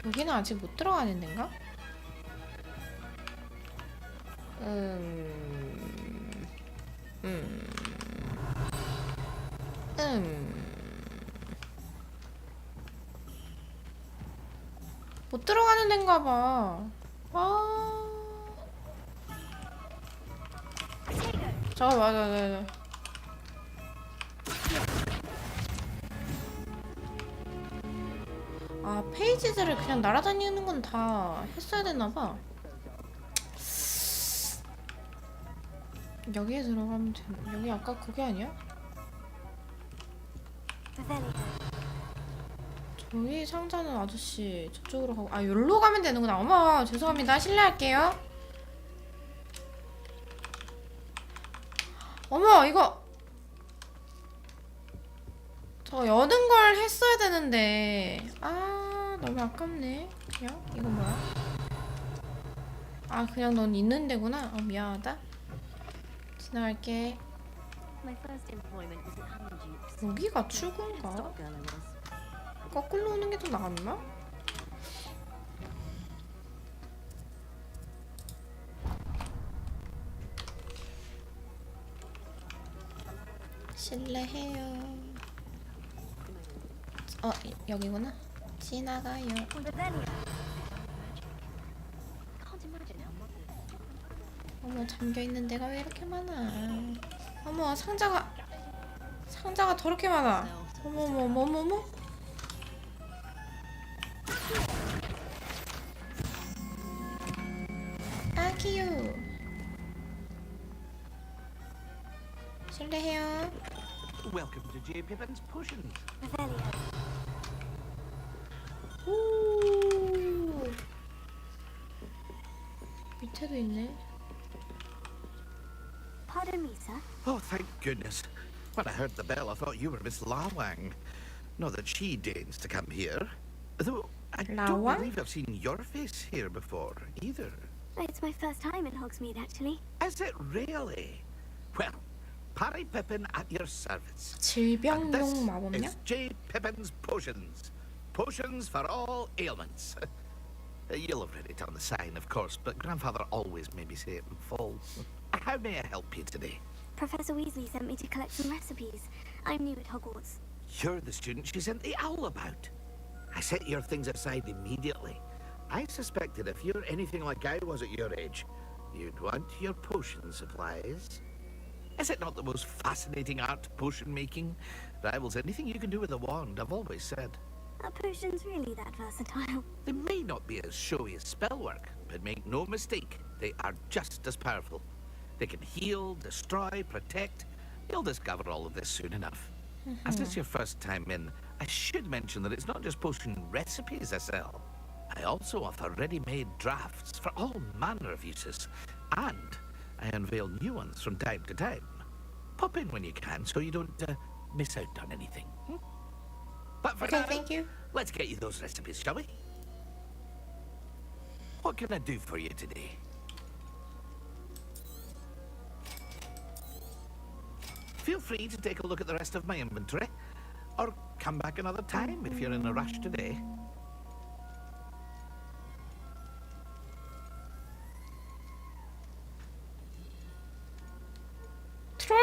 [SPEAKER 1] 여기는 아직 못 들어가는 데인가? 못 들어가는 데인가 봐. 맞아. 아, 페이지들을 그냥 날아다니는 건 다 했어야 되나봐. 여기에 들어가면 돼. 여기 아까 그게 아니야? 저기 상자는 아저씨 저쪽으로 가고, 아, 여기로 가면 되는구나. 어머, 죄송합니다. 실례할게요. 어머, 이거 저 여는 걸 했어야 되는데. 아, 너무 아깝네. 그냥 이거 뭐야? 아, 그냥 넌 있는 데구나. 미안하다. 지나갈게. 여기가 출구인가? 거꾸로 오는 게 더 나았나? 실례해요. 여기구나. 지나가요. 어머, 잠겨있는 데가 왜 이렇게 많아. 어머, 상자가 더럽게 많아. 어머머머머머. 아, 귀여워. 실례해요.
[SPEAKER 14] Welcome to J. Pippin's Potions.
[SPEAKER 1] 오, 밑에도 있네.
[SPEAKER 3] Pardon me, sir.
[SPEAKER 14] Oh, thank goodness. When I heard the bell, I thought you were Miss Lawang. Not that she deigns to come here. Though I don't believe I've seen your face here before, either.
[SPEAKER 3] It's my first time in Hogsmeade, actually.
[SPEAKER 14] Is it really? Well, Parry Pippin at your service.
[SPEAKER 1] 질병용
[SPEAKER 14] And
[SPEAKER 1] 마법약?
[SPEAKER 14] this is J. Pippin's Potions. Potions for all ailments. You'll have read it on the sign, of course, but Grandfather always made me say it in full. How may I help you today?
[SPEAKER 3] Professor Weasley sent me to collect some recipes. I'm new at Hogwarts.
[SPEAKER 14] You're the student she sent the owl about. I set your things aside immediately. I suspected if you're anything like I was at your age, you'd want your potion supplies. Is it not the most fascinating art, potion making? Rivals anything you can do with a wand, I've always said.
[SPEAKER 3] Are potions really that versatile?
[SPEAKER 14] They may not be as showy as spellwork, but make no mistake, they are just as powerful. They can heal, destroy, protect. You'll discover all of this soon enough. As it's your first time in, I should mention that it's not just potion recipes I sell. I also offer ready-made drafts for all manner of uses, and I unveil new ones from time to time. Pop in when you can so you don't miss out on anything. But for now,
[SPEAKER 1] thank you.
[SPEAKER 14] Let's get you those recipes, shall we? What can I do for you today? Feel free to take a look at the rest of my inventory, or come back another time if you're in a rush today.
[SPEAKER 1] 트롤?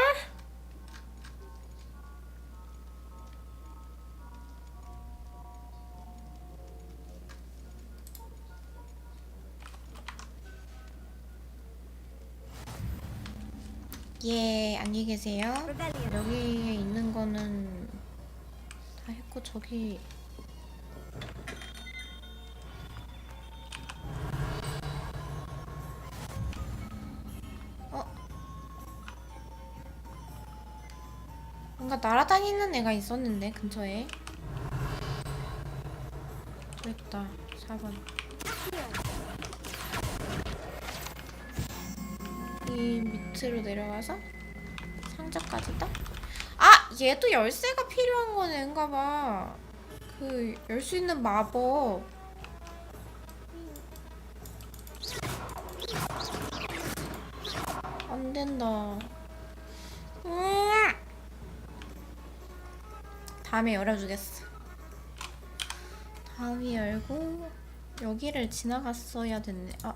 [SPEAKER 1] 예, 안녕히 계세요. 여기에 있는 거는 다 했고, 저기 뭔가 날아다니는 애가 있었는데 근처에. 저 있다. 4번. 이 밑으로 내려가서 상자까지 딱. 아! 얘도 열쇠가 필요한 거네인가봐. 그 열 수 있는 마법. 안 된다. 다음에 열어주겠어. 다음에 열고 여기를 지나갔어야 됐네. 아,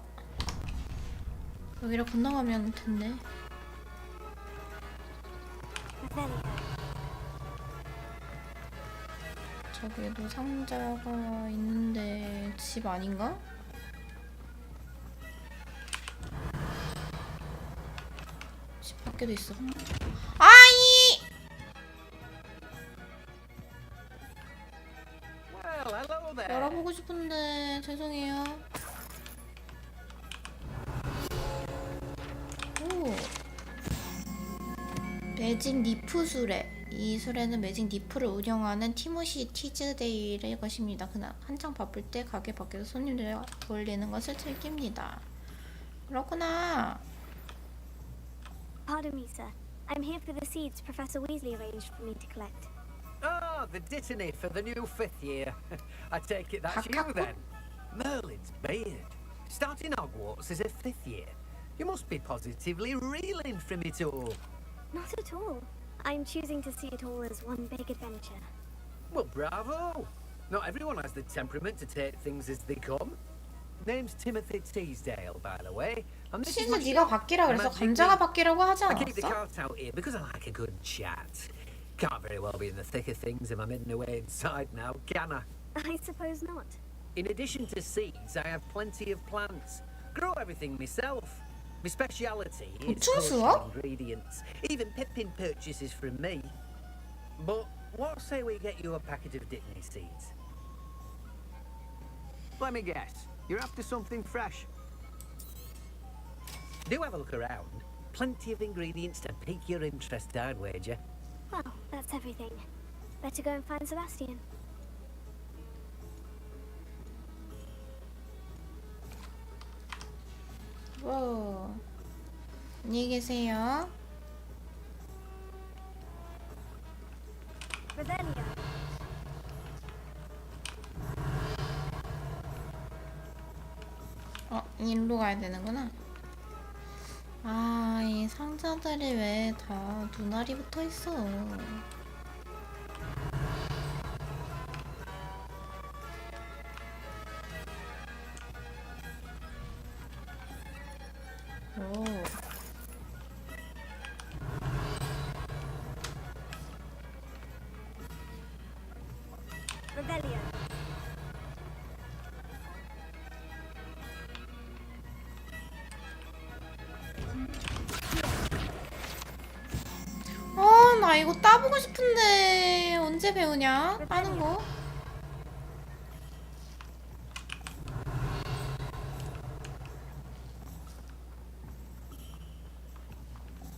[SPEAKER 1] 여기를 건너가면 됐네. 저기에도 상자가 있는데 집 아닌가? 집 밖에도 있어. 아이!
[SPEAKER 11] Well, hello there.
[SPEAKER 1] 열어보고 싶은데 죄송해요. 오. 매직 니프 수레. 이 수레는 매직 니프를 운영하는 티모시 티즈데이의 것입니다. 그날 한창 바쁠 때 가게 밖에서 손님들이 돌리는 것을 즐깁니다. 그렇구나.
[SPEAKER 3] Pardon me, sir. I'm here for the seeds Professor Weasley arranged for me to collect.
[SPEAKER 11] Ah, the dittany for the new 5th year. I take it that's you then. Merlin's beard. Starting Hogwarts as a 5th year. You must be positively reeling from it all.
[SPEAKER 3] Not at all. I'm choosing to see it all as one big adventure.
[SPEAKER 11] Well, bravo. Not everyone has the temperament to take things as they come. Name's Timothy Teasdale, by the way. And this is
[SPEAKER 1] 치즈
[SPEAKER 11] my
[SPEAKER 1] 네가
[SPEAKER 11] shop,
[SPEAKER 1] 바뀌라 그래서
[SPEAKER 11] Magic
[SPEAKER 1] 감자가
[SPEAKER 11] Leap.
[SPEAKER 1] 바뀌라고 하지
[SPEAKER 11] I keep the
[SPEAKER 1] 않았어?
[SPEAKER 11] cart out here because I like a good chat. Can't very well be in the thick of things if I'm hidden away inside now, can I?
[SPEAKER 3] I suppose not.
[SPEAKER 11] In addition to seeds, I have plenty of plants. Grow everything myself. My speciality is
[SPEAKER 1] 고충수어?
[SPEAKER 11] kosher ingredients. Even Pippin purchases from me. But what say we get you a packet of Dittany seeds?
[SPEAKER 12] Let me guess. You're after something fresh.
[SPEAKER 11] Do have a look around. Plenty of ingredients to pique your interest, I'd wager.
[SPEAKER 3] Well, that's everything. Better go and find Sebastian.
[SPEAKER 1] 와. 안녕히 계세요.
[SPEAKER 3] Revelio.
[SPEAKER 1] 일로 가야 되는구나. 아, 이 상자들이 왜 다 눈알이 붙어 있어? 오.
[SPEAKER 3] Revelio.
[SPEAKER 1] 나 이거 따보고 싶은데 언제 배우냐? 따는 거?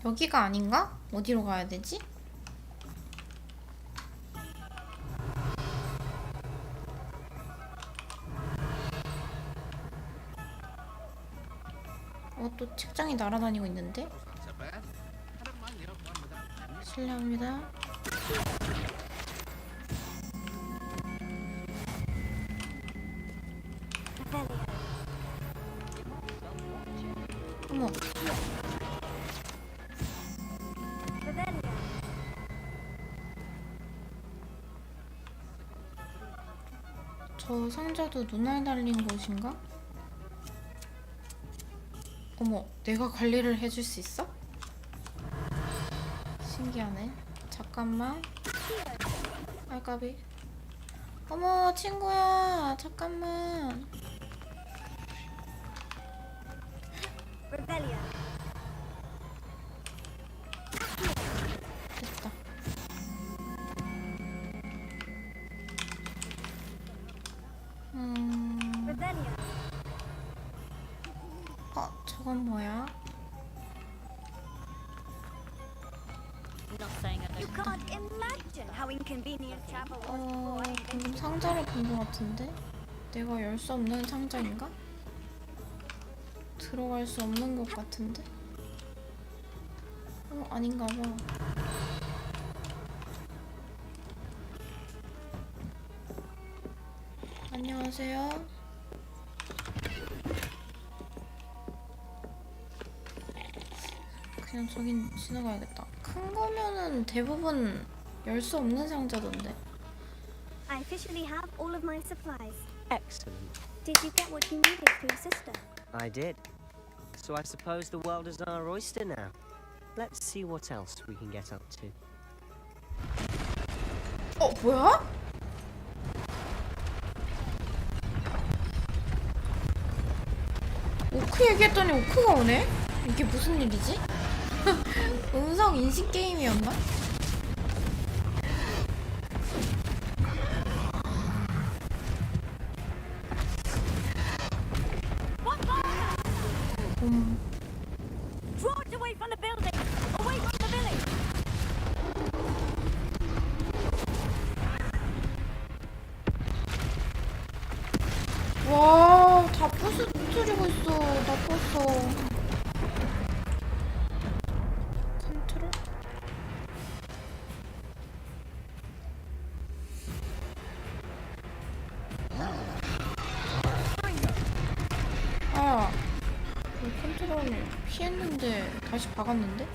[SPEAKER 1] 여기가 아닌가? 어디로 가야 되지? 또 책장이 날아다니고 있는데? 실례합니다. 어머. 저 상자도 눈알 달린 곳인가? 어머, 내가 관리를 해줄 수 있어? 신기하네. 잠깐만. 알까비. 어머, 친구야. 잠깐만.
[SPEAKER 3] Revelio.
[SPEAKER 1] 됐다.
[SPEAKER 3] Revelio.
[SPEAKER 1] 저건 뭐야?
[SPEAKER 3] You can't imagine how inconvenient travel was.
[SPEAKER 1] 방금 상자를 본 것 같은데? 내가 열 수 없는 상자인가? 들어갈 수 없는 것 같은데? 아닌가 봐. 안녕하세요. 그냥 저긴 지나가야겠다. 큰 거면은 대부분 열 수 없는 상자던데.
[SPEAKER 3] I officially have all of my supplies.
[SPEAKER 9] Excellent.
[SPEAKER 3] Did you get what you needed for your sister?
[SPEAKER 9] I did. So I suppose the world is our oyster now. Let's see what else we can get up to.
[SPEAKER 1] 뭐야? 오크 얘기했더니 오크가 오네? 이게 무슨 일이지? 음성 인식 게임이었나?
[SPEAKER 6] Draw it away from the building! Away from the village!
[SPEAKER 1] 와, 다 부수뜨리고 있어. 나빴어. 컨트롤? 아, 컨트롤 피했는데 다시 박았는데?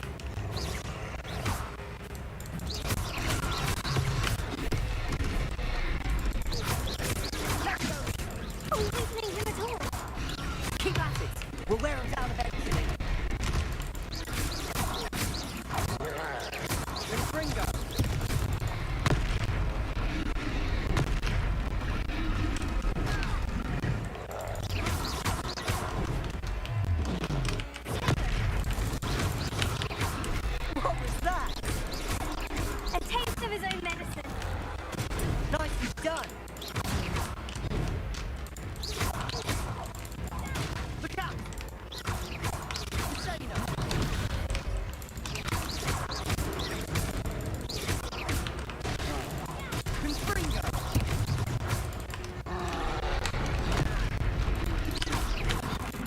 [SPEAKER 12] Keep at it. We'll wear them down eventually. Fringo. What was that?
[SPEAKER 3] A taste of his own medicine.
[SPEAKER 12] Nicely done. Look out! Say no. Confringo.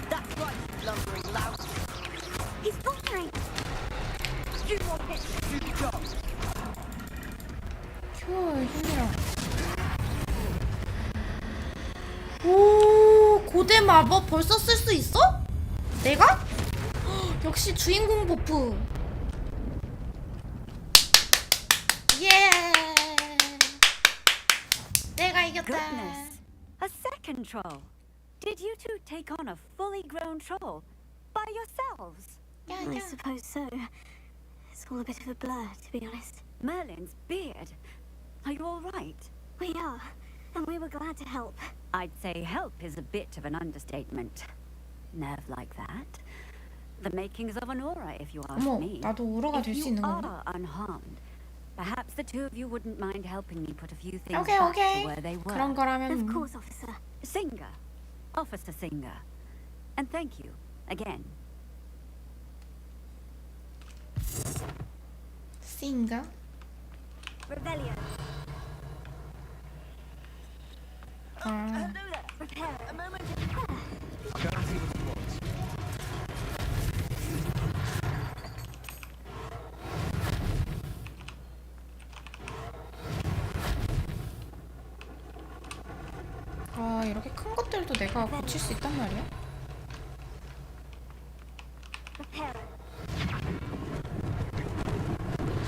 [SPEAKER 12] That's right, you lumbering lout.
[SPEAKER 3] He's firing.
[SPEAKER 12] You want it, you go.
[SPEAKER 1] 휴, 힘들어. 오, 고대 마법 벌써 쓸 수 있어? 내가? 헉, 역시 주인공 버프. 예. 내가 이겼다.
[SPEAKER 6] Goodness! A second troll! Did you two take on a fully grown troll by yourselves?
[SPEAKER 3] I suppose so. It's all a bit of a blur, to be honest.
[SPEAKER 6] Merlin's beard. Are you all right?
[SPEAKER 3] We are, and we were glad to help.
[SPEAKER 6] I'd say help is a bit of an understatement. Nerve like that. The makings of an aura, if you ask
[SPEAKER 1] 어머,
[SPEAKER 6] me.
[SPEAKER 1] 나도 오라가 될 수
[SPEAKER 6] If
[SPEAKER 1] 있는
[SPEAKER 6] you
[SPEAKER 1] 건가?
[SPEAKER 6] are unharmed, perhaps the two of you wouldn't mind helping me put a few things
[SPEAKER 1] Okay,
[SPEAKER 6] back
[SPEAKER 1] okay.
[SPEAKER 6] to where they were.
[SPEAKER 1] 그런 거라면
[SPEAKER 3] Of course, officer.
[SPEAKER 6] Singer. Officer Singer. And thank you, again.
[SPEAKER 1] Singer.
[SPEAKER 3] Rebellion.
[SPEAKER 1] 아,
[SPEAKER 3] Prepare.
[SPEAKER 12] A moment.
[SPEAKER 1] 아, 이렇게 큰 것들도 내가 고칠 수 있단 말이야?
[SPEAKER 3] Prepare.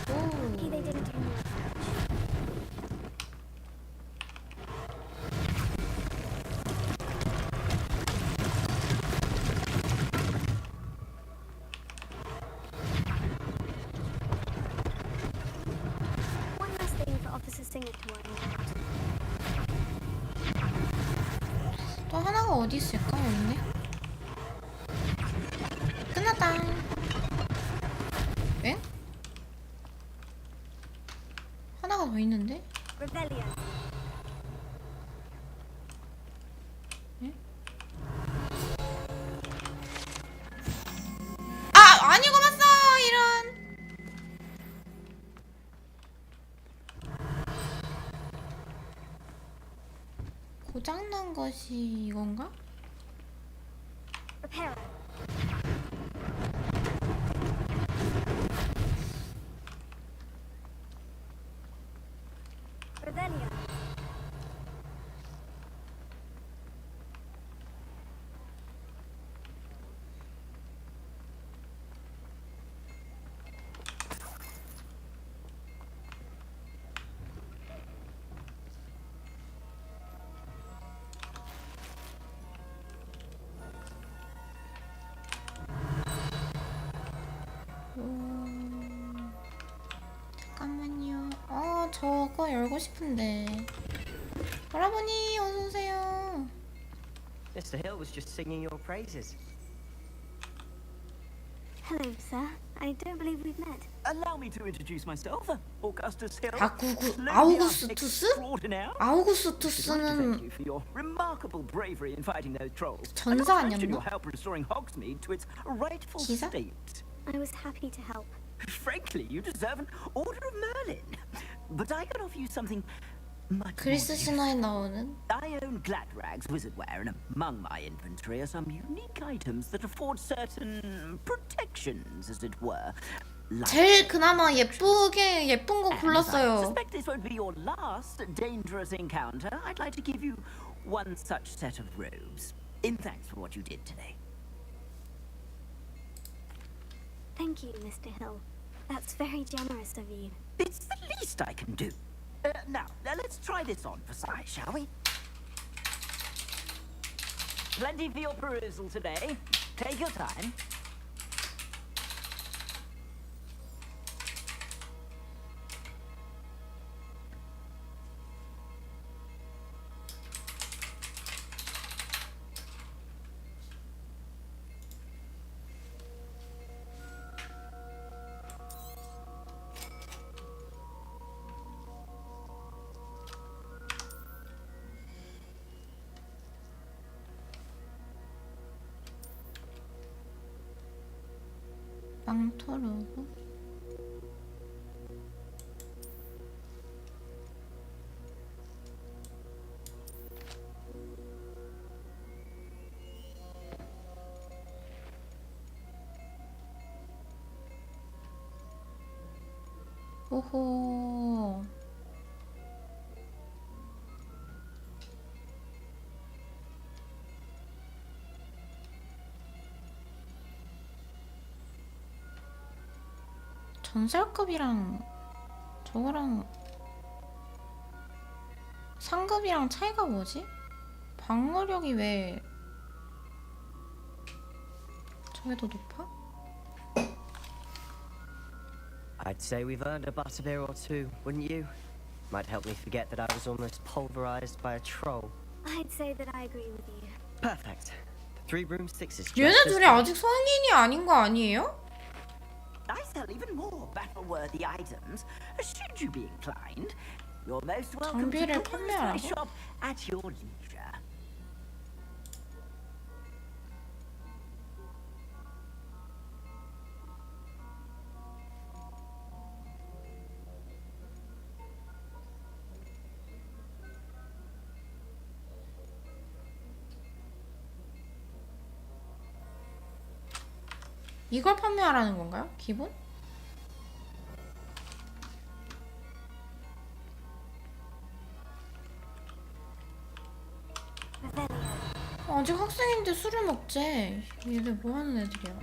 [SPEAKER 1] 오.
[SPEAKER 3] Lucky they didn't do more. One last thing for Officer Singer to worry about.
[SPEAKER 1] 또 하나가 어디 있을까? 여기 있네. 끝났다. 에? 하나가 더 있는데?
[SPEAKER 3] Rebellion.
[SPEAKER 1] 아! 안 읽어봤어! 이런! 고장난 것이 이건가?
[SPEAKER 3] Prepare. Rebellion.
[SPEAKER 1] 저거 열고 싶은데. 오라버니 어서 오세요.
[SPEAKER 9] Mr. Hill was just singing your praises.
[SPEAKER 3] Hello, sir. I don't believe we've met.
[SPEAKER 12] Allow me to introduce myself, Augustus Hill.
[SPEAKER 1] 아우구스투스? 아우구스투스는
[SPEAKER 12] For your remarkable bravery in fighting those trolls.
[SPEAKER 1] 전사
[SPEAKER 12] And your
[SPEAKER 1] 아니었나?
[SPEAKER 12] help restoring Hogsmeade to its rightful
[SPEAKER 1] 기사?
[SPEAKER 12] state.
[SPEAKER 3] I was happy to help.
[SPEAKER 12] Frankly, you deserve an Order of Merlin. But I could offer you something much
[SPEAKER 1] 그리스 신화에 나오는
[SPEAKER 12] I own Gladrag's wizardware, and among my inventory are some unique items that afford certain protections, as it were.
[SPEAKER 1] 제일 그나마 예쁜 거
[SPEAKER 12] I
[SPEAKER 1] 골랐어요.
[SPEAKER 12] suspect this won't be your last dangerous encounter. I'd like to give you one such set of robes, in thanks for what you did today.
[SPEAKER 3] Thank you, Mr. Hill. That's very generous of you.
[SPEAKER 12] It's the least I can do. Now, let's try this on for size, shall we? Plenty for your perusal today. Take your time.
[SPEAKER 1] 망토르고 오호 전설급이랑 저거랑 상급이랑 차이가 뭐지? 방어력이 왜 저게 더 높아?
[SPEAKER 9] I'd say we've earned a butterbeer or two, wouldn't you? Might help me forget that I was almost pulverized by a troll.
[SPEAKER 3] I'd say that I agree with you.
[SPEAKER 9] Perfect. The 3 broomsticks is just
[SPEAKER 1] 얘네
[SPEAKER 9] as
[SPEAKER 1] 둘이
[SPEAKER 9] good.
[SPEAKER 1] 아직 성인이 아닌 거 아니에요?
[SPEAKER 12] I sell even more battle-worthy items. Should you be inclined, you're most welcome to
[SPEAKER 1] 장비를
[SPEAKER 12] come to my
[SPEAKER 1] 판매하라고?
[SPEAKER 12] shop at your leisure.
[SPEAKER 1] 이걸 판매하라는 건가요? 기본? 아직 학생인데 술을 먹재. 얘들 뭐하는 애들이야.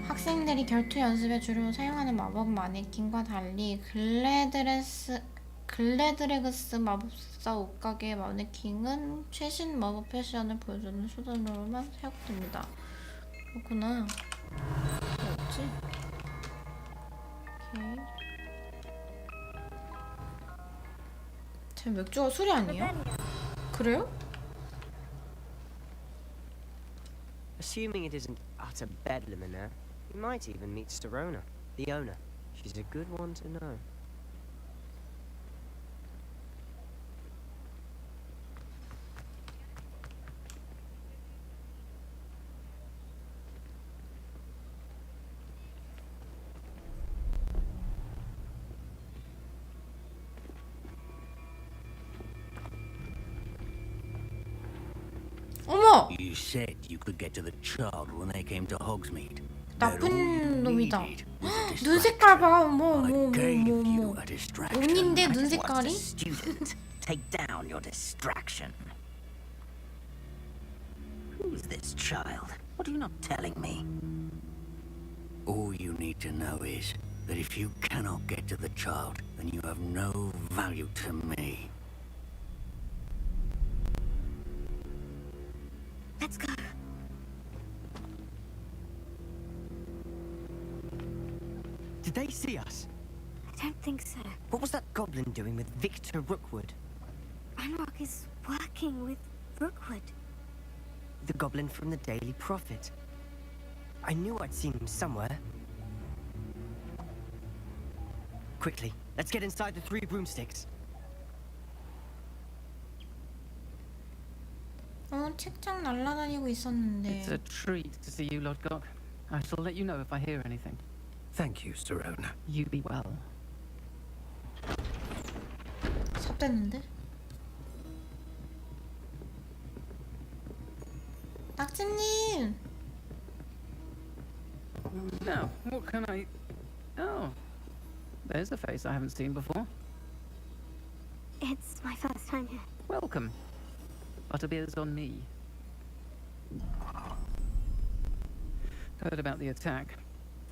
[SPEAKER 1] 학생들이 결투 연습에 주로 사용하는 마법 마네킹과 달리 글래드레그스 마법사 옷가게 마네킹은 최신 마법 패션을 보여주는 수단으로만 사용됩니다. 그렇구나. 뭐였지? 오케이. 제 맥주가 술이 아니에요? 그래요?
[SPEAKER 9] Assuming it isn't utter bedlam in there, you might even meet Storona, the owner. She's a good one to know.
[SPEAKER 1] 어머!
[SPEAKER 14] You said you could get to the child when they came to Hogsmeade.
[SPEAKER 1] 나쁜 놈이다. 눈 색깔 봐. 어머. 온인데 눈 색깔이?
[SPEAKER 12] Student, take down your distraction. Who's this child? What are you not telling me?
[SPEAKER 14] All you need to know is that if you cannot get to the child, then you have no value to me.
[SPEAKER 3] Let's go.
[SPEAKER 9] Did they see us?
[SPEAKER 3] I don't think so.
[SPEAKER 9] What was that goblin doing with Victor Rookwood?
[SPEAKER 3] Ranrock is working with Rookwood.
[SPEAKER 9] The goblin from the Daily Prophet. I knew I'd seen him somewhere. Quickly, let's get inside the 3 broomsticks.
[SPEAKER 1] 책장 날아다니고 있었는데.
[SPEAKER 15] It's a treat to see you, Lodgok. I shall let you know if I hear anything.
[SPEAKER 16] Thank you, Serona.
[SPEAKER 15] You be well.
[SPEAKER 1] 삽됐는데? 낙지님!
[SPEAKER 15] Now, what can I... Oh, there's a face I haven't seen before.
[SPEAKER 3] It's my first time here.
[SPEAKER 15] Welcome. Butterbeer's on me. Heard about the attack.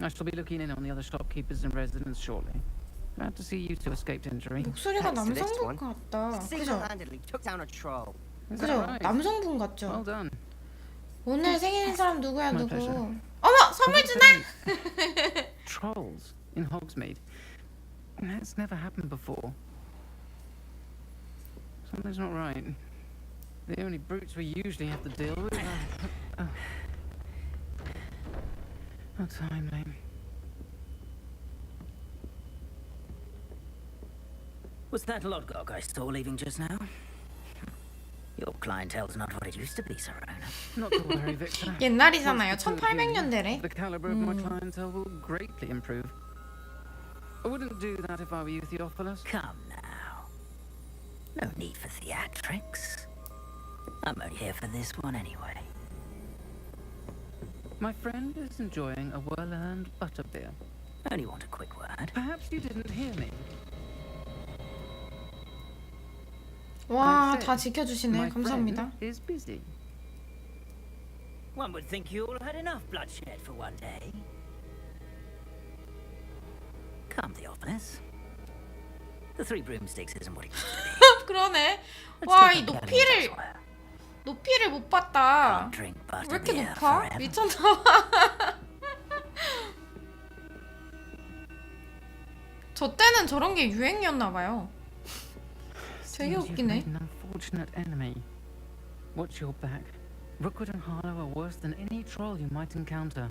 [SPEAKER 15] I shall be looking in on the other shopkeepers and residents shortly. Glad to see you two escaped injury.
[SPEAKER 1] 목소리가 남성분 같다. 그죠?
[SPEAKER 9] Single-handedly took down a troll.
[SPEAKER 1] 그죠? 남성분 같죠?
[SPEAKER 15] Well done.
[SPEAKER 1] 오늘 생일인 사람 누구야
[SPEAKER 15] My
[SPEAKER 1] 누구?
[SPEAKER 15] pleasure.
[SPEAKER 1] 어머! 선물 주네!
[SPEAKER 15] Trolls in Hogsmeade. That's never happened before. Something's not right. The only brutes we usually have to deal with are... Oh, time, mate.
[SPEAKER 12] Was that Lodgok I saw leaving just now? Your clientele's not what it used to be, Serona.
[SPEAKER 15] Not to worry, Victor.
[SPEAKER 1] 옛날이잖아요. 1800년대래.
[SPEAKER 15] The caliber of my clientele will greatly improve. I wouldn't do that if I were you, Theophilus.
[SPEAKER 12] Come now. No need for theatrics. I'm only here for this one anyway.
[SPEAKER 15] My friend is enjoying a well-earned butterbeer.
[SPEAKER 12] Only want a quick word.
[SPEAKER 15] Perhaps you didn't hear me.
[SPEAKER 1] 와, 다 지켜주시네.
[SPEAKER 15] My
[SPEAKER 1] 감사합니다.
[SPEAKER 15] friend is busy.
[SPEAKER 12] One would think you all had enough bloodshed for one day. Come, Theophilus. The 3 broomsticks isn't what it used to be.
[SPEAKER 1] 그러네.
[SPEAKER 12] Let's
[SPEAKER 1] 와,
[SPEAKER 12] take
[SPEAKER 1] 이
[SPEAKER 12] a look at it
[SPEAKER 1] 높이를
[SPEAKER 12] elsewhere.
[SPEAKER 1] 높이를 못 봤다.
[SPEAKER 12] Can't drink
[SPEAKER 1] 왜 이렇게
[SPEAKER 12] butterbeer
[SPEAKER 1] 높아?
[SPEAKER 12] forever.
[SPEAKER 1] 미쳤나? 저 때는 저런 게 유행이었나 봐요. 되게
[SPEAKER 15] Seems you've
[SPEAKER 1] 웃기네.
[SPEAKER 15] made an unfortunate enemy. Watch your back. Rookwood and Harlow are worse than any troll you might encounter.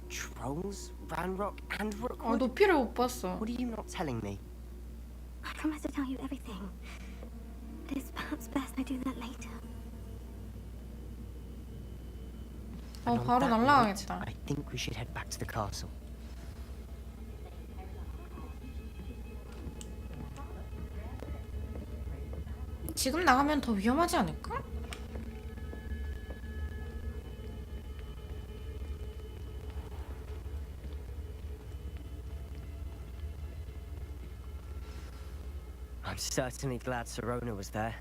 [SPEAKER 9] Trolls, Ranrock, and Rookwood?
[SPEAKER 1] 아, 높이를 못 봤어.
[SPEAKER 9] What are you not telling me?
[SPEAKER 3] I promise to tell you everything. But it's perhaps best I do that later.
[SPEAKER 9] And on
[SPEAKER 1] 바로
[SPEAKER 9] that note,
[SPEAKER 1] 날라가겠다.
[SPEAKER 9] I think we should head back to the castle.
[SPEAKER 1] 지금 나가면 더 위험하지 않을까?
[SPEAKER 9] I'm certainly glad Serona was there.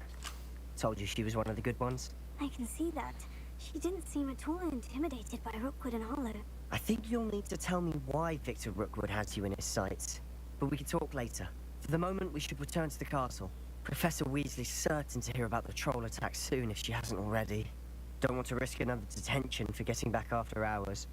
[SPEAKER 9] Told you she was one of the good ones.
[SPEAKER 3] I can see that. She didn't seem at all intimidated by Rookwood and Harlow.
[SPEAKER 9] I think you'll need to tell me why Victor Rookwood has you in his sights. But we can talk later. For the moment, we should return to the castle. Professor Weasley's certain to hear about the troll attack soon if she hasn't already. Don't want to risk another detention for getting back after hours.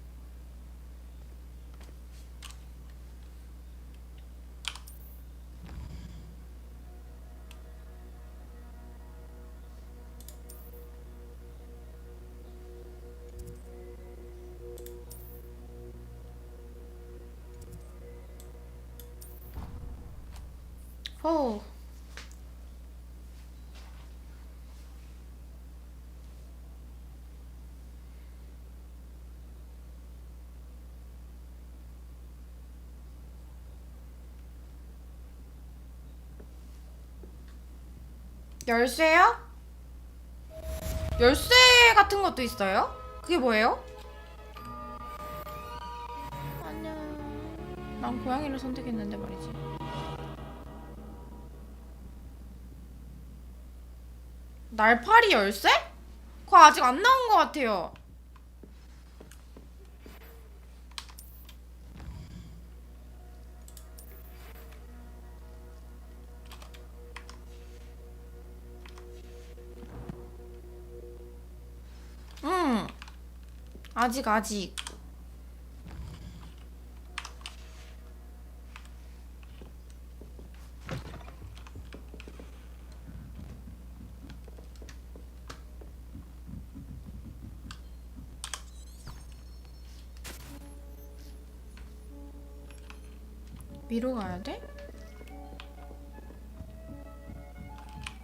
[SPEAKER 1] 호. 열쇠요? 열쇠 같은 것도 있어요? 그게 뭐예요? 안녕. 난 고양이를 선택했는데 말이지. 날파리 열쇠? 그거 아직 안 나온 것 같아요. 아직. 위로 가야 돼?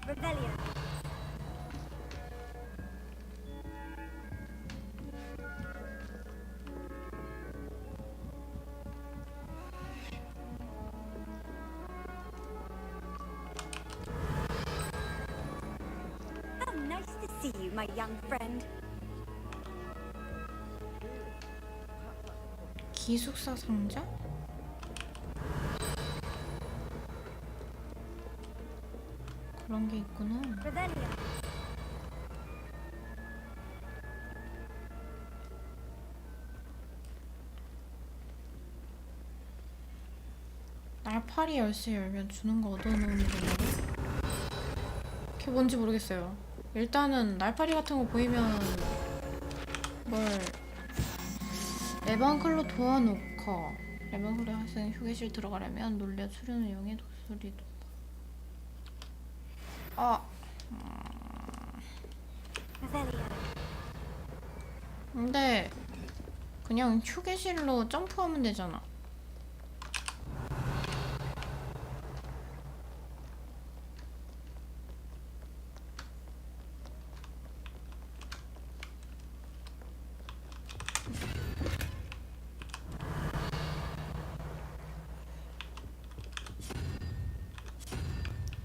[SPEAKER 2] Revelio.
[SPEAKER 17] How nice to see you, my young friend.
[SPEAKER 1] 기숙사 상자? 그런 게 있구나.
[SPEAKER 2] Revelio.
[SPEAKER 1] 날파리 열쇠 열면 주는 거 얻어놓는 거냐고? 그게 뭔지 모르겠어요. 일단은 날파리 같은 거 보이면 뭘 레방클로 도와놓고 레방클로 학생 휴게실 들어가려면 놀려 추리는 영의 독수리도
[SPEAKER 2] Revelio.
[SPEAKER 1] 근데 그냥 휴게실로 점프하면 되잖아.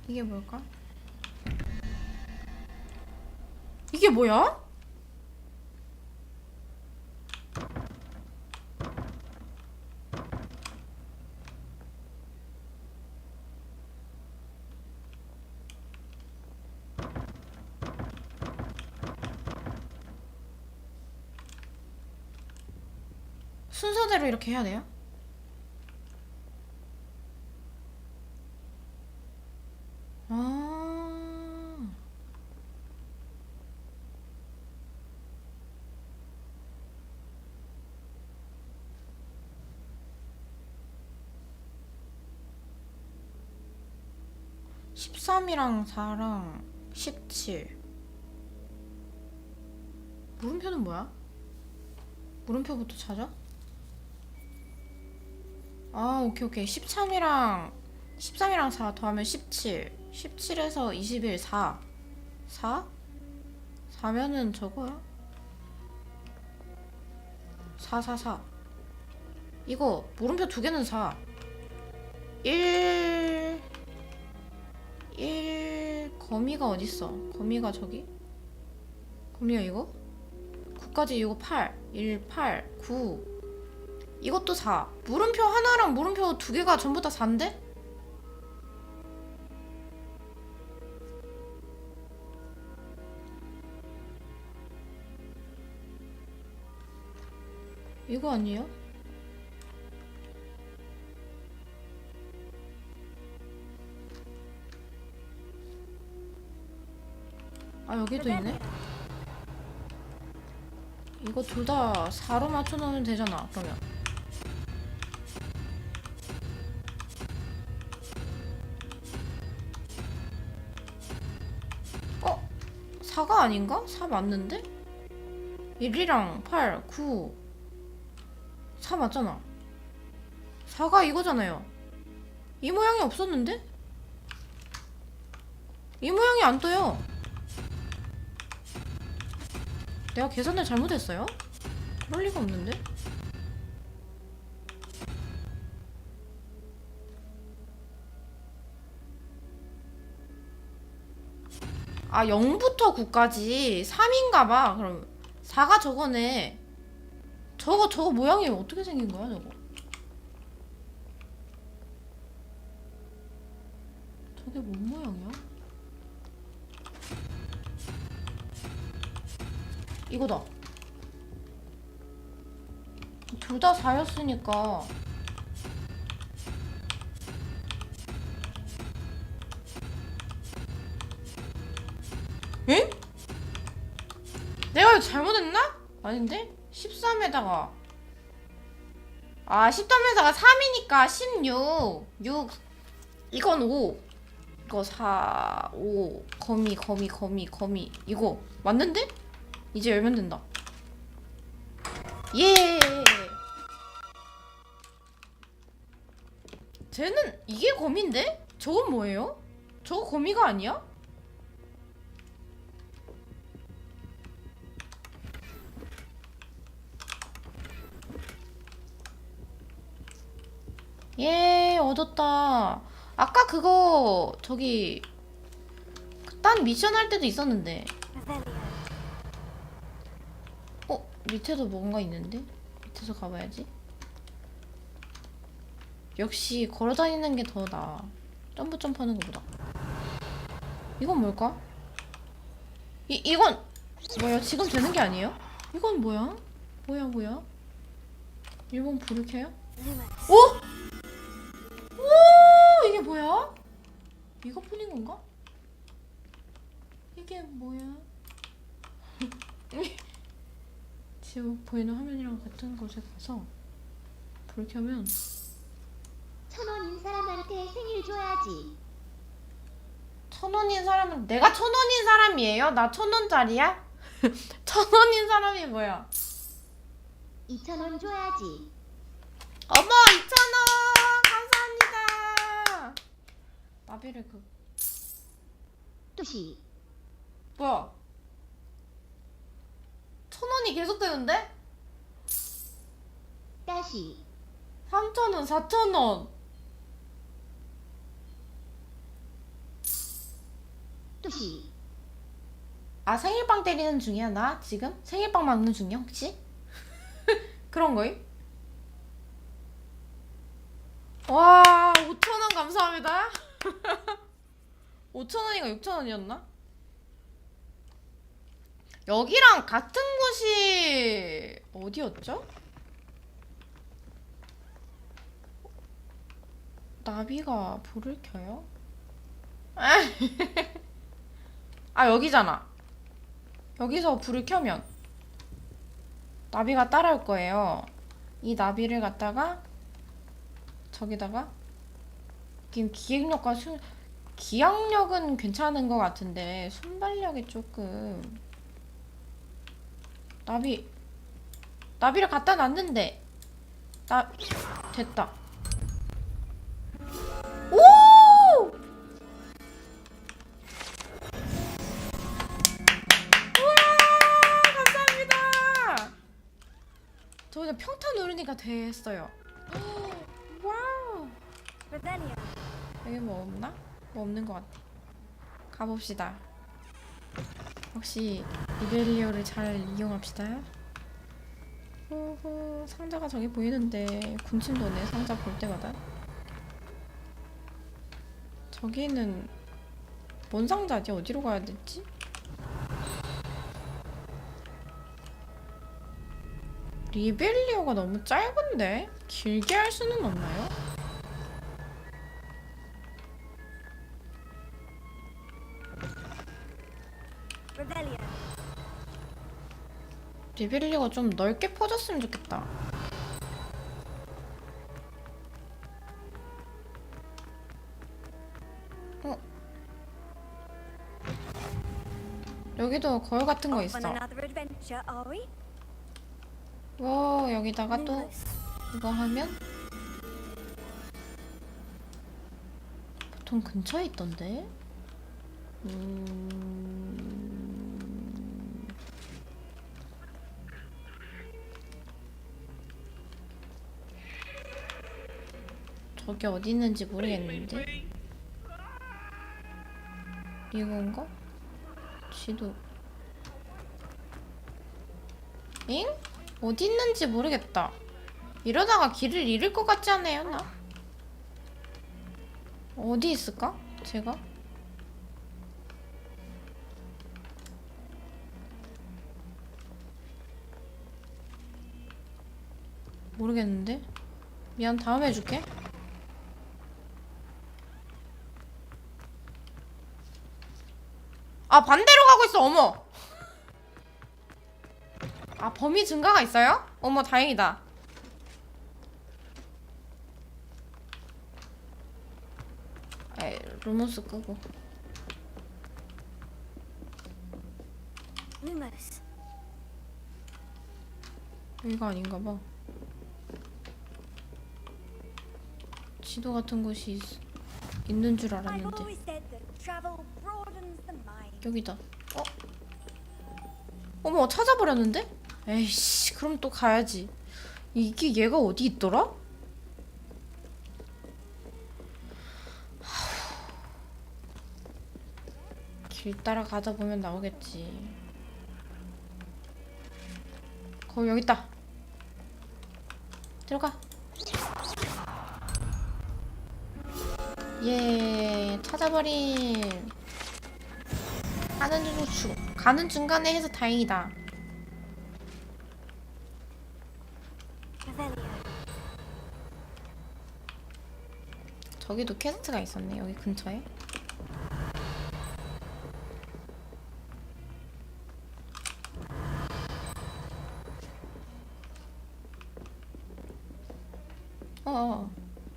[SPEAKER 1] 이게 뭘까? 이게 뭐야? 순서대로 이렇게 해야 돼요? 아. (13이랑) (4랑) (17) 물음표는 뭐야? 물음표부터 찾아? 아 오케이 13이랑 4 더하면 17 17에서 21 4 4면은 저거야? 4 이거 물음표 두 개는 4 1 거미가 어딨어? 거미가 저기? 거미가 이거? 9까지 이거 8 1 8 9 이것도 4 물음표 하나랑 물음표 두 개가 전부 다 4인데? 이거 아니에요? 아 여기도 있네? 이거 둘 다 4로 맞춰놓으면 되잖아 그러면 어? 4가 아닌가? 4 맞는데? 1이랑 8, 9 4 맞잖아 4가 이거잖아요 이 모양이 없었는데? 이 모양이 안 떠요 내가 계산을 잘못했어요? 그럴 리가 없는데? 아 0부터 9까지 3인가봐 그럼 4가 저거네 저거 모양이 어떻게 생긴 거야 저거 저게 뭔 모양이야? 이거다 둘 다 4였으니까 엥? 내가 이거 잘못했나? 아닌데? 13에다가 아 13에다가 3이니까 16 6 이건 5 이거 4 5 거미 이거 맞는데? 이제 열면 된다 예 쟤는 이게 거미인데? 저건 뭐예요? 저거 거미가 아니야? 예, 얻었다. 아까 그거 저기 딴 미션 할 때도 있었는데. 밑에도 뭔가 있는데? 밑에서 가봐야지. 역시 걸어다니는 게 더 나아. 점프하는 것보다. 이건 뭘까? 이건 뭐야? 지금 되는 게 아니에요? 이건 뭐야? 뭐야? 일본 불을 켜요? 오! 오! 이게 뭐야? 이거뿐인 건가? 이게 뭐야? 지금 보이는 화면이랑 같은 곳에 가서 불 켜면
[SPEAKER 18] 1,000원인 사람한테 생일 줘야지.
[SPEAKER 1] 1,000원인 사람은 내가 1,000원인 사람이에요? 나 1,000원짜리야? 1,000원인 사람이 뭐야?
[SPEAKER 18] 2,000원 줘야지.
[SPEAKER 1] 어머 2,000원 감사합니다. 나비를
[SPEAKER 18] 또시
[SPEAKER 1] 뭐야? 1,000원이 계속 되는데?
[SPEAKER 18] 다시
[SPEAKER 1] 3,000원 4,000원
[SPEAKER 18] 또시
[SPEAKER 1] 아 생일빵 때리는 중이야 나 지금? 생일빵 맞는 중이야 혹시? 그런 거임? 와 5,000원 감사합니다. 5,000원인가 6,000원이었나? 여기랑 같은 곳이 어디였죠? 나비가 불을 켜요? 아 여기잖아. 여기서 불을 켜면 나비가 따라올 거예요. 이 나비를 갖다가 저기다가 기획력과 기억력은 괜찮은 것 같은데 순발력이 조금 나비를 갖다 놨는데 됐다. 오! 우와 감사합니다. 저 그냥 평타 누르니까 됐어요. 와우. 여기 뭐 없나? 뭐 없는 것 같아. 가봅시다. 혹시 리벨리오를 잘 이용합시다. 오호, 상자가 저기 보이는데 군침 도네 상자 볼 때마다. 저기는 뭔 상자지? 어디로 가야 되지? 리벨리오가 너무 짧은데? 길게 할 수는 없나요? 리벨리오가 좀 넓게 퍼졌으면 좋겠다. 여기도 거울 같은 거 있어. 와 여기다가 또 이거 하면 보통 근처에 있던데? 저기 어디 있는지 모르겠는데? 이건가? 지도 엥? 어디 있는지 모르겠다. 이러다가 길을 잃을 것 같지 않아요, 나? 어디 있을까? 제가? 모르겠는데? 미안, 다음에 해줄게. 아, 반대로 가고 있어, 어머! 아, 범위 증가가 있어요? 어머, 다행이다. 에이, 루몬스 끄고. 여기가 아닌가 봐. 지도 같은 곳이 있는 줄
[SPEAKER 17] I've
[SPEAKER 1] 알았는데
[SPEAKER 17] always said that travel broadens the mind.
[SPEAKER 1] 여기다. 어머 찾아버렸는데? 에이씨 그럼 또 가야지. 이게 얘가 어디 있더라? 길 따라 가다 보면 나오겠지. 거기 여기 있다. 들어가. 예, 찾아버린. 가는 중간에 해서 다행이다. 저기도 캐스트가 있었네. 여기 근처에.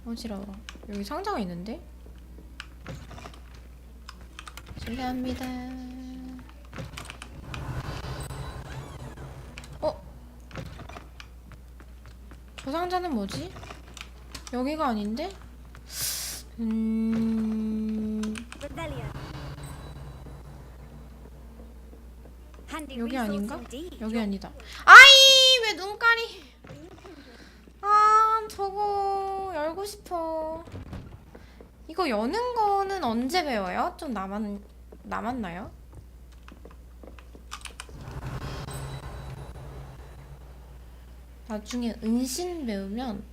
[SPEAKER 1] 어지러워. 여기 상자가 있는데? 실례합니다. 저 상자는 뭐지? 여기가 아닌데? 여기 아닌가? 여기 아니다. 아이! 왜 눈깔이? 아, 저거 열고 싶어. 이거 여는 거는 언제 배워요? 좀 남았나요? 나중에 은신 배우면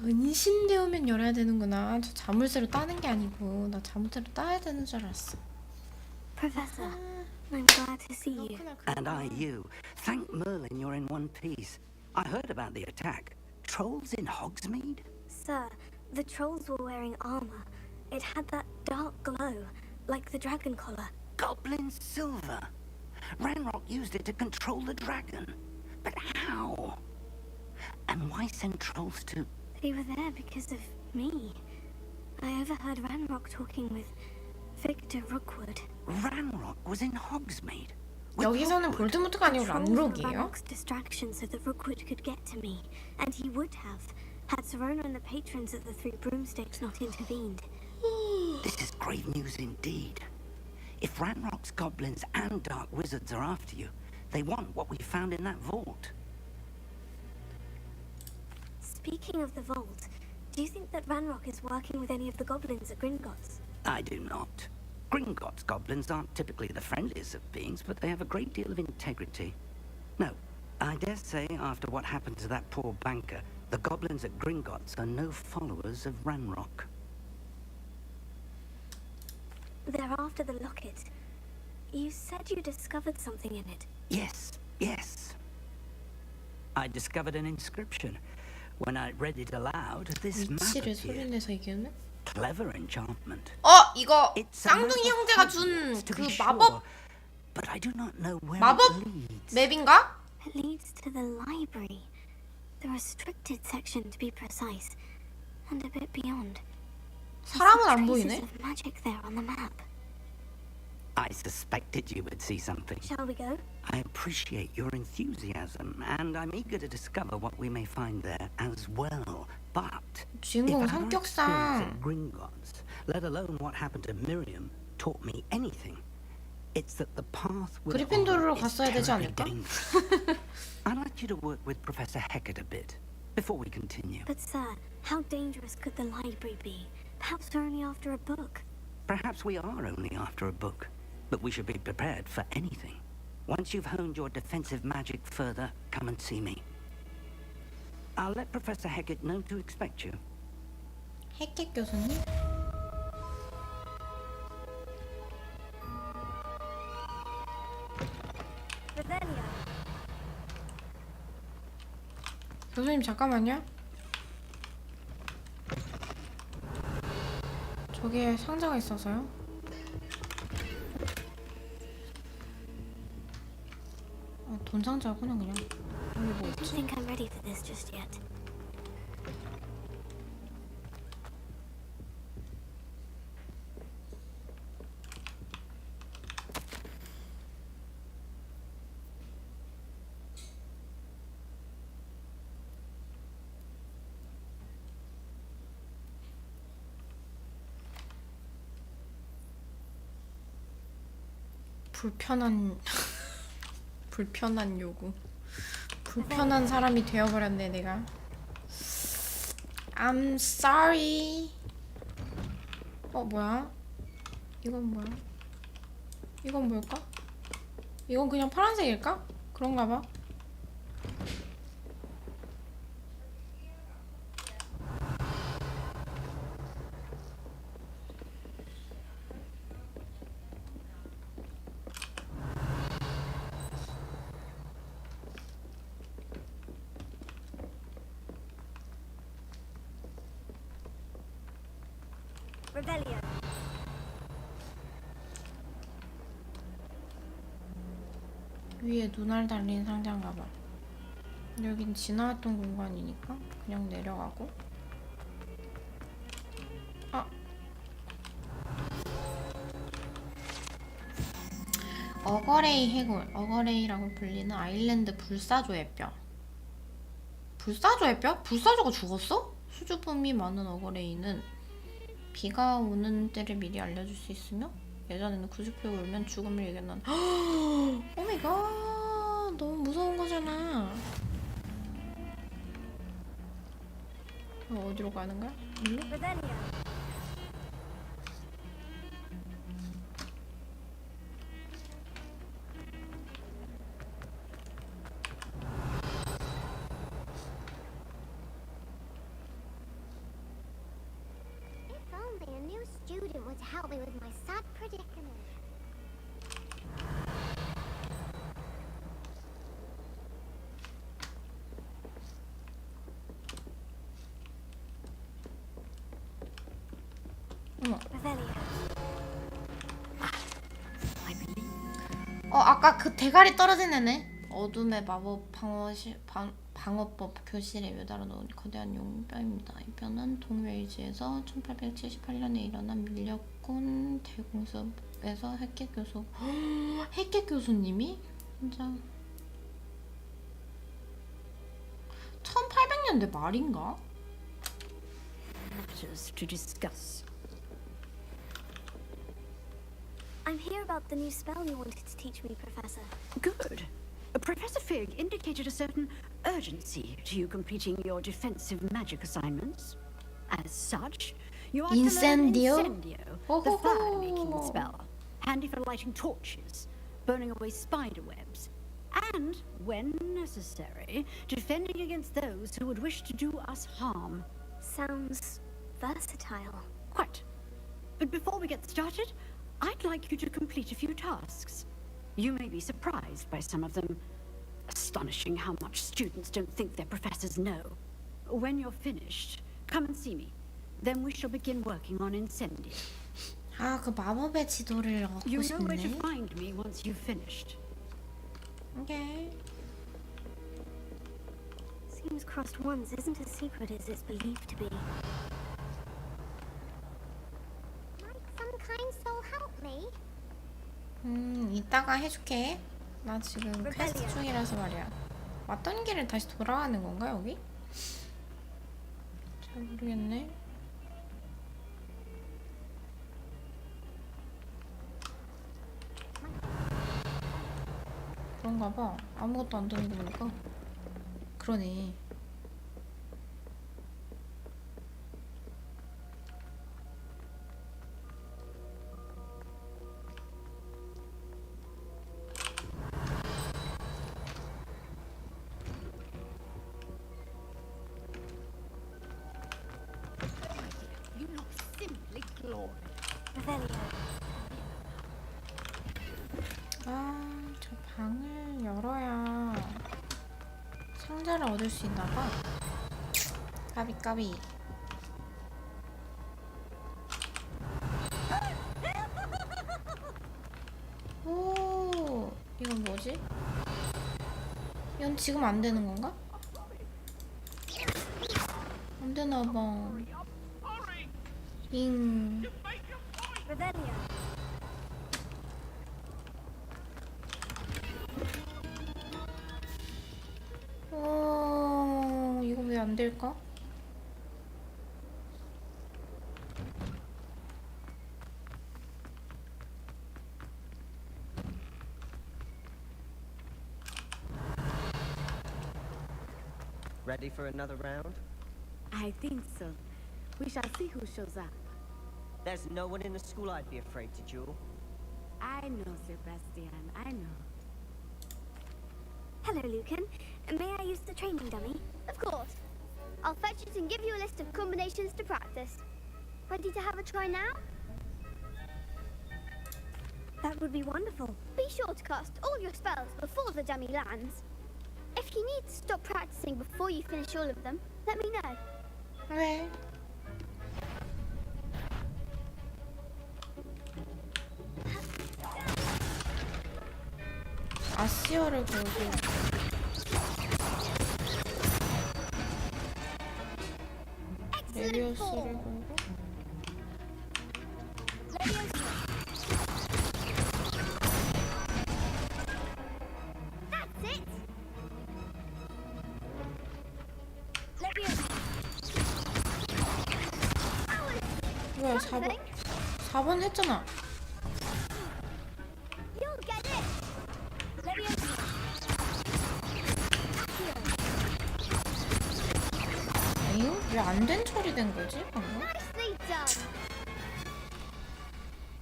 [SPEAKER 1] 은신 배우면 열어야 되는구나. 저 자물쇠로 따는 게 아니고 나 자물쇠로 따야 되는 줄 알았어.
[SPEAKER 3] Professor, I'm glad to see you.
[SPEAKER 4] And I you. Thank Merlin you're in one piece. I heard about the attack. Trolls in Hogsmeade?
[SPEAKER 3] Sir, the trolls were wearing armor. It had that dark glow, like the dragon collar.
[SPEAKER 4] Goblin silver. Ranrock used it to control the dragon. But how? And why send trolls to...
[SPEAKER 3] They were there because of me. I overheard Ranrock talking with Victor Rookwood.
[SPEAKER 4] Ranrock was in Hogsmeade.
[SPEAKER 1] 여기서는 볼드모트가 아니고 란록이에요?
[SPEAKER 3] Ranrock's distraction so that Rookwood could get to me. And he would have, had Serona and the patrons at the Three Broomsticks not intervened.
[SPEAKER 4] This is grave news indeed. If Ranrock's goblins and dark wizards are after you, they want what we found in that vault.
[SPEAKER 3] Speaking of the vault, do you think that Ranrock is working with any of the goblins at Gringotts?
[SPEAKER 4] I do not. Gringotts goblins aren't typically the friendliest of beings, but they have a great deal of integrity. No, I dare say after what happened to that poor banker, the goblins at Gringotts are no followers of Ranrock.
[SPEAKER 3] They're after the locket. You said you discovered something in it.
[SPEAKER 4] Yes. I discovered an inscription. When I read it aloud, this map
[SPEAKER 1] 위치를
[SPEAKER 4] appeared.
[SPEAKER 1] 소리내서 얘기하면?
[SPEAKER 4] Clever enchantment.
[SPEAKER 1] 이거 쌍둥이 형제가 준 그 마법
[SPEAKER 4] But I do not know where
[SPEAKER 1] 마법
[SPEAKER 4] it leads.
[SPEAKER 1] 맵인가?
[SPEAKER 3] It leads to the library. The restricted section, to be precise. And a bit beyond.
[SPEAKER 1] 사람은 안 보이네.
[SPEAKER 3] Of magic there on the map.
[SPEAKER 4] I suspected you would see something.
[SPEAKER 3] Shall we go?
[SPEAKER 4] I appreciate your enthusiasm, and I'm eager to discover what we may find there as well. But
[SPEAKER 1] 주인공
[SPEAKER 4] if our experience
[SPEAKER 1] 성격상
[SPEAKER 4] at Gringotts, let alone what happened to Miriam, taught me anything, it's that the path we're
[SPEAKER 1] 그리핀도르로
[SPEAKER 4] on is
[SPEAKER 1] 갔어야 되지
[SPEAKER 4] terribly
[SPEAKER 1] 않을까?
[SPEAKER 4] dangerous. I'd like you to work with Professor Hecat a bit before we continue.
[SPEAKER 3] But sir, how dangerous could the library be? Perhaps we're only after a book.
[SPEAKER 4] Perhaps we are only after a book, but we should be prepared for anything. Once you've honed your defensive magic further, come and see me. I'll let Professor Hecat know to expect you.
[SPEAKER 1] 해켓 교수님? 교수님 잠깐만요. 저기에 상자가 있어서요. 돈 상자구나 그냥. 여기 뭐
[SPEAKER 3] I don't
[SPEAKER 1] 있지?
[SPEAKER 3] think I'm ready for this just yet.
[SPEAKER 1] 불편한 불편한 요구. 불편한 사람이 되어버렸네 내가. I'm sorry. 뭐야? 이건 뭐야? 이건 뭘까? 이건 그냥 파란색일까? 그런가 봐.
[SPEAKER 17] Rebellion.
[SPEAKER 1] 위에 눈알 달린 상자인가 봐. 여긴 지나왔던 공간이니까 그냥 내려가고. 어거레이 해골, 어거레이라고 불리는 아일랜드 불사조의 뼈. 불사조의 뼈? 불사조가 죽었어? 수줍음이 많은 어거레이는 비가 오는 때를 미리 알려줄 수 있으며 예전에는 구슬프에 울면 죽음을 예견한. 오마이갓, 너무 무서운 거잖아. 어디로 가는 거야? 일로?
[SPEAKER 3] If only a new student would help me with my sad predicament.
[SPEAKER 1] 어머.
[SPEAKER 3] Revelio.
[SPEAKER 1] 아까 그 대가리 떨어진 애네. 어둠의 마법 방어법 교실에 매달아 놓은 거대한 용뼈입니다. 이 뼈는 동웨이지에서 1878년에 일어난 밀렵군 대공습에서 핵계 교수 핵계 교수님이 진짜 1800년대 말인가?
[SPEAKER 6] Matters to discuss.
[SPEAKER 3] I'm here about the new spell you wanted to teach me, Professor.
[SPEAKER 6] Good. Professor Fig indicated a certain urgency to you completing your defensive magic assignments. As such, you are to learn
[SPEAKER 1] Incendio?
[SPEAKER 6] Incendio, the fire-making spell, handy for lighting torches, burning away spider webs, and, when necessary, defending against those who would wish to do us harm.
[SPEAKER 3] Sounds versatile.
[SPEAKER 6] Quite. But before we get started, I'd like you to complete a few tasks. You may be surprised by some of them. Astonishing how much students don't think their professors know. When you're finished, come and see me. Then we shall begin working on Incendio.
[SPEAKER 1] 그 마법의 지도를 얻고
[SPEAKER 6] You know where to
[SPEAKER 1] 싶네.
[SPEAKER 6] find me once you've finished.
[SPEAKER 1] 오케이.
[SPEAKER 3] Seems crossed wands isn't as secret as it's believed to be. Might some kind soul help me?
[SPEAKER 1] 이따가 해줄게. 나 지금 퀘스트 중이라서 말이야. 왔던 길을 다시 돌아가는 건가 여기? 잘 모르겠네. 그런가 봐. 아무것도 안 되는 거 보니까. 그러네.
[SPEAKER 6] You look simply glorious.
[SPEAKER 3] Revelio.
[SPEAKER 1] 저 방을 열어야 상자를 얻을 수 있나 봐. 까비. 오, 이건 뭐지? 이건 지금 안 되는 건가? 안 되나 봐.
[SPEAKER 3] Revelio.
[SPEAKER 1] 이거 왜 안 될까?
[SPEAKER 9] Ready for another round?
[SPEAKER 10] I think so. We shall see who shows up.
[SPEAKER 9] There's no one in the school I'd be afraid to duel.
[SPEAKER 10] I know, Sebastian. I know.
[SPEAKER 3] Hello, Lucan. May I use the training dummy? Of course. I'll fetch it and give you a list of combinations to practice. Ready to have a try now? That would be wonderful. Be sure to cast all your spells before the dummy lands. If you need to stop practicing before you finish all of them, let me know.
[SPEAKER 1] 왜? 아시어를 걸고 레비오스를 걸고
[SPEAKER 3] That's it.
[SPEAKER 1] 뭐야 4번 했잖아.
[SPEAKER 3] You'll get it.
[SPEAKER 1] 에잉? 왜 안 된 처리된 거지 방금?
[SPEAKER 3] Nicely done.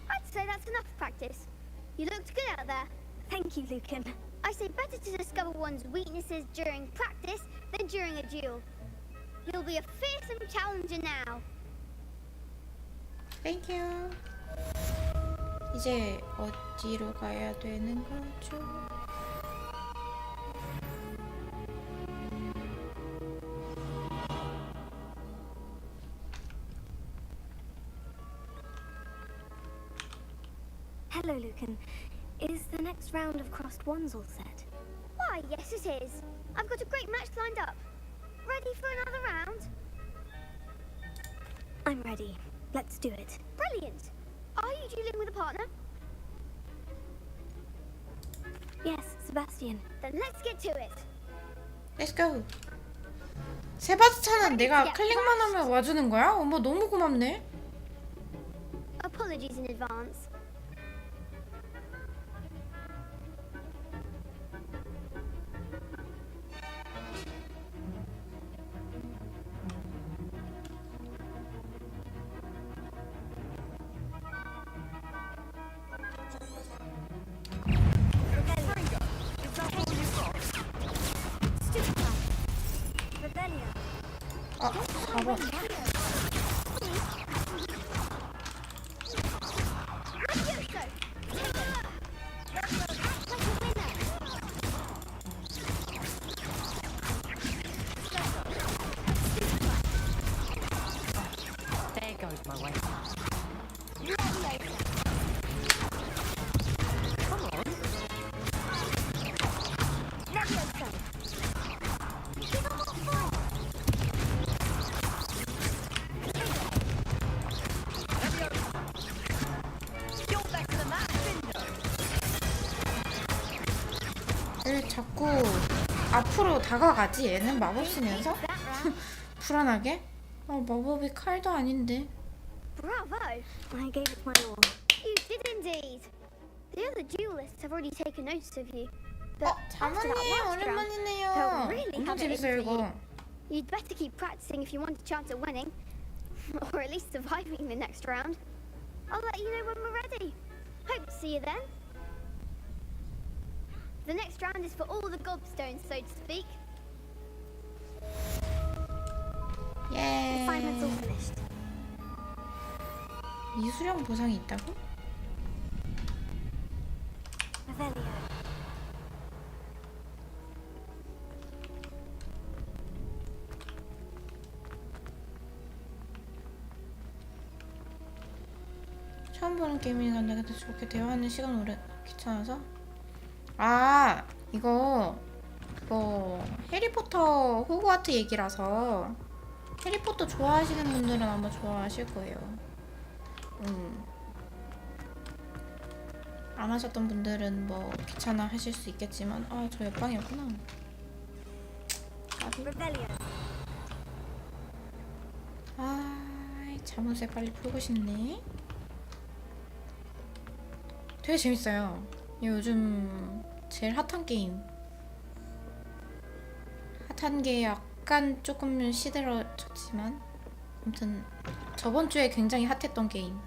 [SPEAKER 3] I'd say that's enough practice. You looked good out there. Thank you, Lucan. I say better to discover one's weaknesses during practice than during a duel. You'll be a fearsome challenger now.
[SPEAKER 1] Thank you. 이제 어디로 가야 되는 거죠?
[SPEAKER 3] Hello, Lucan. Is the next round of crossed wands all set? Why, yes it is. I've got a great match lined up. Ready for another round? I'm ready. Let's do it. Brilliant. Are you dueling with a partner? Yes, Sebastian. Then let's get to it.
[SPEAKER 1] Let's go. 세바스찬은 내가 클릭만 하면 와주는 거야? 어머 너무 고맙네.
[SPEAKER 3] Apologies in advance.
[SPEAKER 1] 아, 4번.
[SPEAKER 15] There goes my way.
[SPEAKER 3] Come on.
[SPEAKER 1] 왜 자꾸 앞으로 다가가지 얘는 마법 쓰면서? 불안하게? 마법이 칼도 아닌데.
[SPEAKER 3] Bravo! I gave it my all. You did indeed. The other duelists have already taken notice of you. But after that
[SPEAKER 1] 자만이
[SPEAKER 3] last round,
[SPEAKER 1] 오랜만이네요.
[SPEAKER 3] they'll really
[SPEAKER 1] 엄청
[SPEAKER 3] have it in
[SPEAKER 1] 재밌어요
[SPEAKER 3] for you.
[SPEAKER 1] 이거.
[SPEAKER 3] You'd better keep practicing if you want a chance at winning, or at least surviving the next round. I'll let you know when we're ready. Hope to see you then. The next round is for all the gobstones, so to speak.
[SPEAKER 1] 예.
[SPEAKER 3] Assignment's all finished.
[SPEAKER 1] 미수령 보상이 있다고?
[SPEAKER 3] Revelio.
[SPEAKER 1] 처음 보는 게임이니까 내가 더 좋게 대화하는 시간 오래 귀찮아서? 아 이거 해리포터 호그와트 얘기라서 해리포터 좋아하시는 분들은 아마 좋아하실 거예요. 안 하셨던 분들은 뭐 귀찮아 하실 수 있겠지만 아 저 옆방이었구나. 아 자문세 빨리 풀고 싶네. 되게 재밌어요. 요즘 제일 핫한 게임. 핫한 계약 약간 조금 시들어졌지만 아무튼 저번 주에 굉장히 핫했던 게임.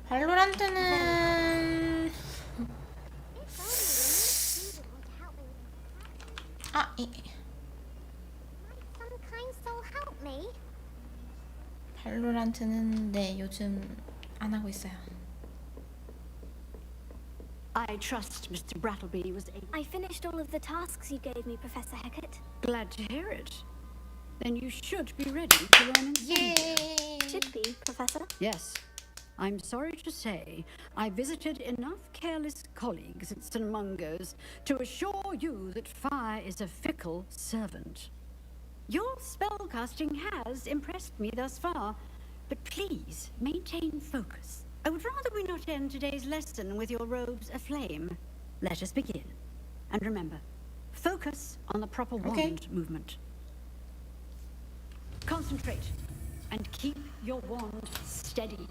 [SPEAKER 1] 발로란트는
[SPEAKER 3] Some kind soul help me.
[SPEAKER 1] 발로란트는 네 요즘 안 하고 있어요.
[SPEAKER 6] I trust Mr. Brattleby was able.
[SPEAKER 3] I finished all of the tasks you gave me, Professor Hecat.
[SPEAKER 6] Glad to hear it. Then you should be ready to learn insanity.
[SPEAKER 3] Should be, Professor.
[SPEAKER 6] Yes. I'm sorry to say, I visited enough careless colleagues at St. Mungo's to assure you that fire is a fickle servant. Your spellcasting has impressed me thus far, but please maintain focus. I would rather we not end today's lesson with your robes aflame. Let us begin. And remember, focus on the proper wand movement. Concentrate and keep your wand steady.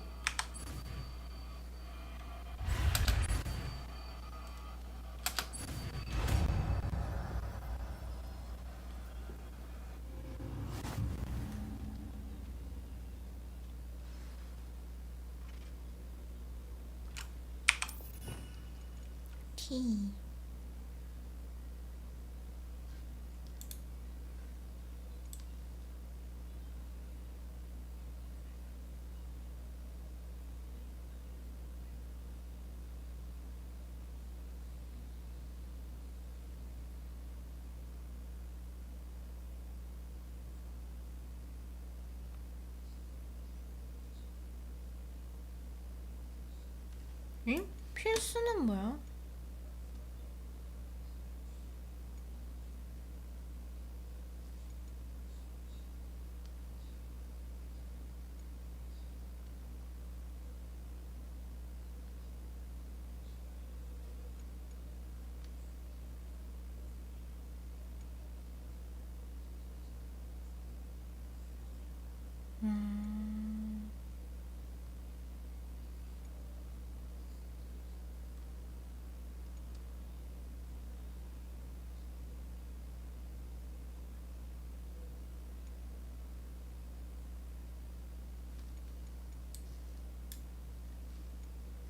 [SPEAKER 1] 키. 응? 필수는 뭐야?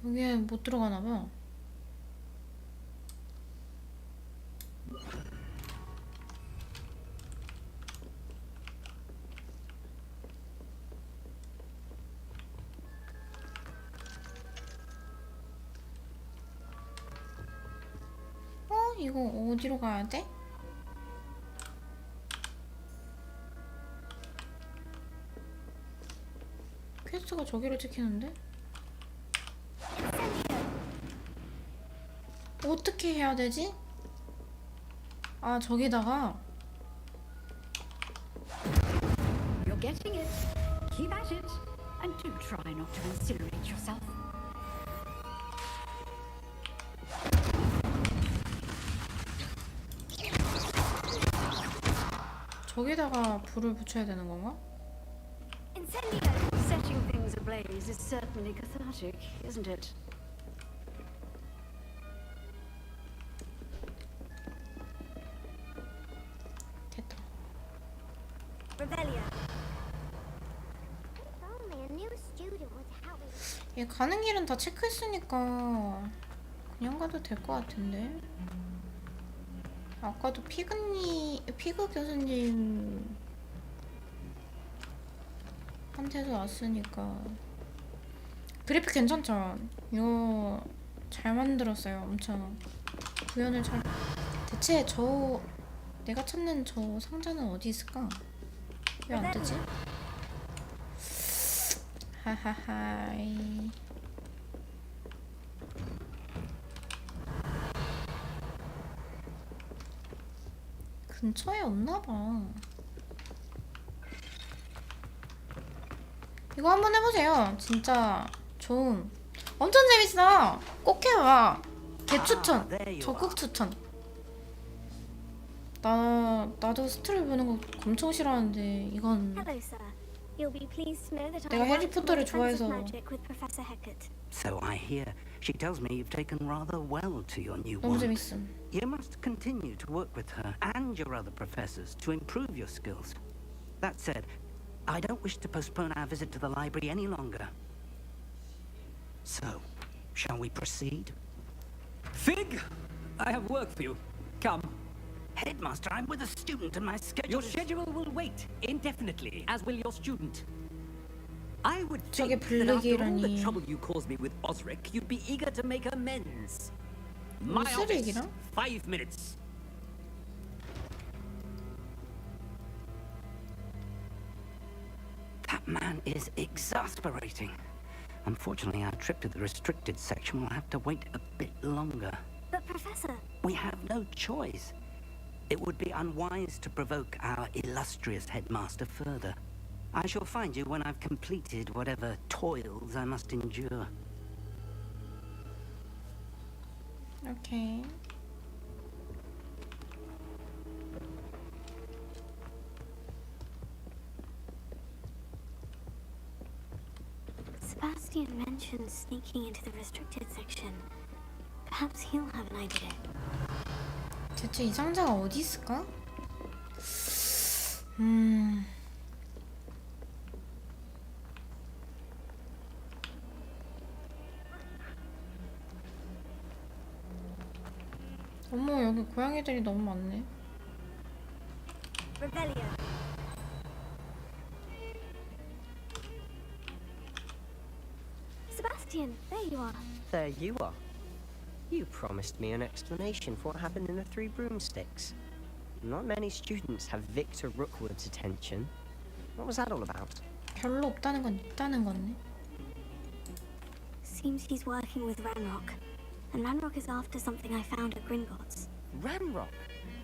[SPEAKER 1] 여기에 못 들어가나 봐. 이거 어디로 가야 돼? 퀘스트가 저기로 찍히는데? 어떻게 해야 되지? 아, 저기다가
[SPEAKER 6] You're getting it. Keep at it. And do try not to incinerate yourself.
[SPEAKER 1] 저기다가 불을 붙여야 되는 건가?
[SPEAKER 6] Setting things ablaze is certainly cathartic, isn't it?
[SPEAKER 1] 됐다.
[SPEAKER 3] Rebellion.
[SPEAKER 1] 얘 가는 길은 다 체크했으니까 그냥 가도 될 것 같은데. 아까도 피그 교수님 한테서 왔으니까. 그래픽 괜찮죠? 이거 잘 만들었어요. 엄청 구현을 잘. 대체 내가 찾는 저 상자는 어디 있을까? 왜 안 뜨지? 하하하이. 근처에 없나봐. 이거 한번 해보세요. 진짜 엄청 재밌어. 꼭 해봐. 개추천. 적극 추천. 나도 스트를 보는 거 엄청 싫어하는데 이건
[SPEAKER 3] You'll be pleased to know that
[SPEAKER 1] 내가
[SPEAKER 3] I worked
[SPEAKER 1] 해리포터를
[SPEAKER 3] on Defense of
[SPEAKER 1] 좋아해서.
[SPEAKER 3] Magic with Professor Hecat.
[SPEAKER 4] So I hear. She tells me you've taken rather well to your new
[SPEAKER 1] 너무
[SPEAKER 4] wand.
[SPEAKER 1] 재밌음.
[SPEAKER 4] You must continue to work with her and your other professors to improve your skills. That said, I don't wish to postpone our visit to the library any longer. So, shall we proceed?
[SPEAKER 19] Fig, I have work for you. Come.
[SPEAKER 4] Headmaster, I'm with a student and my schedule
[SPEAKER 19] Your schedule will wait indefinitely, as will your student. I would think that after all the trouble you caused me with Osric, you'd be eager to make amends. My office, 5 minutes.
[SPEAKER 4] That man is exasperating. Unfortunately, our trip to the restricted section will have to wait a bit longer.
[SPEAKER 3] But Professor...
[SPEAKER 4] We have no choice. It would be unwise to provoke our illustrious headmaster further. I shall find you when I've completed whatever toils I must endure.
[SPEAKER 1] Okay.
[SPEAKER 3] Sebastian mentioned sneaking into the restricted section. Perhaps he'll have an idea.
[SPEAKER 1] 대체 이 상자가 어디 있을까? 어머, 여기 고양이들이 너무 많네.
[SPEAKER 3] Rebellion. Sebastian, there you are.
[SPEAKER 9] There you are. You promised me an explanation for what happened in the Three Broomsticks. Not many students have Victor Rookwood's attention. What was that all about?
[SPEAKER 1] 별로 없다는 건 있다는 거네.
[SPEAKER 3] Seems he's working with Ranrock. And Ranrock is after something I found at Gringotts.
[SPEAKER 9] Ranrock?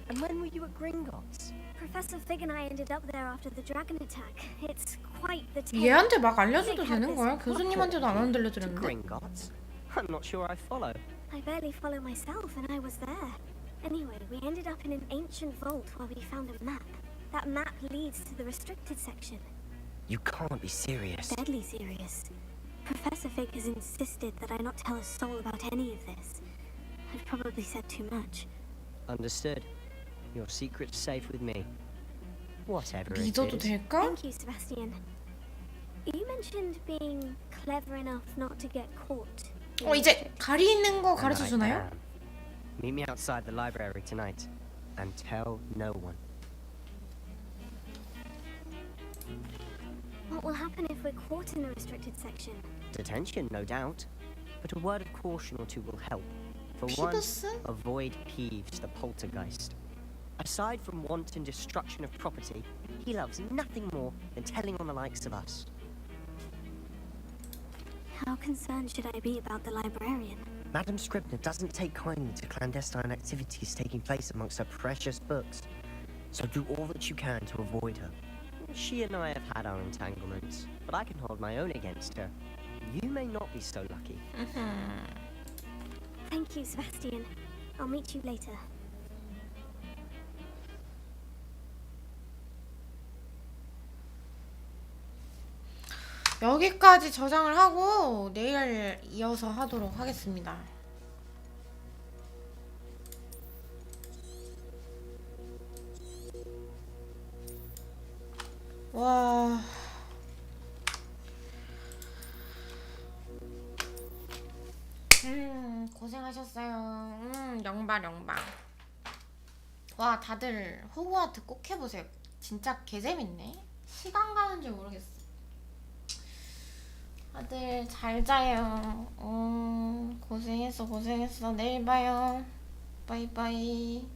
[SPEAKER 9] And when were you at Gringotts?
[SPEAKER 3] Professor Fig and I ended up there after the dragon attack. It's quite the tale.
[SPEAKER 1] 얘한테 막 알려줘도 되는 거야? 교수님한테도 안 들려드렸는데.
[SPEAKER 9] Gringotts? I'm not sure I follow.
[SPEAKER 3] I barely follow myself, and I was there. Anyway, we ended up in an ancient vault where we found a map. That map leads to the restricted section.
[SPEAKER 9] You can't be serious.
[SPEAKER 3] Deadly serious. Professor Fig has insisted that I not tell a soul about any of this. I've probably said too much.
[SPEAKER 9] Understood. Your secret's safe with me. Whatever it
[SPEAKER 1] 믿어도
[SPEAKER 9] is.
[SPEAKER 1] 될까?
[SPEAKER 3] Thank you, Sebastian. You mentioned being clever enough not to get caught.
[SPEAKER 1] 이제 가리는 거
[SPEAKER 9] And
[SPEAKER 1] 가르쳐
[SPEAKER 9] I
[SPEAKER 1] 주나요?
[SPEAKER 9] am. Meet me outside the library tonight, and tell no one.
[SPEAKER 3] What will happen if we're caught in the restricted section?
[SPEAKER 9] Detention, no doubt. But a word of caution or two will help. For one,
[SPEAKER 1] Peeves?
[SPEAKER 9] avoid Peeves, the poltergeist. Aside from wanton destruction of property, he loves nothing more than telling on the likes of us.
[SPEAKER 3] How concerned should I be about the librarian?
[SPEAKER 9] Madam Scribner doesn't take kindly to clandestine activities taking place amongst her precious books. So do all that you can to avoid her. She and I have had our entanglements, but I can hold my own against her. You may not be so lucky.
[SPEAKER 3] Thank you, Sebastian. I'll meet you later.
[SPEAKER 1] 여기까지 저장을 하고 내일 이어서 하도록 하겠습니다. 와. 고생하셨어요. 영발. 와, 다들 호그와트 꼭 해보세요. 진짜 개재밌네. 시간 가는 줄 모르겠어. 다들 잘 자요. 고생했어. 내일 봐요. 바이바이.